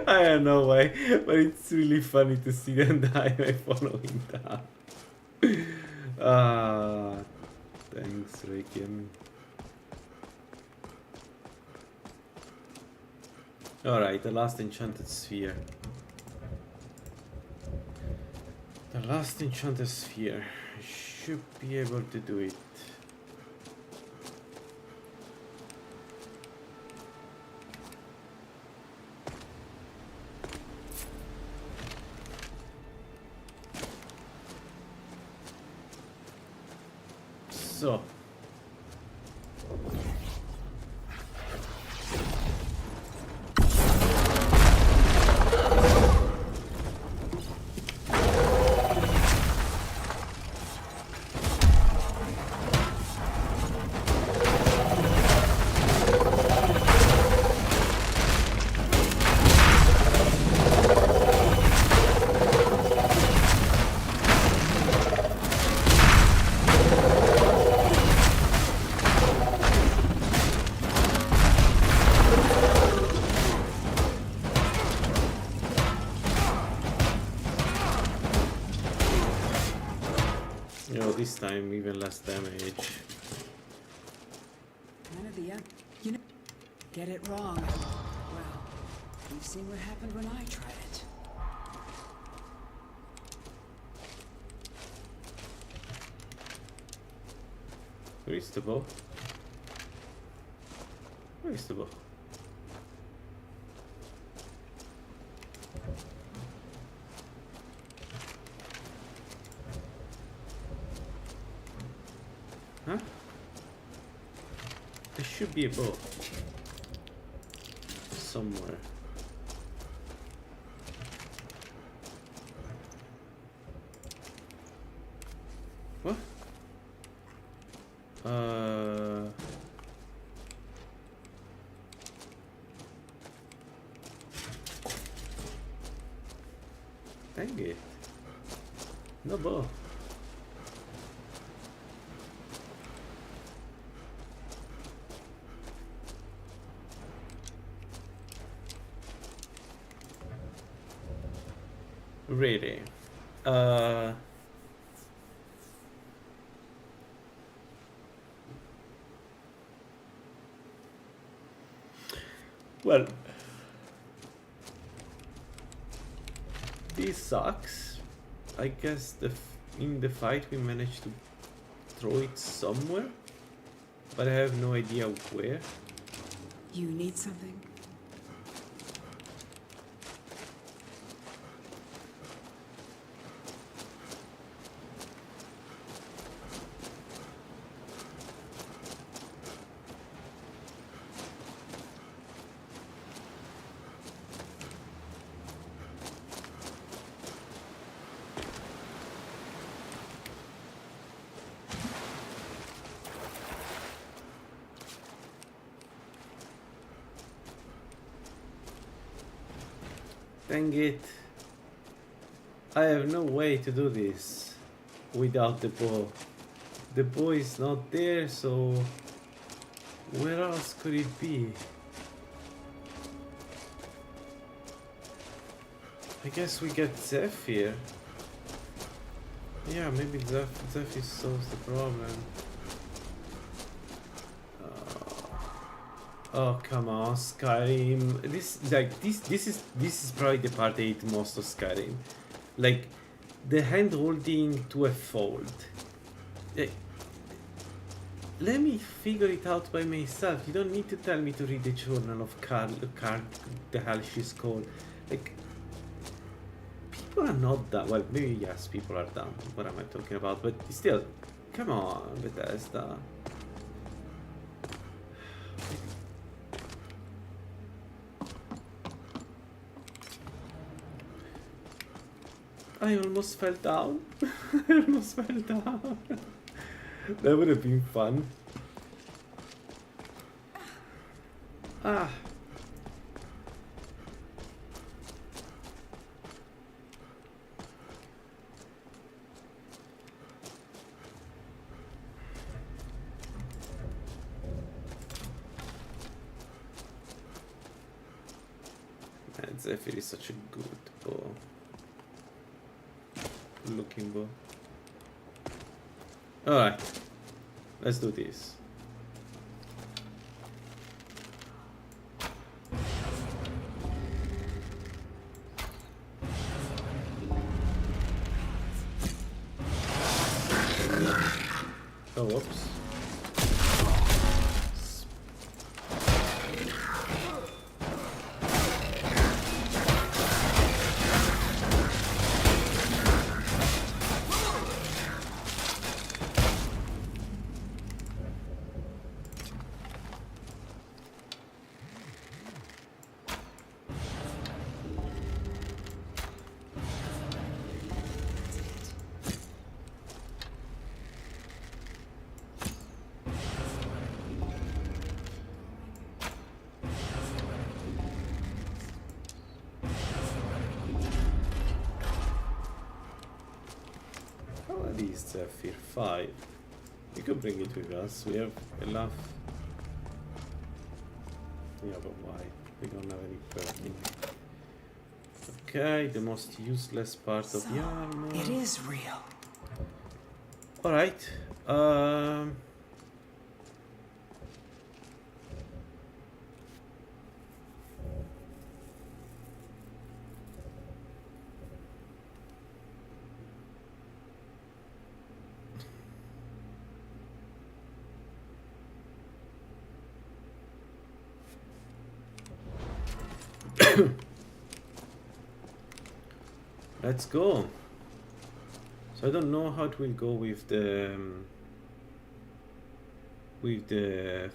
I don't know why, but it's really funny to see them die by following down. Thanks, Requiem. Alright, the last enchanted sphere. The last enchanted sphere. I should be able to do it. So this time even less damage. None of the you know. Get it wrong. Well, you've seen what happened when I tried it. Where is the bow? Where is the bow? Huh? There should be a bow somewhere. What? Dang it. No bow. Really? Well, this sucks. I guess in the fight we managed to throw it somewhere, but I have no idea where. You need something? Dang it. I have no way to do this without the bow. The bow is not there, so where else could it be? I guess we get Zephyr. Yeah, maybe Zephyr solves the problem. Oh come on, Skyrim. This is probably the part I hate most of Skyrim. Like the hand holding to a fold. Let me figure it out by myself. You don't need to tell me to read the journal of Carl, the hell she's called. Like people are not dumb. Well, maybe yes, people are dumb. What am I talking about? But still, come on, Bethesda. I almost fell down. I almost fell down. That would have been fun. Ah. Man, Zephyr is such a good bow. Looking bow. Alright, let's do this. Oh, whoops. Zephyr 5. We could bring it with us. We have enough. Yeah, but why? We don't have any perking. Okay, the most useless part of the armor. It is real. Alright. Let's go. So I don't know how it will go with the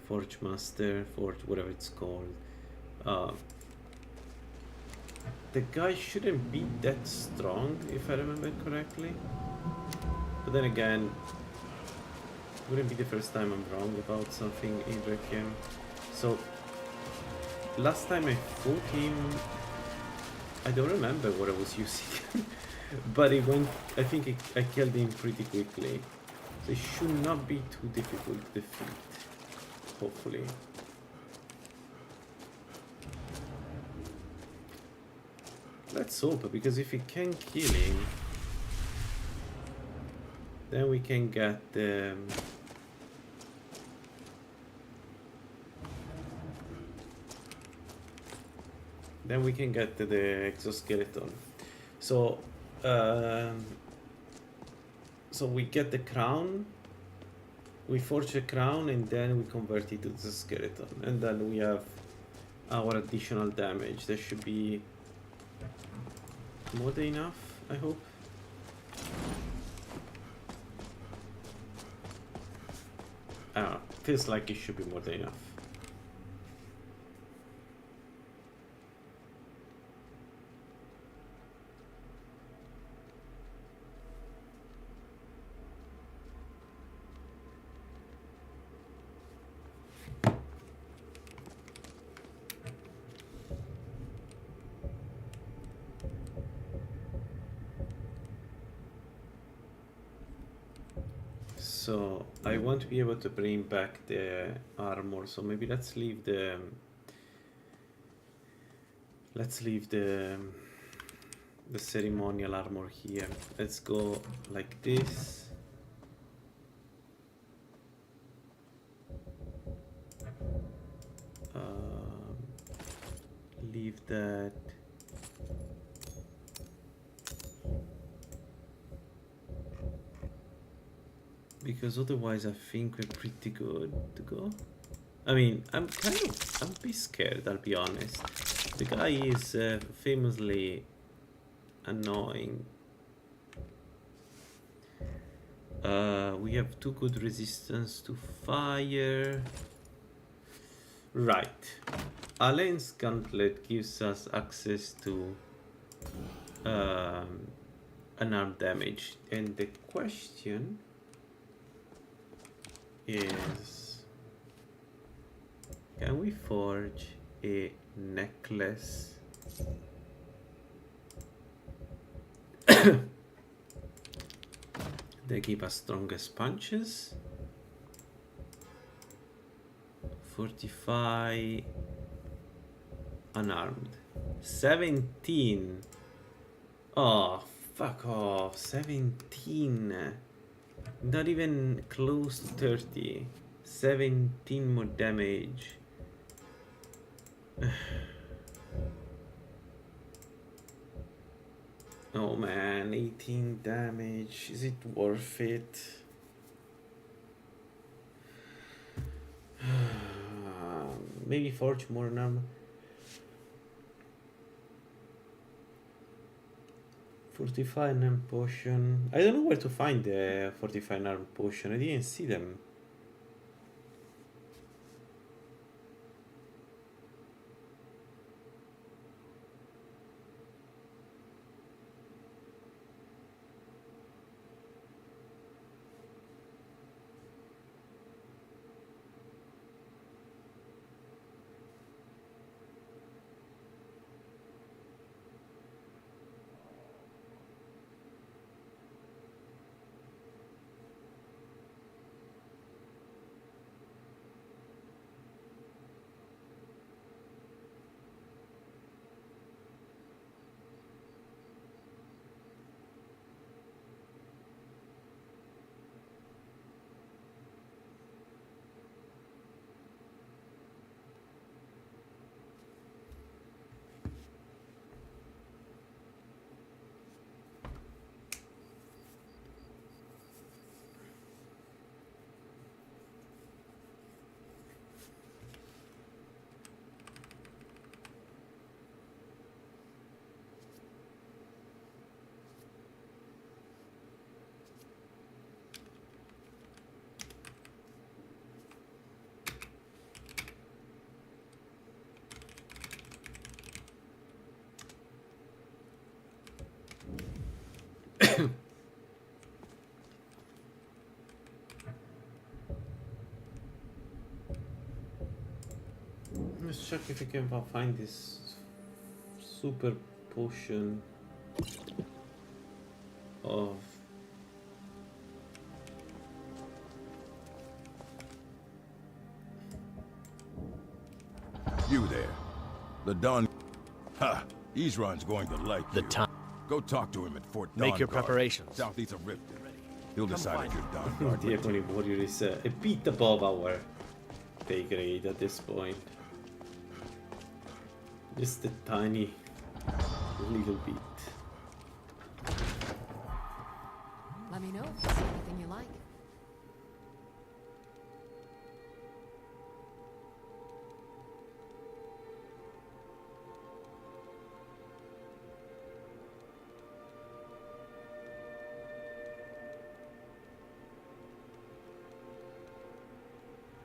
Forge Master, Forge, whatever it's called. The guy shouldn't be that strong, if I remember correctly. But then again, wouldn't be the first time I'm wrong about something in Requiem. So, last time I fought him, I don't remember what I was using. But it went, I think I killed him pretty quickly. So it should not be too difficult to defeat, hopefully. Let's hope, because if we can kill him, then we can get the... then we can get the exoskeleton. So, so we get the crown, we forge the crown, and then we convert it to the skeleton, and then we have our additional damage. That should be more than enough, I hope. Feels like it should be more than enough. So I want to be able to bring back the armor, so maybe let's leave the ceremonial armor here. Let's go like this. Leave that. Because otherwise I think we're pretty good to go. I mean, I'm a bit scared, I'll be honest. The guy is famously annoying. We have too good resistance to fire. Right. Alain's gauntlet gives us access to unarmed damage. And the question is, can we forge a necklace they give us strongest punches, fortify unarmed, 17. Oh, fuck off. 17, not even close to 30. 17 more damage. Oh man, 18 damage. Is it worth it? Maybe forge more armor. Fortify arm potion. I don't know where to find the fortify arm potion. I didn't see them. Let's check if we can find this super potion of You there. The Don... Ha! Ezron's going to like you. Go talk to him at Fort Make your Dawnguard, preparations. southeast of Riften. He'll decide if you're Dawnguard. the Ebony Warrior is a bit above our pay grade at this point. Just a tiny little bit. Let me know if you see anything you like.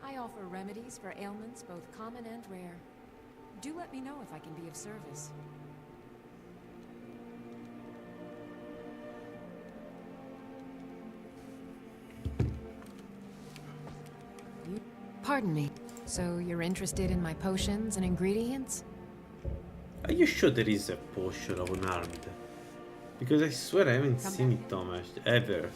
I offer remedies for ailments both common and rare. Do let me know if I can be of service. Pardon me. So you're interested in my potions and ingredients? Are you sure there is a potion of unarmed? Because I swear I haven't seen it, Thomas, ever.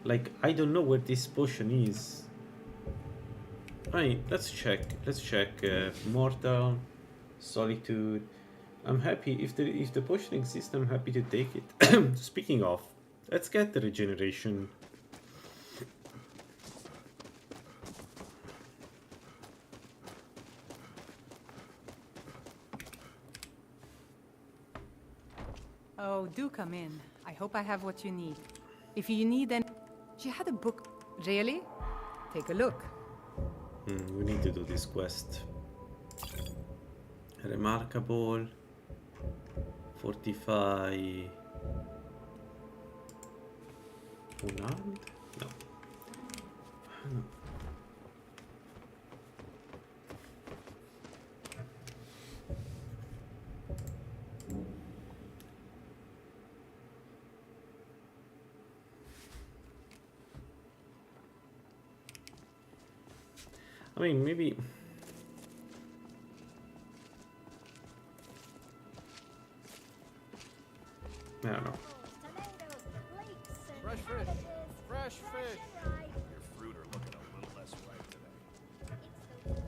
Like, I don't know where this potion is. Right, let's check. Let's check. Mortal, Solitude. I'm happy if the potion exists. I'm happy to take it. Speaking of, let's get the regeneration. Oh, do come in. I hope I have what you need. If you need any... She had a book. Really? Take a look. We need to do this quest. Remarkable. Fortify. Unarmed? No. No. I mean, maybe... I don't know. Fresh fish! Fresh fish! Your fruit are looking a little less ripe today.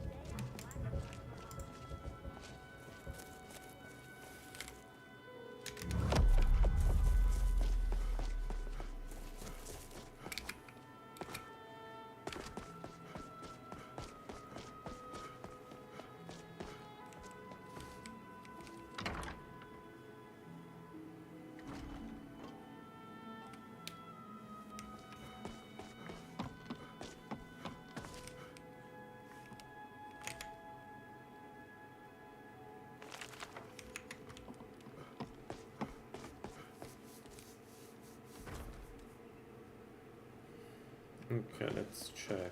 Okay, let's check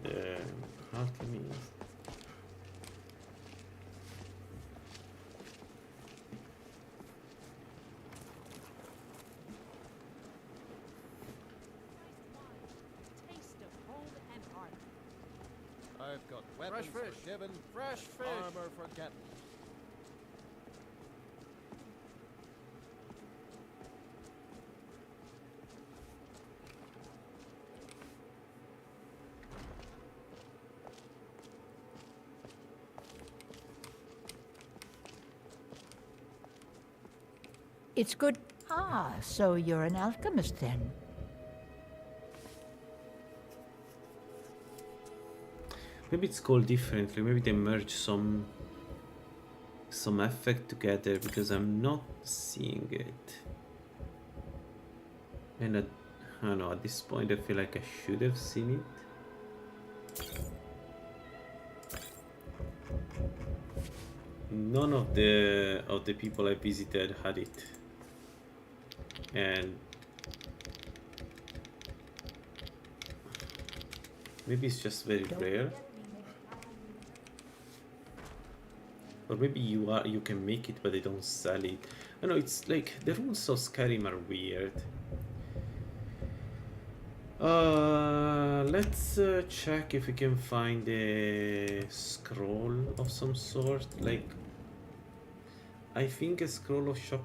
the alchemist. I've got weapons Fresh fish. for Kevin, Fresh fish. armor for Captain. It's good. Ah, so you're an alchemist then? Maybe it's called differently. Maybe they merge some effect together because I'm not seeing it. And I don't know. At this point, I feel like I should have seen it. None of the people I visited had it, and maybe it's just very rare. Or maybe you can make it but they don't sell it. I know, it's like the rules of Skyrim are weird. Let's check if we can find a scroll of some sort. Like, I think a scroll of shock.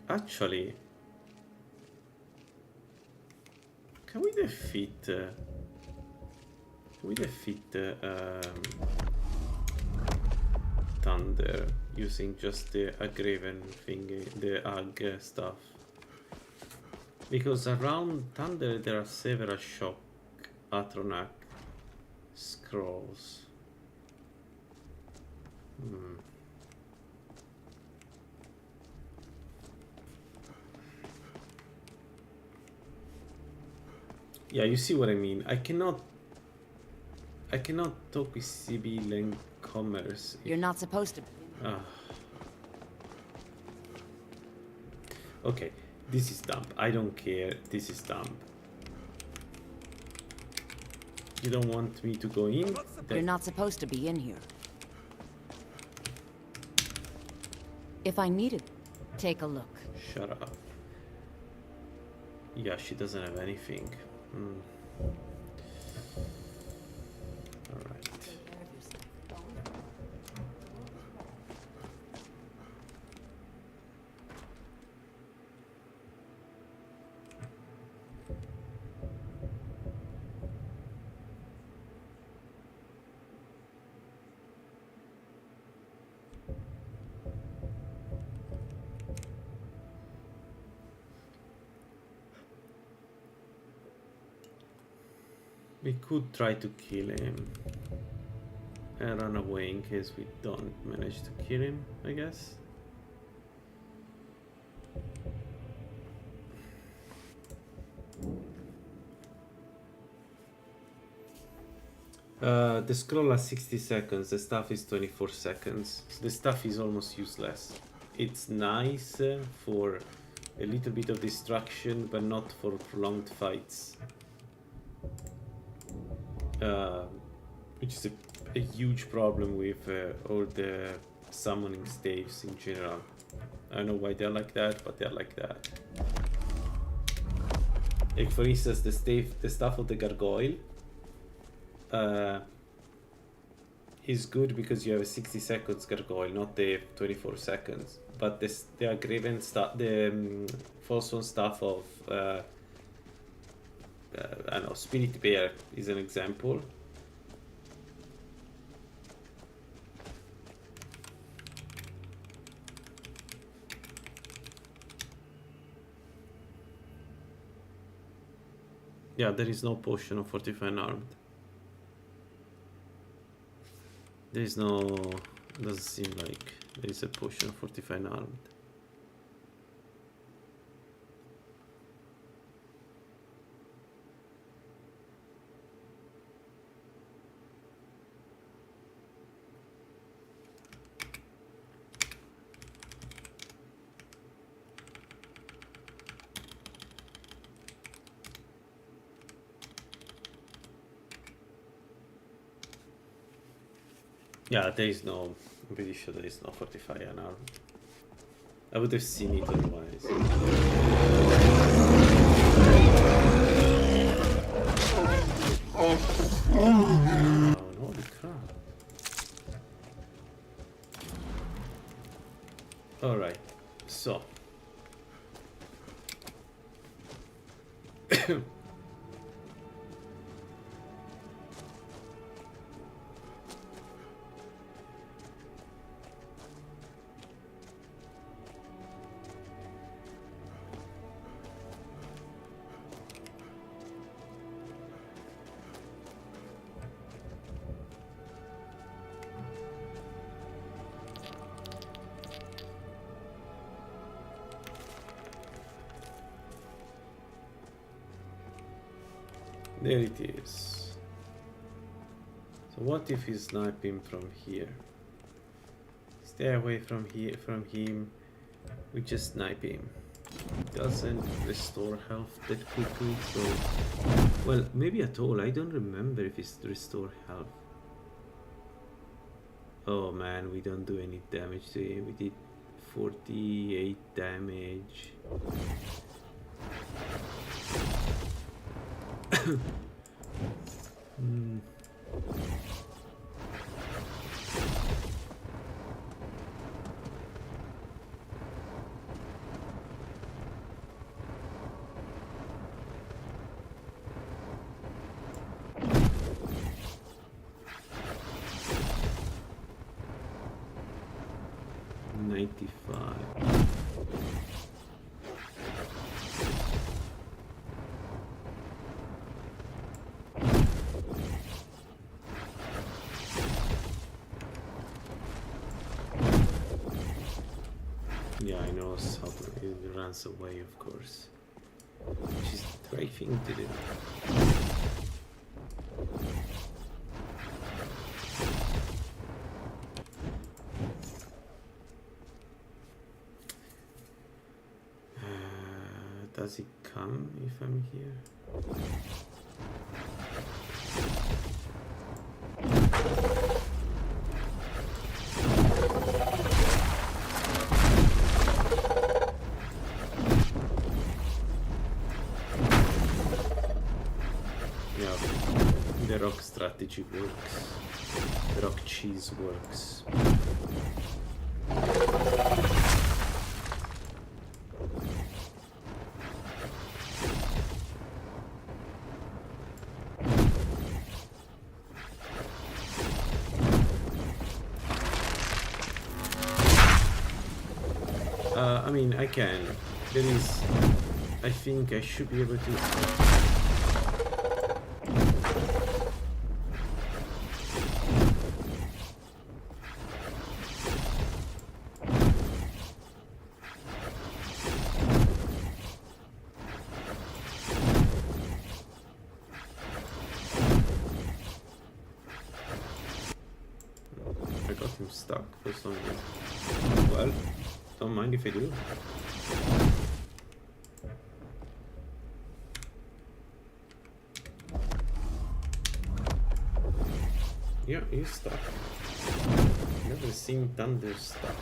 Actually, can we defeat? Thunder using just the Agraven thingy, the Ag stuff? Because around Thunder there are several shock Atronak scrolls. Yeah, you see what I mean. I cannot talk with civil and commerce. You're not supposed to. Okay, this is dumb. I don't care. This is dumb. You don't want me to go in? You're not supposed to be in here. If I needed, take a look. Shut up. Yeah, she doesn't have anything. Alright. We could try to kill him and run away in case we don't manage to kill him, I guess. The scroll has 60 seconds, the stuff is 24 seconds. So the stuff is almost useless. It's nice for a little bit of distraction, but not for prolonged fights. Which is a huge problem with all the summoning staves in general. I don't know why they're like that, but they're like that. Like for instance, the staff of the gargoyle is good because you have a 60 seconds gargoyle, not the 24 seconds. But the Agraven stuff, the false one stuff of I don't know, Spirit Bear is an example. Yeah, there is no potion of fortifying armed. There is no... doesn't seem like there is a potion of fortifying armed. Yeah, there is no... I'm pretty sure there is no fortify an arm. I would have seen it otherwise. Oh, holy crap. Alright, so... There it is. So what if he's sniping from here? Stay away from him. We just snipe him. Doesn't restore health that quickly, so... Well, maybe at all. I don't remember if it's restore health. Oh man, we don't do any damage to him. We did 48 damage. Yeah, I know how to. It runs away, of course. Which is the right thing to do. Does he come if I'm here? Yeah, the rock strategy works. The rock cheese works. I mean, I can. There is... I think I should be able to... I got him stuck for some reason. Well, don't mind if I do. Yeah, he's stuck. Never seen thunder stuck.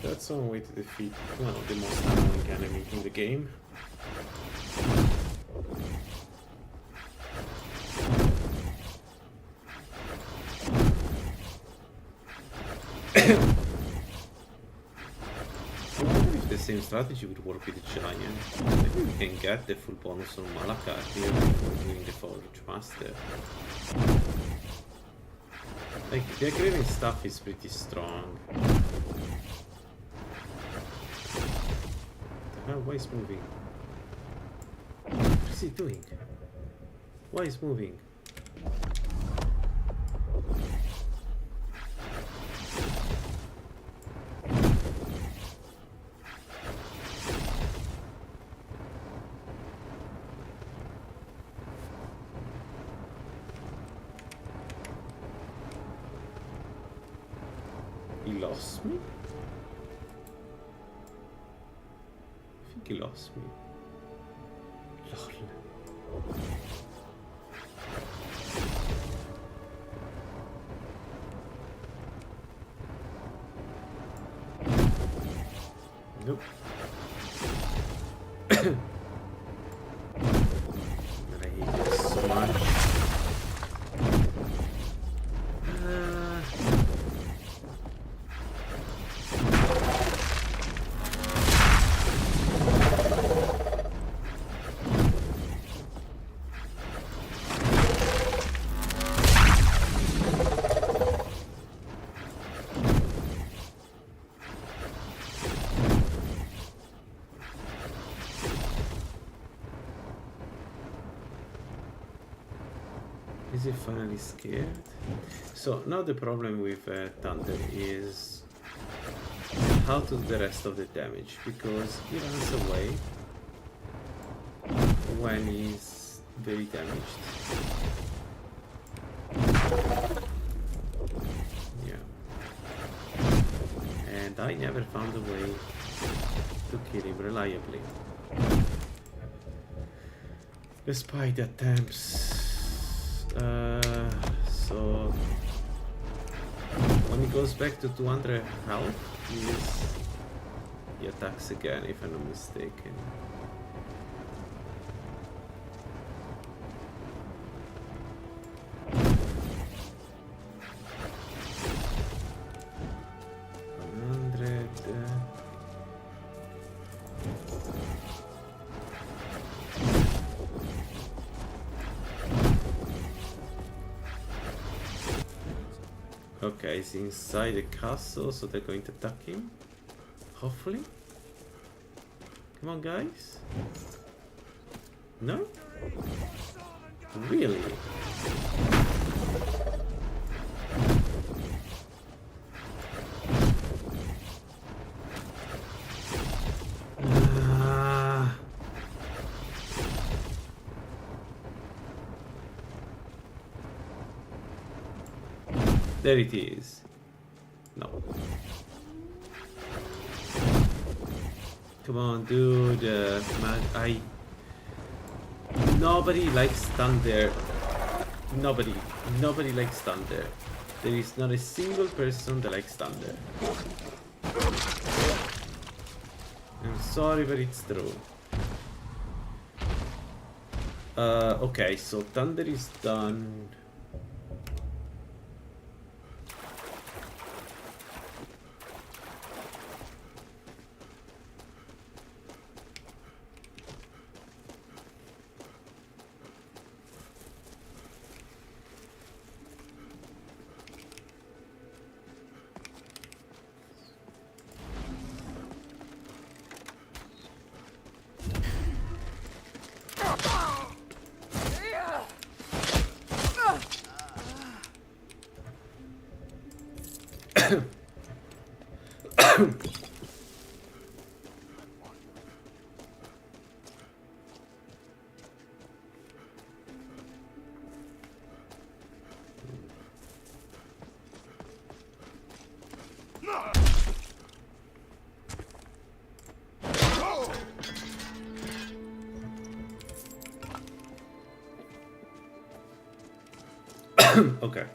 That's one way to defeat one of the most annoying enemy in the game. I wonder if the same strategy would work with the giant. Maybe we can get the full bonus on Malachite here before doing the Forge Master. Like, the aggravating stuff is pretty strong. Why is moving? What is he doing? Why is moving? He lost me? He lost me. Lol. Nope. I hate this so much. Is he finally scared? So now the problem with Thunder is how to do the rest of the damage, because he runs away when he's very damaged. Yeah. and I never found a way to kill him reliably. Despite the attempts. So when he goes back to 200 health, he attacks again, if I'm not mistaken. Okay, he's inside the castle, so they're going to attack him. Hopefully. Come on, guys. No? Really? There it is. No. Come on, dude. Man, nobody likes thunder. Nobody likes thunder. There is not a single person that likes thunder. I'm sorry, but it's true. Okay, so thunder is done. Okay.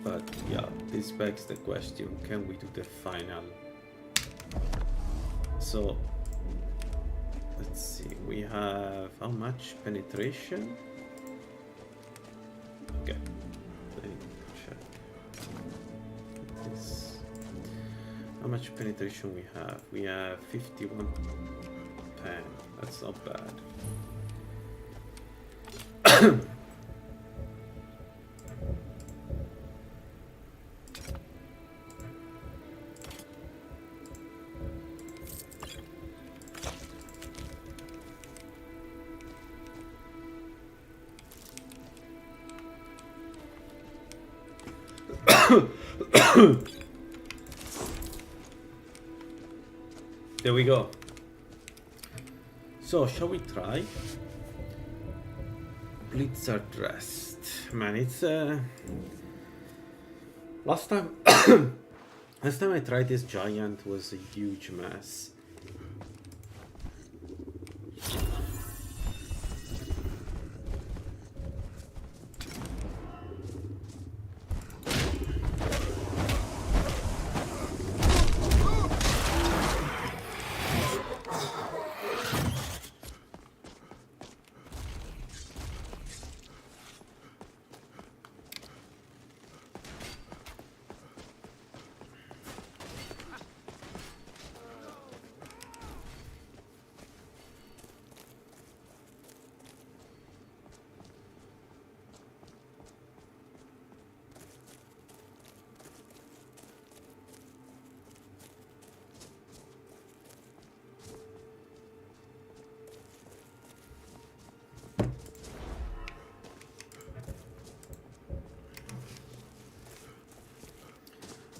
But yeah, this begs the question, can we do the final? So let's see, we have how much penetration? Okay, I need to check this. How much penetration we have? We have 5110. That's not bad. There we go. So, shall we try? Blizzard Rest. Man, it's last time I tried this giant was a huge mess.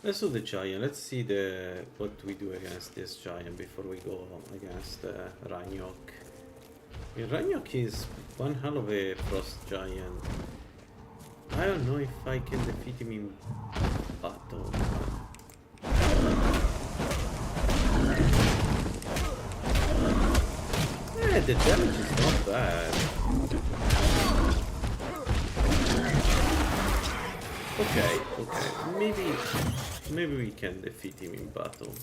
Let's do the giant. Let's see what we do against this giant before we go against Ranyok. Ranyok is one hell of a frost giant. I don't know if I can defeat him in battle. Yeah, the damage is not bad. Okay. Maybe we can defeat him in battle.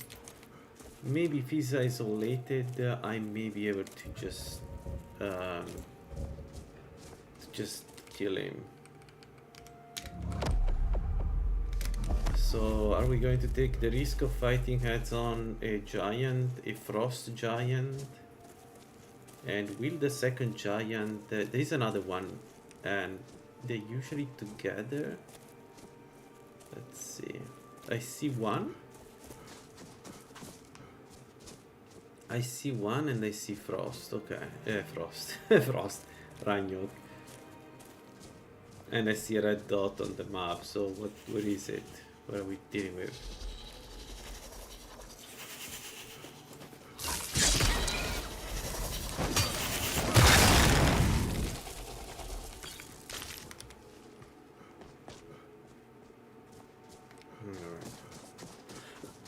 Maybe if he's isolated, I may be able to just kill him. So, are we going to take the risk of fighting heads-on a giant, a frost giant? And will the second giant... there is another one, and they're usually together. Let's see. I see one. I see one and I see Frost. Okay. Frost. Frost. Ragnarok. And I see a red dot on the map. So what is it? What are we dealing with?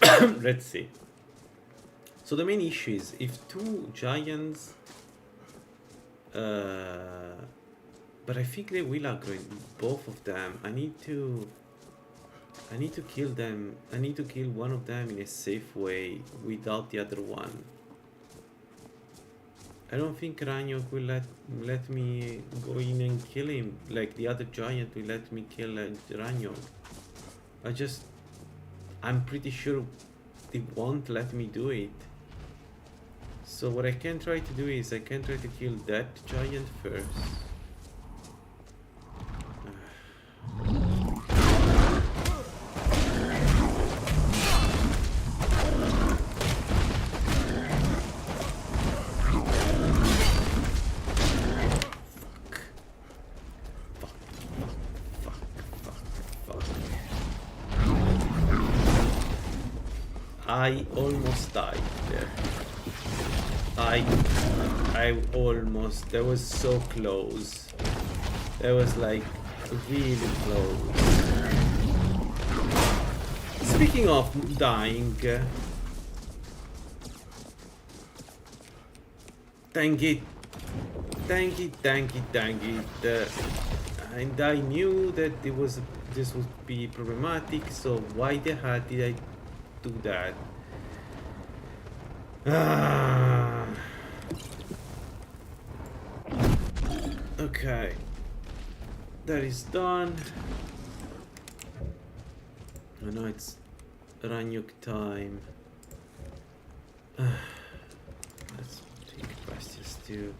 Alright. Let's see. So the main issue is if two giants, but I think they will aggro both of them. I need to kill them. I need to kill one of them in a safe way without the other one. I don't think Ragnarok will let me go in and kill him like the other giant will let me kill Ragnarok. I'm pretty sure they won't let me do it. So what I can try to do is I can try to kill that giant first. I almost died there. I almost, that was so close. That was like really close. Speaking of dying, dang it. And I knew that this would be problematic, so why the hell did I do that? Okay, that is done. I know it's Ragnarok time. Let's take questions too.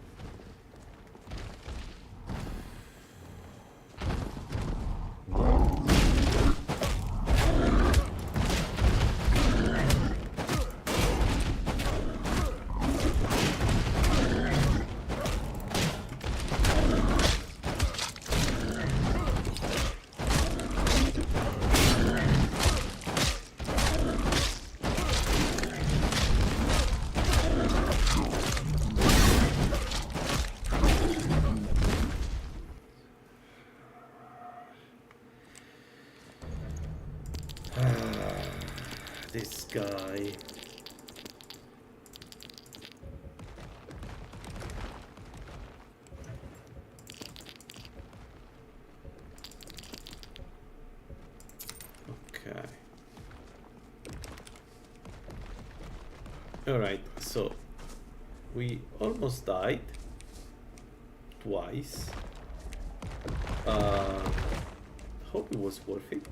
This guy. Okay. Alright, so we almost died twice. Hope it was worth it.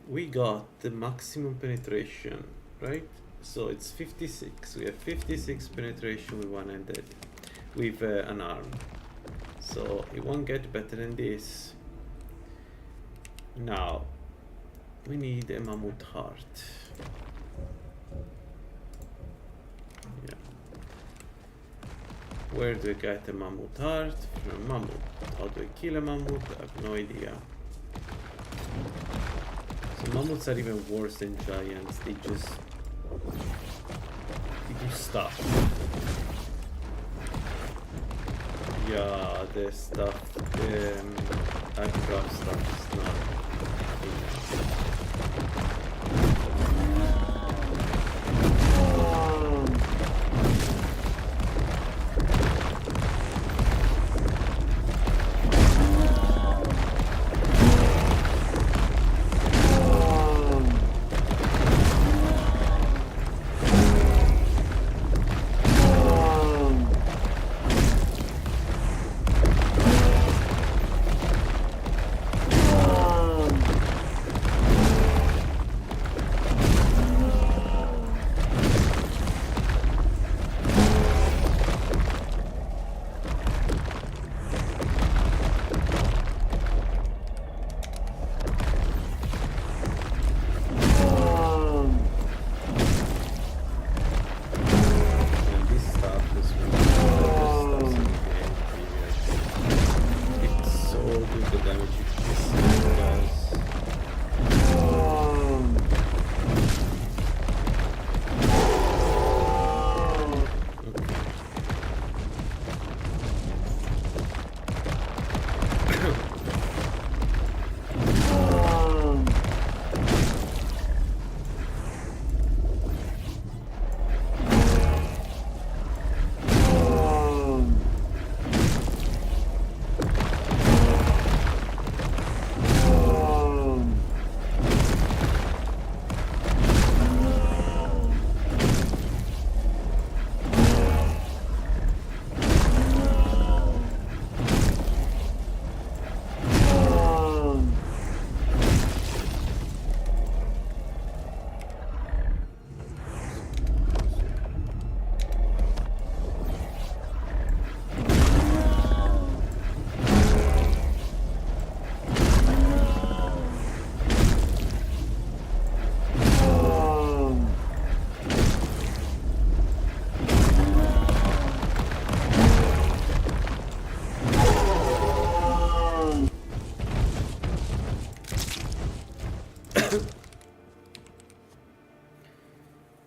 We got the maximum penetration, right? So it's 56. We have 56 penetration with one-handed, with an arm. So it won't get better than this. Now, we need a mammoth heart. Yeah. Where do I get a mammoth heart? From a mammoth. How do I kill a mammoth? I have no idea. So mammoths are even worse than giants. They do stuff. Yeah, the stuff. I have drop stuff is not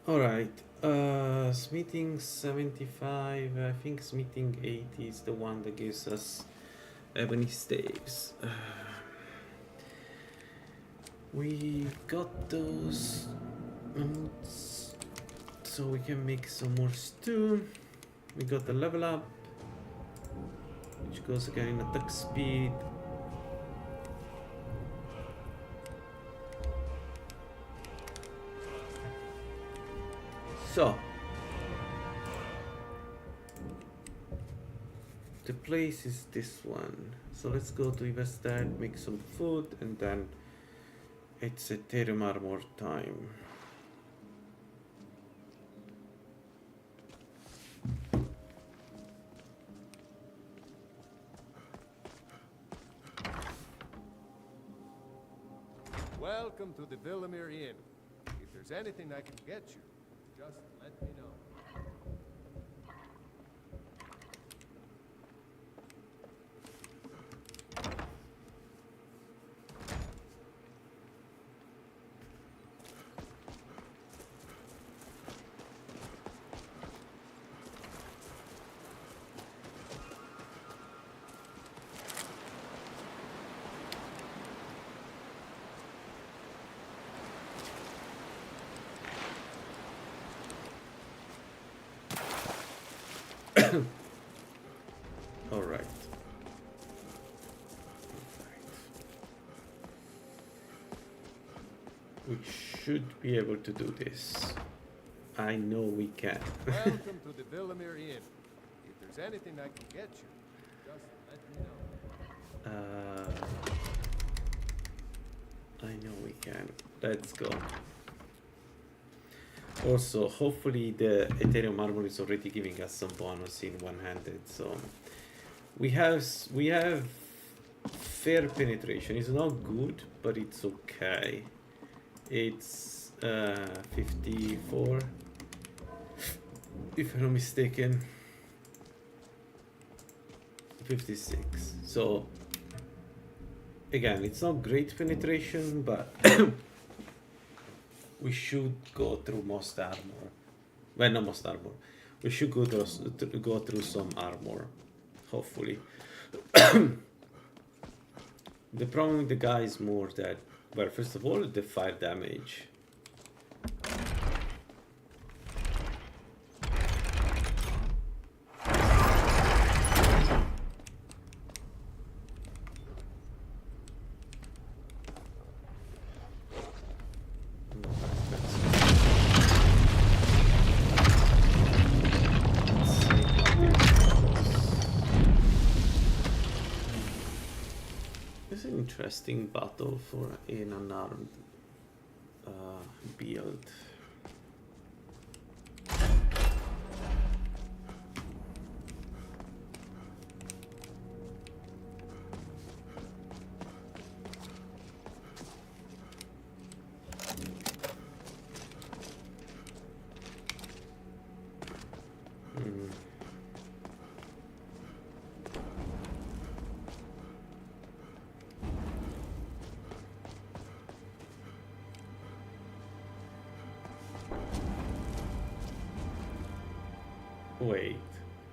Alright, smithing 75, I think smithing 80 is the one that gives us ebony staves. We got those so we can make some more stew. We got the level up, which goes again in attack speed. So, the place is this one. So let's go to Ivestad, make some food, and then it's Ethereum armor time. Welcome to the Villamere Inn. If there's anything I can get you, just let me know. All right. We should be able to do this. I know we can. Welcome to the Villamere Inn. If there's anything I can get you, just let me know. I know we can. Let's go. Also, hopefully the Ethereum armor is already giving us some bonus in one-handed. So we have fair penetration. It's not good, but it's okay. It's 54, if I'm not mistaken. 56. So again, it's not great penetration, but we should go through most armor. Well, not most armor. We should go through some armor, hopefully. The problem with the guy is more that, well, first of all, the fire damage. Interesting battle for an unarmed build. Wait,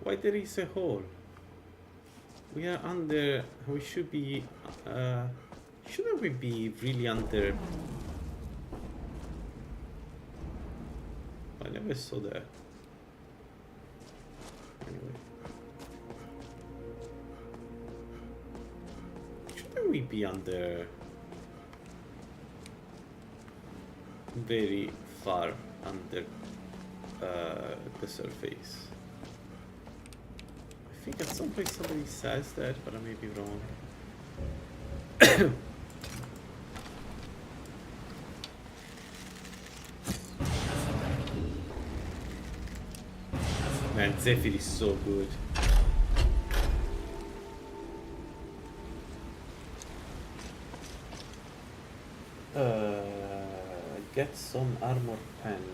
why there is a hole? We are under, we should be, shouldn't we be really under? I never saw that. Anyway. Shouldn't we be under very far under the surface? I think at some point somebody says that, but I may be wrong. Man, Zephyr is so good. Get some armor pen.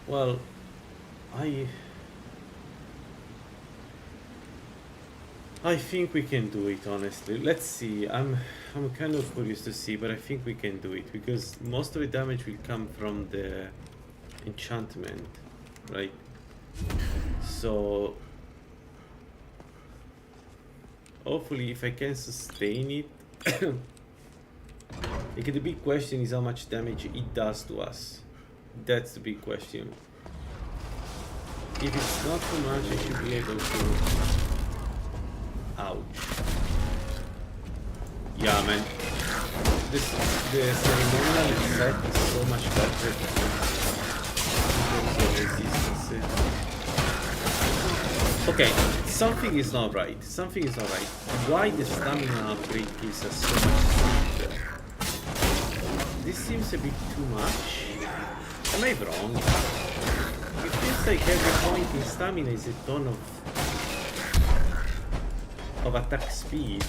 Well, I think we can do it, honestly. Let's see. I'm kind of curious to see, but I think we can do it because most of the damage will come from the enchantment, right? So hopefully if I can sustain it. Like, the big question is how much damage it does to us. That's the big question. If it's not too much, I should be able to... Ouch. Yeah, man. The ceremonial effect is so much better in terms of resistance. Okay, something is not right. Something is not right. Why the stamina upgrade gives us so much speed? This seems a bit too much. Am I wrong? It feels like every point in stamina is a ton of attack speed.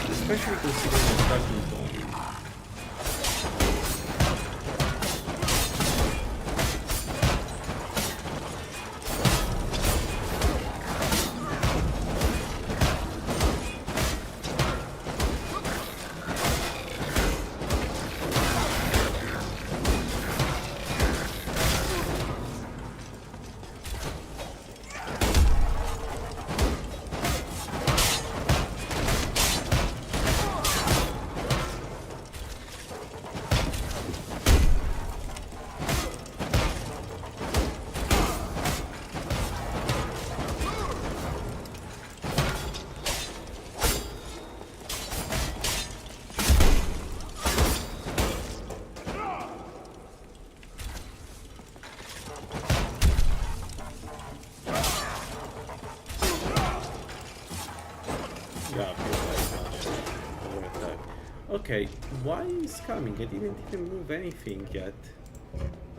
Especially considering the starting point. Okay, why is coming? I didn't even move anything yet.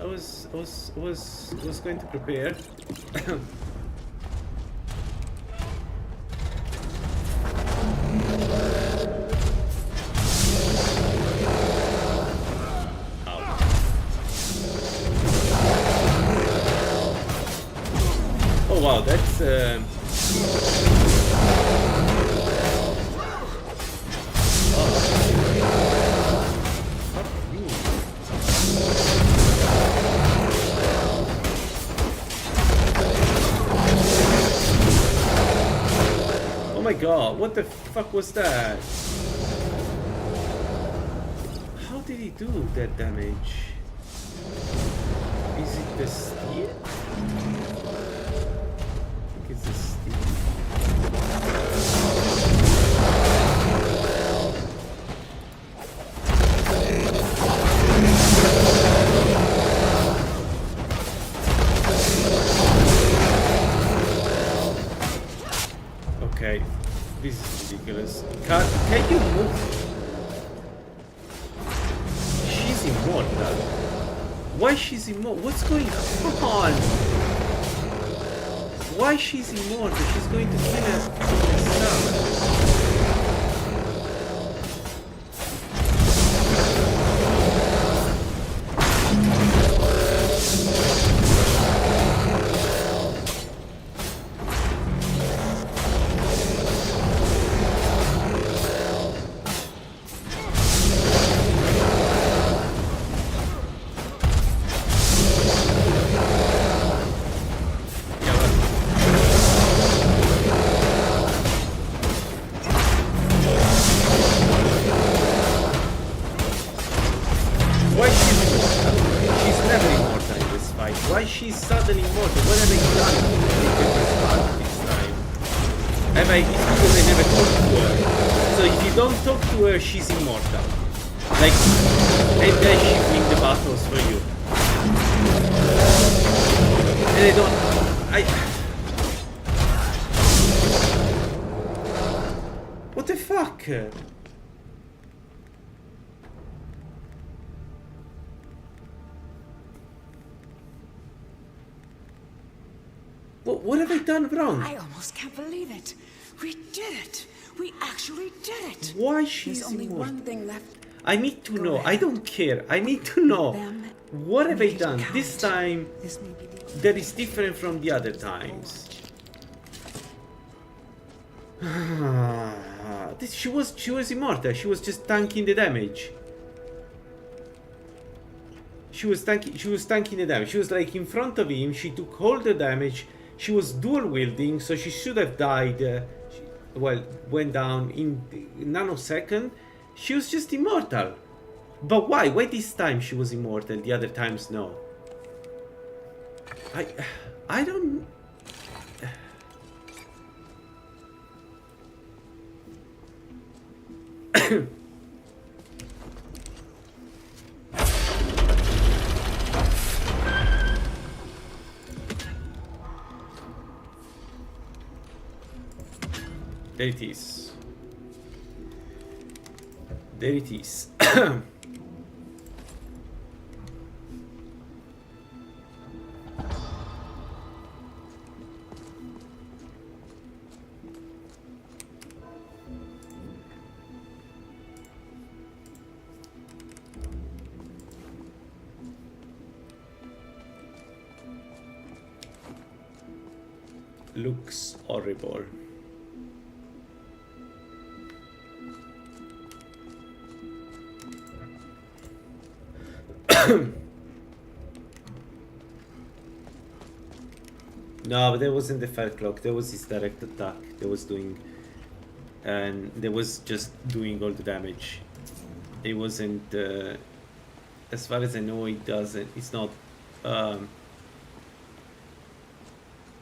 I was going to prepare. Oh wow, that's my god, what the fuck was that? How did he do that damage? Is it the steel? I think it's the steel. Okay, this is ridiculous. Can you move? She's immortal. Why she's immortal? What's going on? Why she's immortal? She's going to kill herself. She's immortal. Like, and then she win the battles for you. And I don't... What the fuck? What have I done wrong? I almost can't believe it. We did it. We actually did it. Why she's There's only immortal? one thing left. I need to know. I don't care. I need to know. What have I done this time that is different from the other times? She was immortal. She was just tanking the damage. She was tanking the damage. She was like in front of him. She took all the damage. She was dual wielding, so she should have died. Well, went down in a nanosecond. She was just immortal. But why? Why this time she was immortal? The other times no. I don't. There it is. There it is. Looks horrible. No, but there wasn't the fire clock. There was his direct attack. There was doing, and there was just doing all the damage. It wasn't. As far as I know, it doesn't. It's not.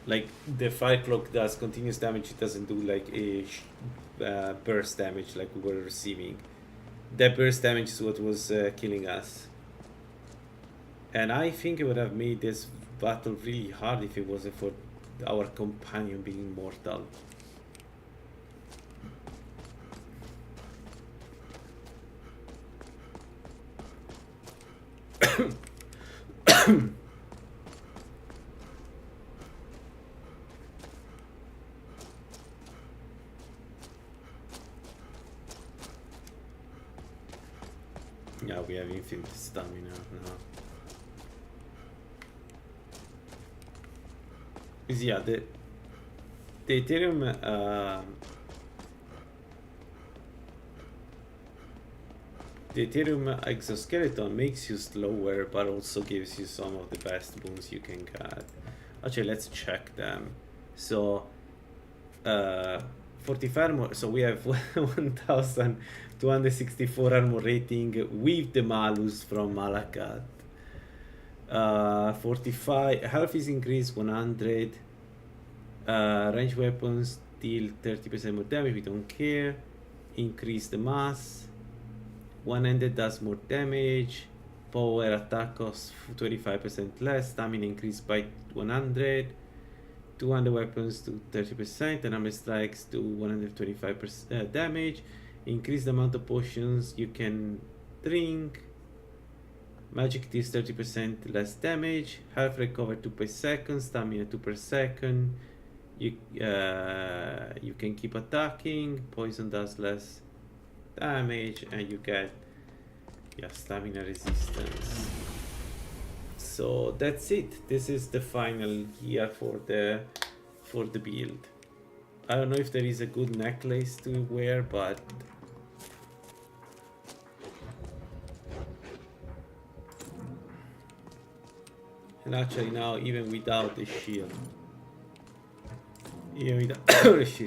Like the fire clock does continuous damage. It doesn't do like a burst damage like we were receiving. That burst damage is what was killing us. And I think it would have made this battle really hard if it wasn't for our companion being mortal. Yeah, we have infinite stamina now. Yeah, the Ethereum the Ethereum exoskeleton makes you slower, but also gives you some of the best boons you can get. Actually, let's check them. So, 45 armor, so we have 1264 armor rating with the malus from Malakat. 45 health is increased 100. Range weapons deal 30% more damage, we don't care. Increase the mass. One-handed does more damage. Power attack costs 25% less. Stamina increased by 100. 200 weapons to 30%. And armor strikes to 125% damage. Increase the amount of potions you can drink. Magic deals 30% less damage. Health recover 2 per second. Stamina 2 per second. You can keep attacking. Poison does less damage, and you get stamina resistance. So that's it. This is the final gear for the build. I don't know if there is a good necklace to wear, but and actually now even without the shield.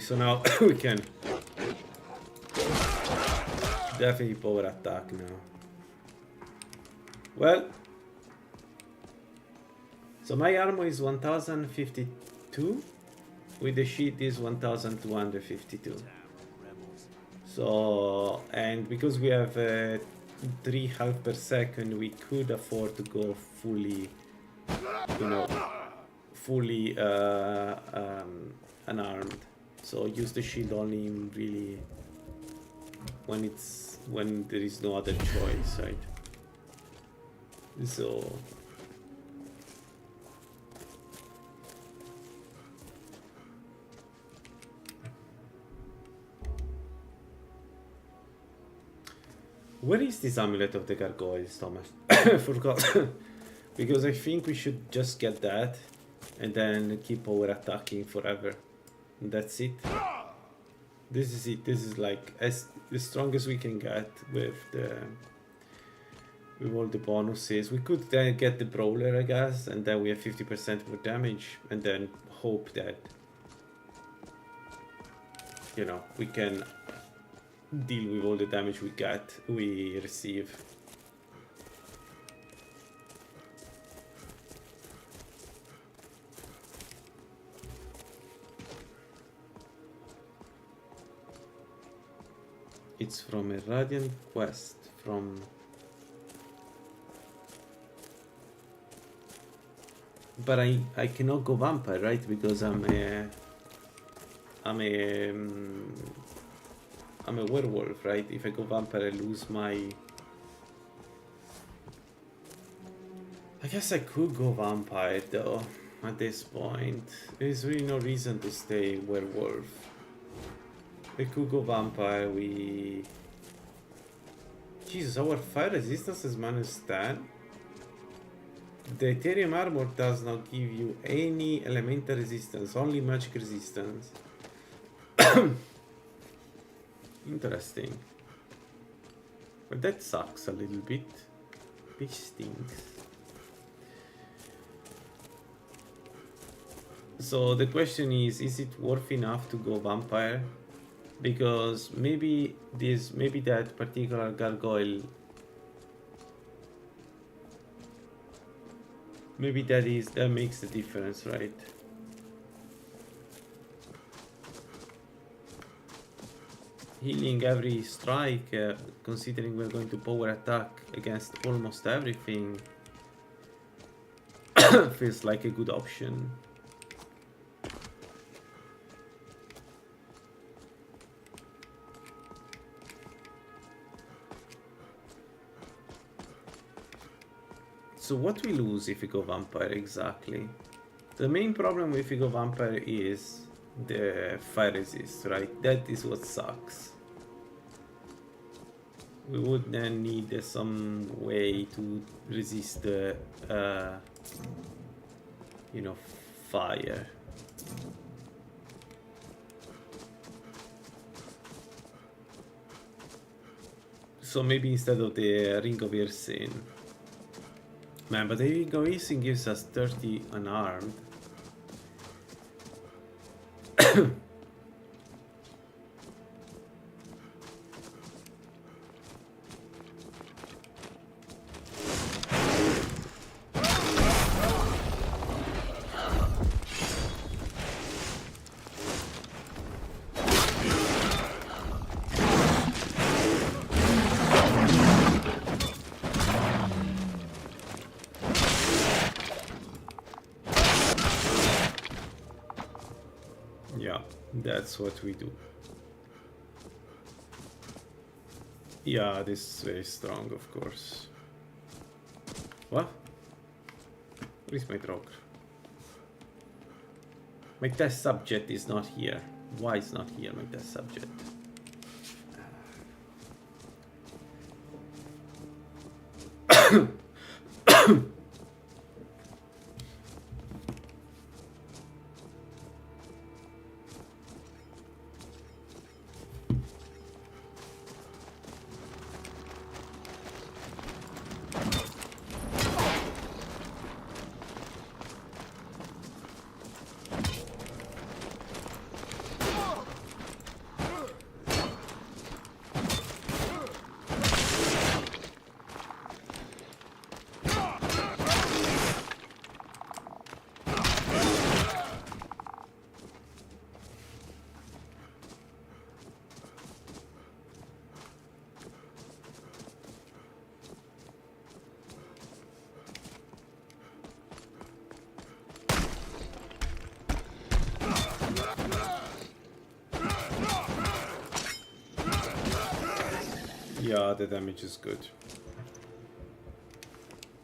So now we can definitely power attack now. Well, so my armor is 1052, with the sheet is 1252. So, and because we have 3 health per second, we could afford to go fully, fully unarmed. So use the shield only really when there is no other choice, right? So where is this amulet of the gargoyles, Thomas? I forgot. Because I think we should just get that and then keep power attacking forever. And that's it. This is it. This is like the strongest we can get with all the bonuses. We could then get the brawler, I guess, and then we have 50% more damage, and then hope that we can deal with all the damage we receive. It's from a Radiant quest from but I cannot go vampire, right? Because I'm a werewolf, right? If I go vampire, I lose my. I guess I could go vampire though. At this point, there's really no reason to stay werewolf. We could go vampire. Jesus, our fire resistance is -10. The Ethereum armor does not give you any elemental resistance, only magic resistance. Interesting. But that sucks a little bit. Which stinks. So the question is it worth enough to go vampire? Because maybe that particular gargoyle, maybe that makes the difference, right? Healing every strike, considering we're going to power attack against almost everything, feels like a good option. So what we lose if we go vampire exactly? The main problem if we go vampire is the fire resist, right? That is what sucks. We would then need some way to resist the, fire. So maybe instead of the Ring of Irsin. Man, but the Ring of Irsin gives us 30 unarmed. Yeah, that's what we do. Yeah, this is very strong, of course. What? Where is my drog? My test subject is not here. Why is not here, my test subject? Yeah, the damage is good.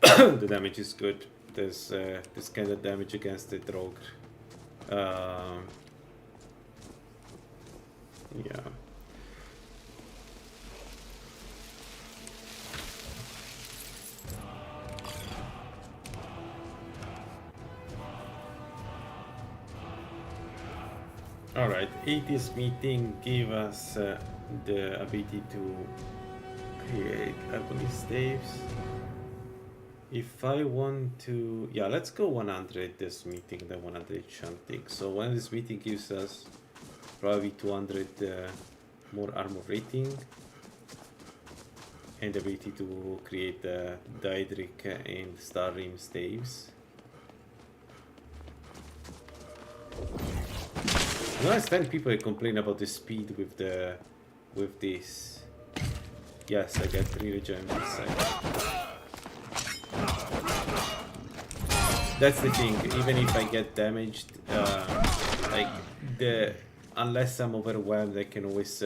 The damage is good. There's this kind of damage against the Drogue. Yeah. Alright, 80th meeting gave us the ability to create agony staves. If I want to, yeah, let's go 100 this meeting, then 100 chanting. So one this meeting gives us probably 200 more armor rating and the ability to create Daedric and Starrim staves. I understand people complain about the speed with this. Yes, I get 3 regen per second. That's the thing. Even if I get damaged, like unless I'm overwhelmed, I can always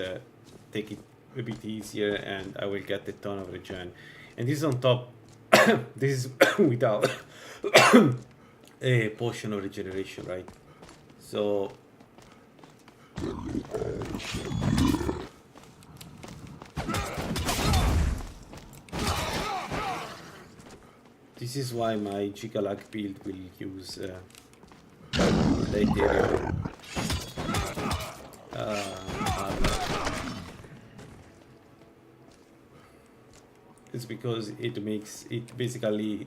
take it a bit easier, and I will get a ton of regen. And this is on top. This is without a potion of regeneration, right? So. This is why my Gigalag build will use Legendary armor. It's because it basically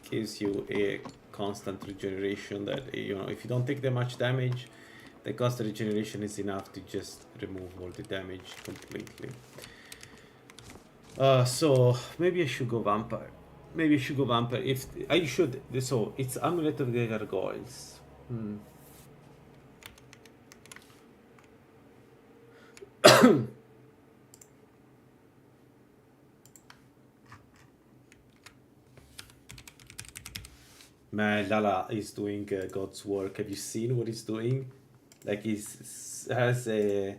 gives you a constant regeneration that, you know, if you don't take that much damage, the constant regeneration is enough to just remove all the damage completely. So maybe I should go vampire. Maybe I should go vampire. If I should, so it's Amulet of the Gargoyles. Man, Lala is doing God's work. Have you seen what he's doing? Like he has a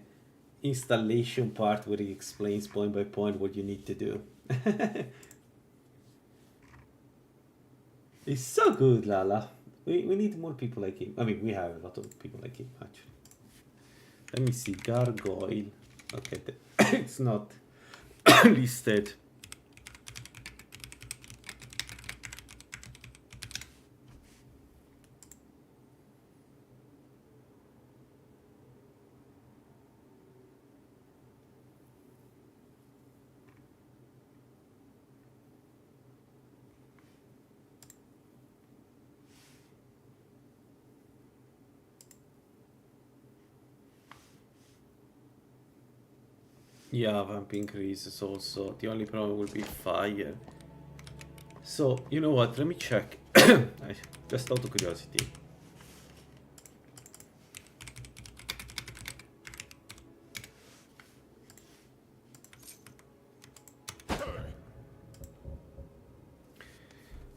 installation part where he explains point by point what you need to do. It's so good, Lala. We need more people like him. I mean, we have a lot of people like him, actually. Let me see. Gargoyle. Okay, it's not listed. Yeah, vamp increases also. The only problem will be fire. So, you know what? Let me check. Just out of curiosity.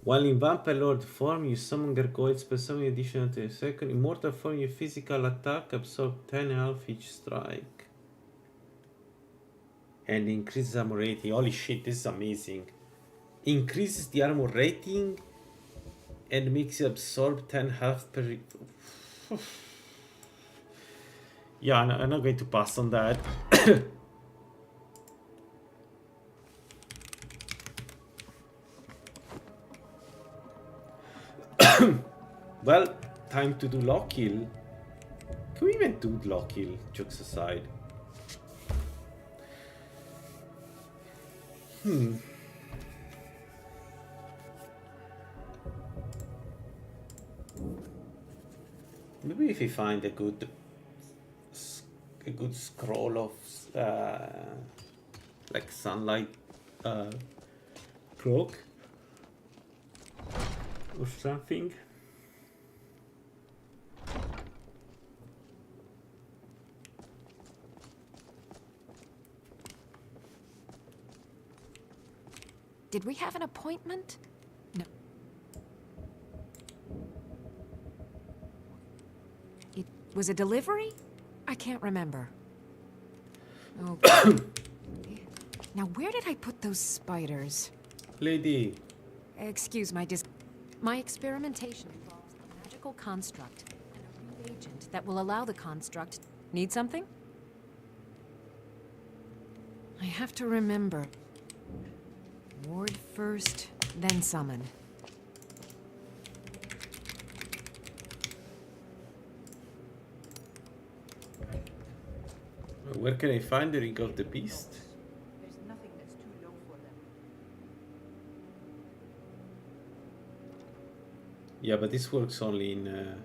While in Vampire Lord form, you summon gargoyles per summon additional to a second. Immortal form, your physical attack absorb 10 health each strike. And increases armor rating. Holy shit, this is amazing. Increases the armor rating and makes you absorb 10 health per... Yeah, I'm not going to pass on that. Well, time to do lock kill. Can we even do lock kill, jokes aside? Maybe if we find a good scroll of like sunlight cloak or something. Did we have an appointment? No. It was a delivery? I can't remember. Okay. Now, where did I put those spiders? Lady. Excuse my experimentation involves a magical construct and a reagent that will allow the construct. Need something? I have to remember. Ward first, then summon. Where can I find the Ring of the Beast? There's nothing that's too low for them. Yeah, but this works only in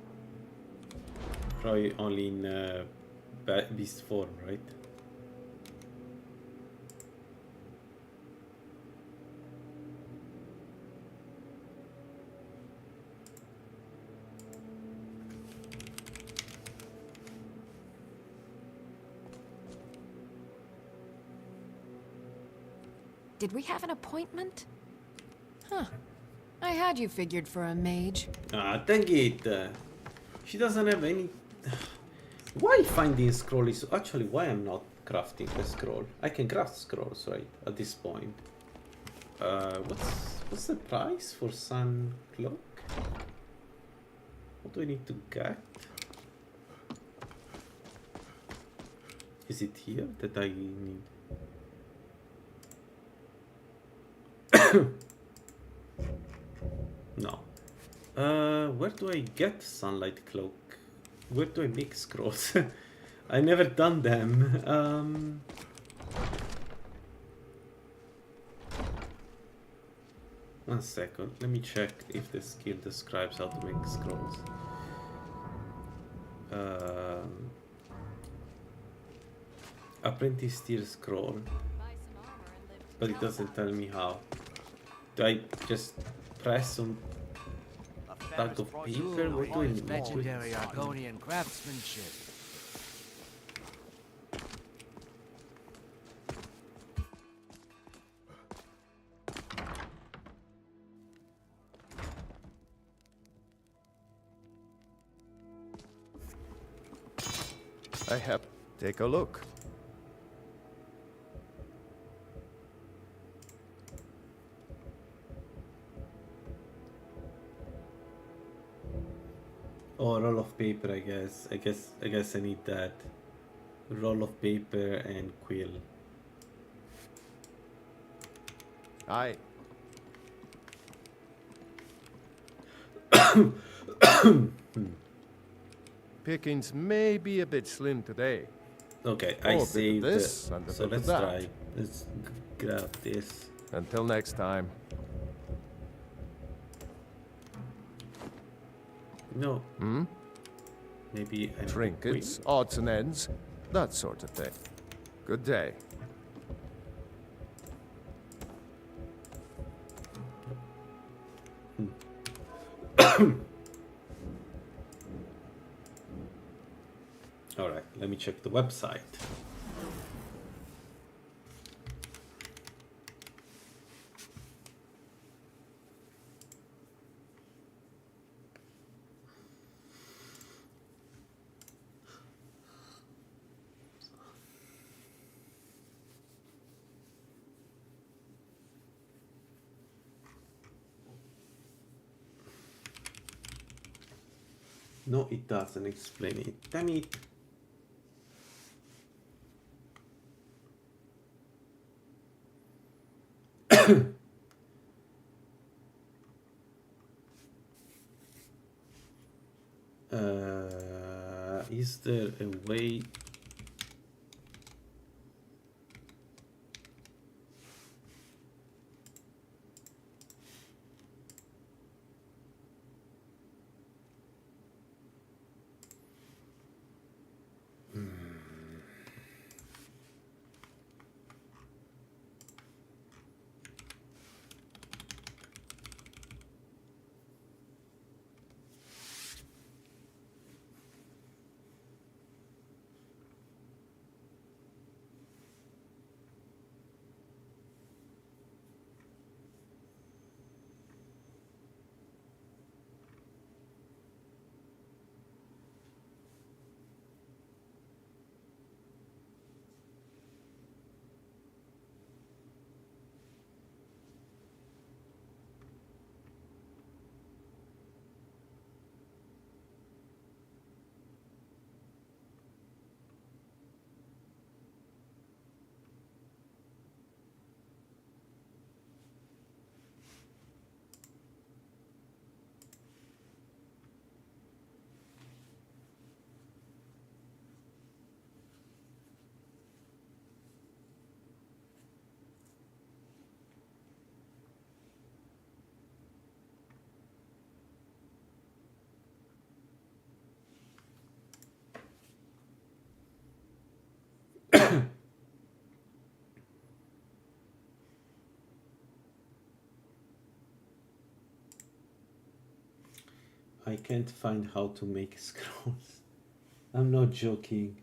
probably only in beast form, right? Did we have an appointment? Huh. I had you figured for a mage. Ah, dang it! She doesn't have any... Why finding scroll is... Actually, why I'm not crafting a scroll? I can craft scrolls, right? At this point. What's the price for Sun Cloak? What do I need to get? Is it here that I need? No. Where do I get Sunlight Cloak? Where do I make scrolls? I never done them. One second. Let me check if the skill describes how to make scrolls. Apprentice tier scroll. But it doesn't tell me how. Do I just press on bag of paper? What do I need? Legendary Argonian craftsmanship. I have. Take a look. Oh, roll of paper, I guess. I guess I need that. Roll of paper and quill. Aye. Pickings may be a bit slim today. Okay, I saved this, and so let's that. try. Let's grab this. Until next time. No. Hmm? Maybe trinkets, odds and ends, that sort of thing. Good day. All right, let me check the website. No, it doesn't explain it. Damn it. Is there a way? I can't find how to make scrolls. I'm not joking.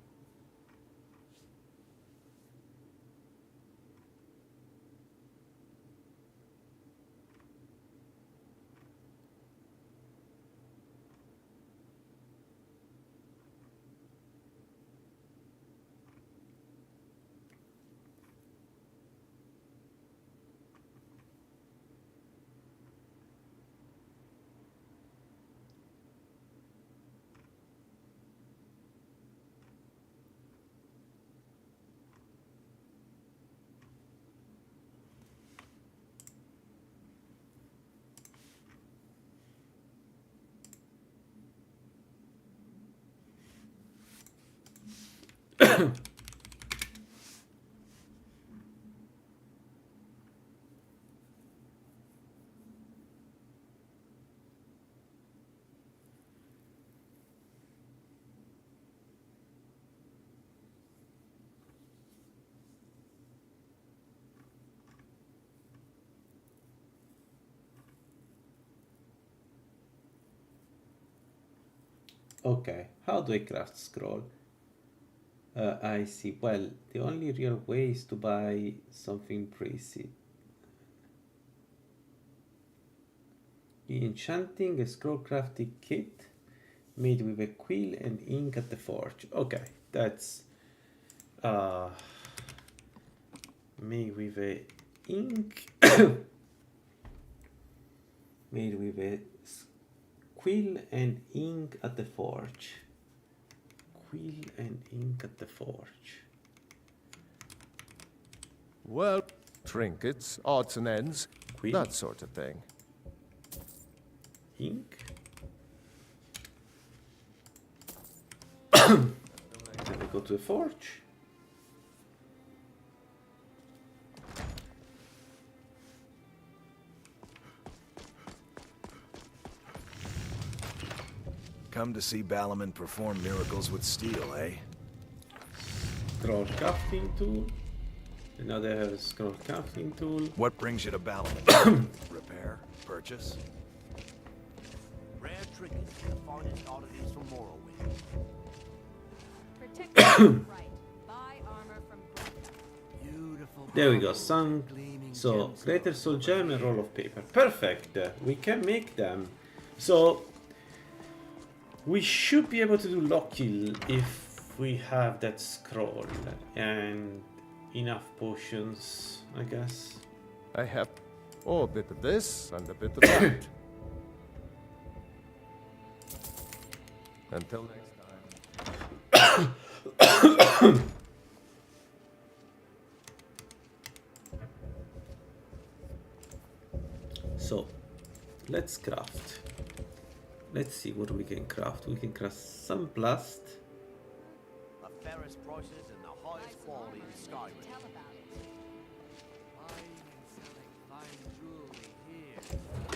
Okay, how do I craft scroll? I see. Well, the only real way is to buy something preset. Enchanting a scroll crafting kit made with a quill and ink at the forge. Okay, that's made with a ink made with a quill and ink at the forge. Quill and ink at the forge. Well, trinkets, odds and ends, Quill? that sort of thing. Ink? Then I go to the forge. Come to see Lalaland perform miracles with steel, eh? Scroll crafting tool. Another scroll crafting tool. What brings you to Lalaland? Repair? Purchase? Rare trinkets and the finest oddities from Morrowind. Protect right. Buy armor from Beautiful. There we go. Sun. So, Greater Soul Gem and roll of paper. Perfect. We can make them. So, we should be able to do lock kill if we have that scroll and enough potions, I guess. I have a bit of this and a bit of that. Until next time. So, let's craft. Let's see what we can craft. We can craft some blast. The fairest prices and the highest quality in Skyrim.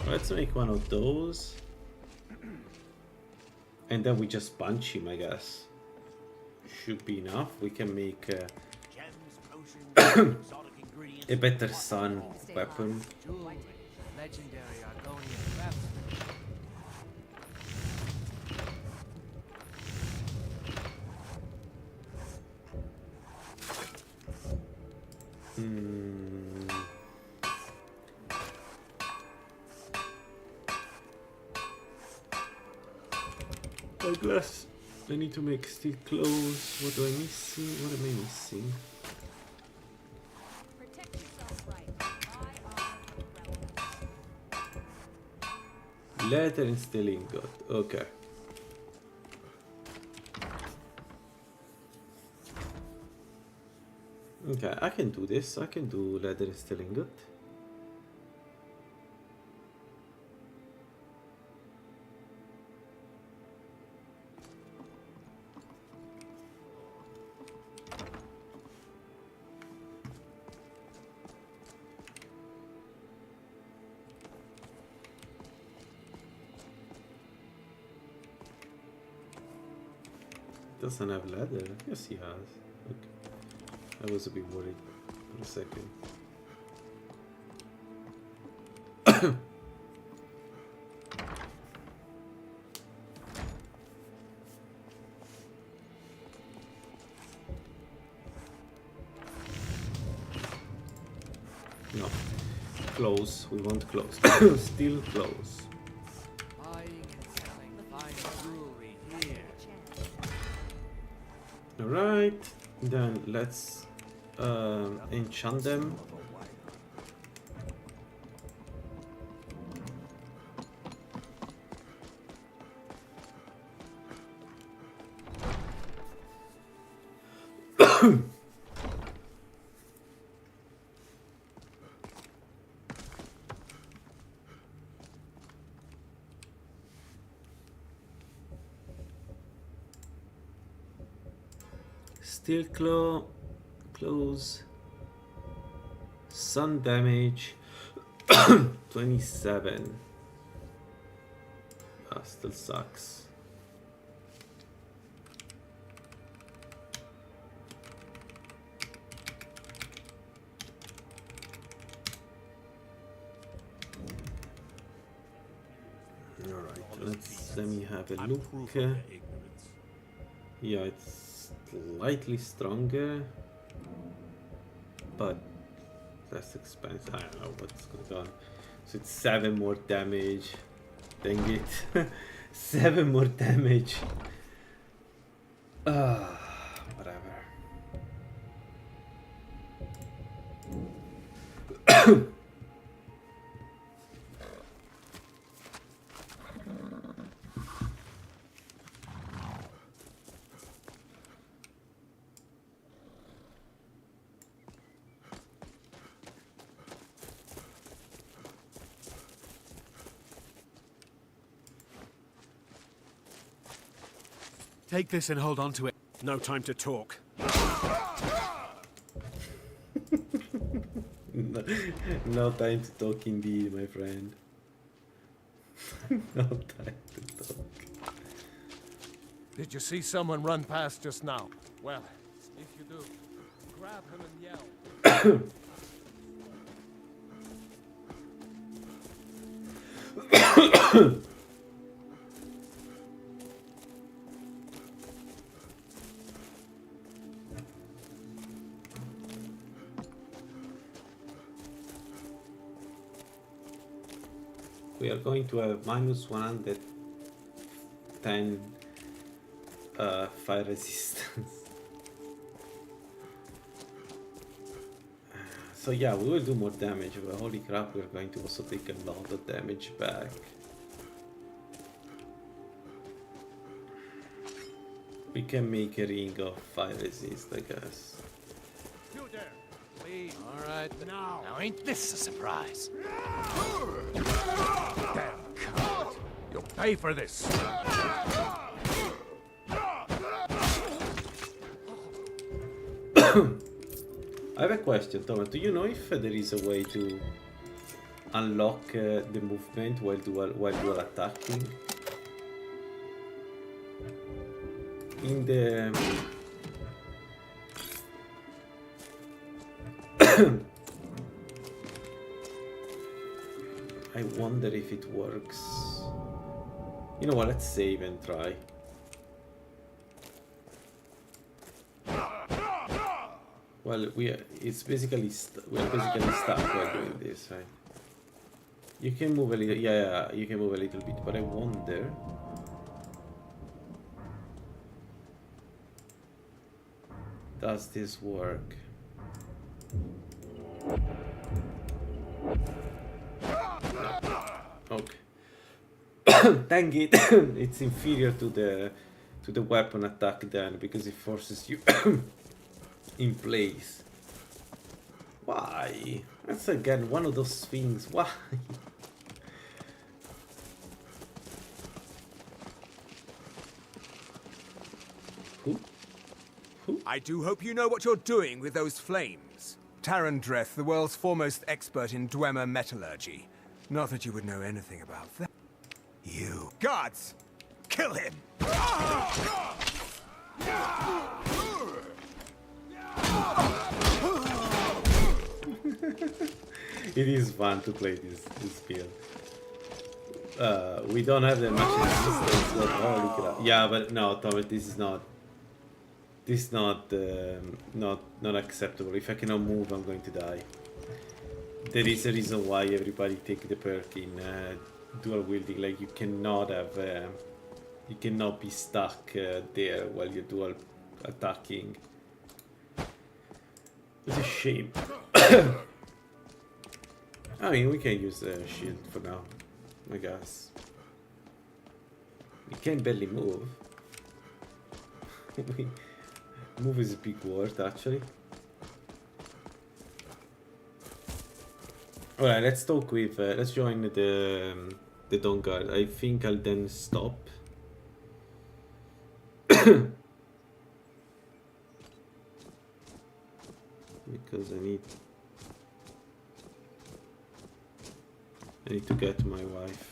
Let's make one of those. And then we just punch him, I guess. Should be enough. We can make a better sun weapon. Legendary Argonian craftsman. Glass. I need to make steel clothes. What do I missing? What am I missing? Leather and steel ingot. Okay. Okay, I can do this. I can do leather and steel ingot. Doesn't have leather. Yes, he has. Okay. I was a bit worried for a second. No. Close. We want close. Still close. Alright, then let's enchant them. Steel claw, close, sun damage, 27. Ah, still sucks. Alright, let me have a look. Yeah, it's slightly stronger, but less expensive. I don't know what's going on. So it's 7 more damage. Dang it. 7 more damage. Whatever. Take this and hold on to it. No time to talk. No time to talk indeed, my friend. No time to talk. Did you see someone run past just now? Well, if you do, grab him and yell. We are going to have minus 110 fire resistance. So yeah, we will do more damage, but holy crap, we're going to also take a lot of damage back. We can make a ring of fire resist, I guess. You there. Please. All right. Now. Now ain't this a surprise? Damn coward. You'll pay for this. I have a question, Thomas. Do you know if there is a way to unlock the movement while dual attacking? In the I wonder if it works. You know what? Let's save and try. Well, it's basically we're basically stuck while doing this, right? You can move a little, yeah, you can move a little bit, but I wonder. Does this work? No. Okay. Dang it! It's inferior to the weapon attack then, because it forces you in place. Why? That's again one of those things. Why? Who? I do hope you know what you're doing with those flames. Tarandreth, the world's foremost expert in Dwemer metallurgy. Not that you would know anything about that. You. Guards! Kill him! It is fun to play this build. We don't have that much resistance, but holy crap. Yeah, but no, Thomas, this is not not acceptable. If I cannot move, I'm going to die. There is a reason why everybody take the perk in dual wielding. Like you cannot be stuck there while you're dual attacking. It's a shame. I mean, we can use the shield for now, I guess. We can barely move. Move is a big word, actually. Alright, let's talk with, let's join the Dawn Guard. I think I'll then stop. Because I need to get my wife.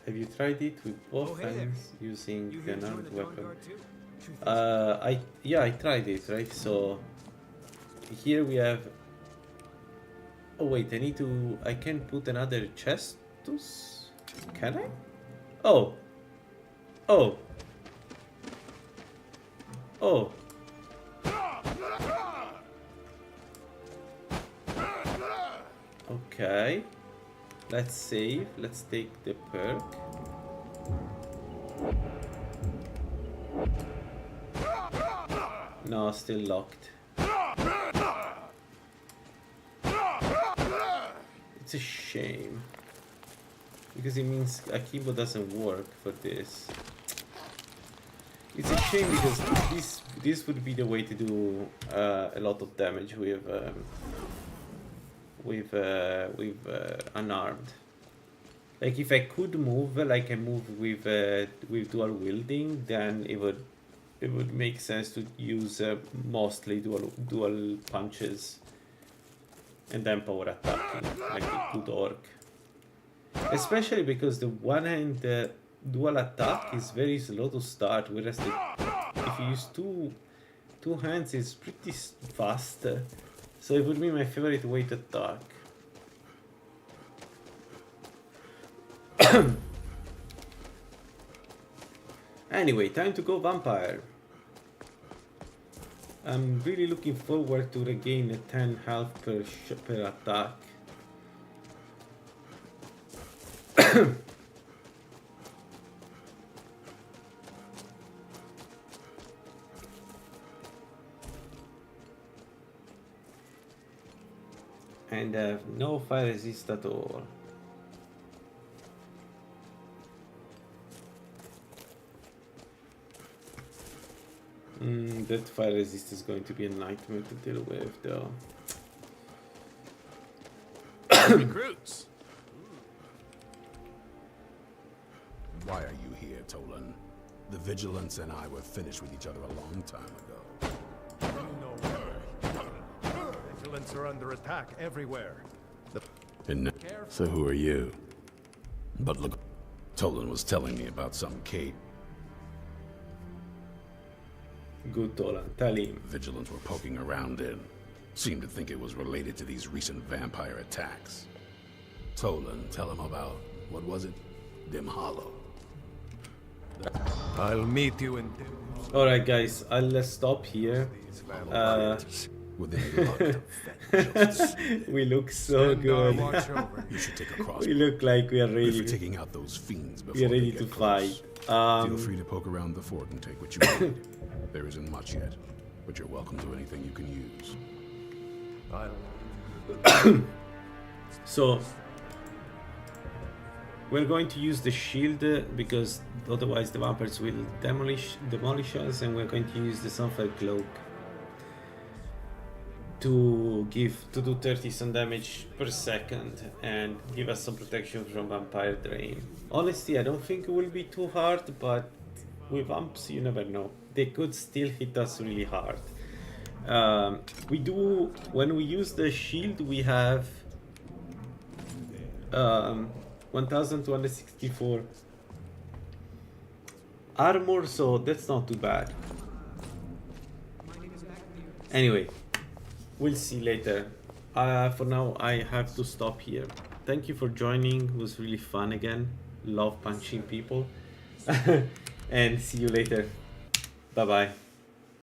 Have you tried it with both hands using an armed weapon? I tried it, right? So here we have. Oh wait, I can put another chestus? Can I? Oh. Oh. Oh. Okay. Let's save. Let's take the perk. No, still locked. It's a shame. Because it means Akibo doesn't work for this. It's a shame because this would be the way to do a lot of damage with unarmed. Like if I could move like I move with dual wielding, then it would make sense to use mostly dual punches and then power attacking like a good orc. Especially because the one hand dual attack is very slow to start, whereas if you use two hands it's pretty fast. So it would be my favorite way to attack. Anyway, time to go vampire. I'm really looking forward to regain a 10 health per attack. And have no fire resist at all. That fire resist is going to be a nightmare to deal with, though. Recruits. Why are you here, Tolan? The Vigilance and I were finished with each other a long time ago. Vigilants are under attack everywhere. So who are you? But look, Tolan was telling me about some cave. Good, Tolan, tell him. Vigilants were poking around in. Seemed to think it was related to these recent vampire attacks. Tolan, tell him about, what was it? Dim Hollow. I'll meet you in... Alright guys, I'll stop here. We look so good. You should take a crossbow. We look like we are ready. For taking out those fiends before we are ready they to get close. fight. Feel free to poke around the fort and take what you need. There isn't much yet, but you're welcome to anything you can use. So we're going to use the shield because otherwise the vampires will demolish us, and we're going to use the Sunfire Cloak to do 30 some damage per second and give us some protection from vampire drain. Honestly, I don't think it will be too hard, but with vamps you never know. They could still hit us really hard. When we use the shield, we have 1264 armor, so that's not too bad. Anyway, we'll see later. For now, I have to stop here. Thank you for joining. It was really fun again. Love punching people. And see you later. Bye bye.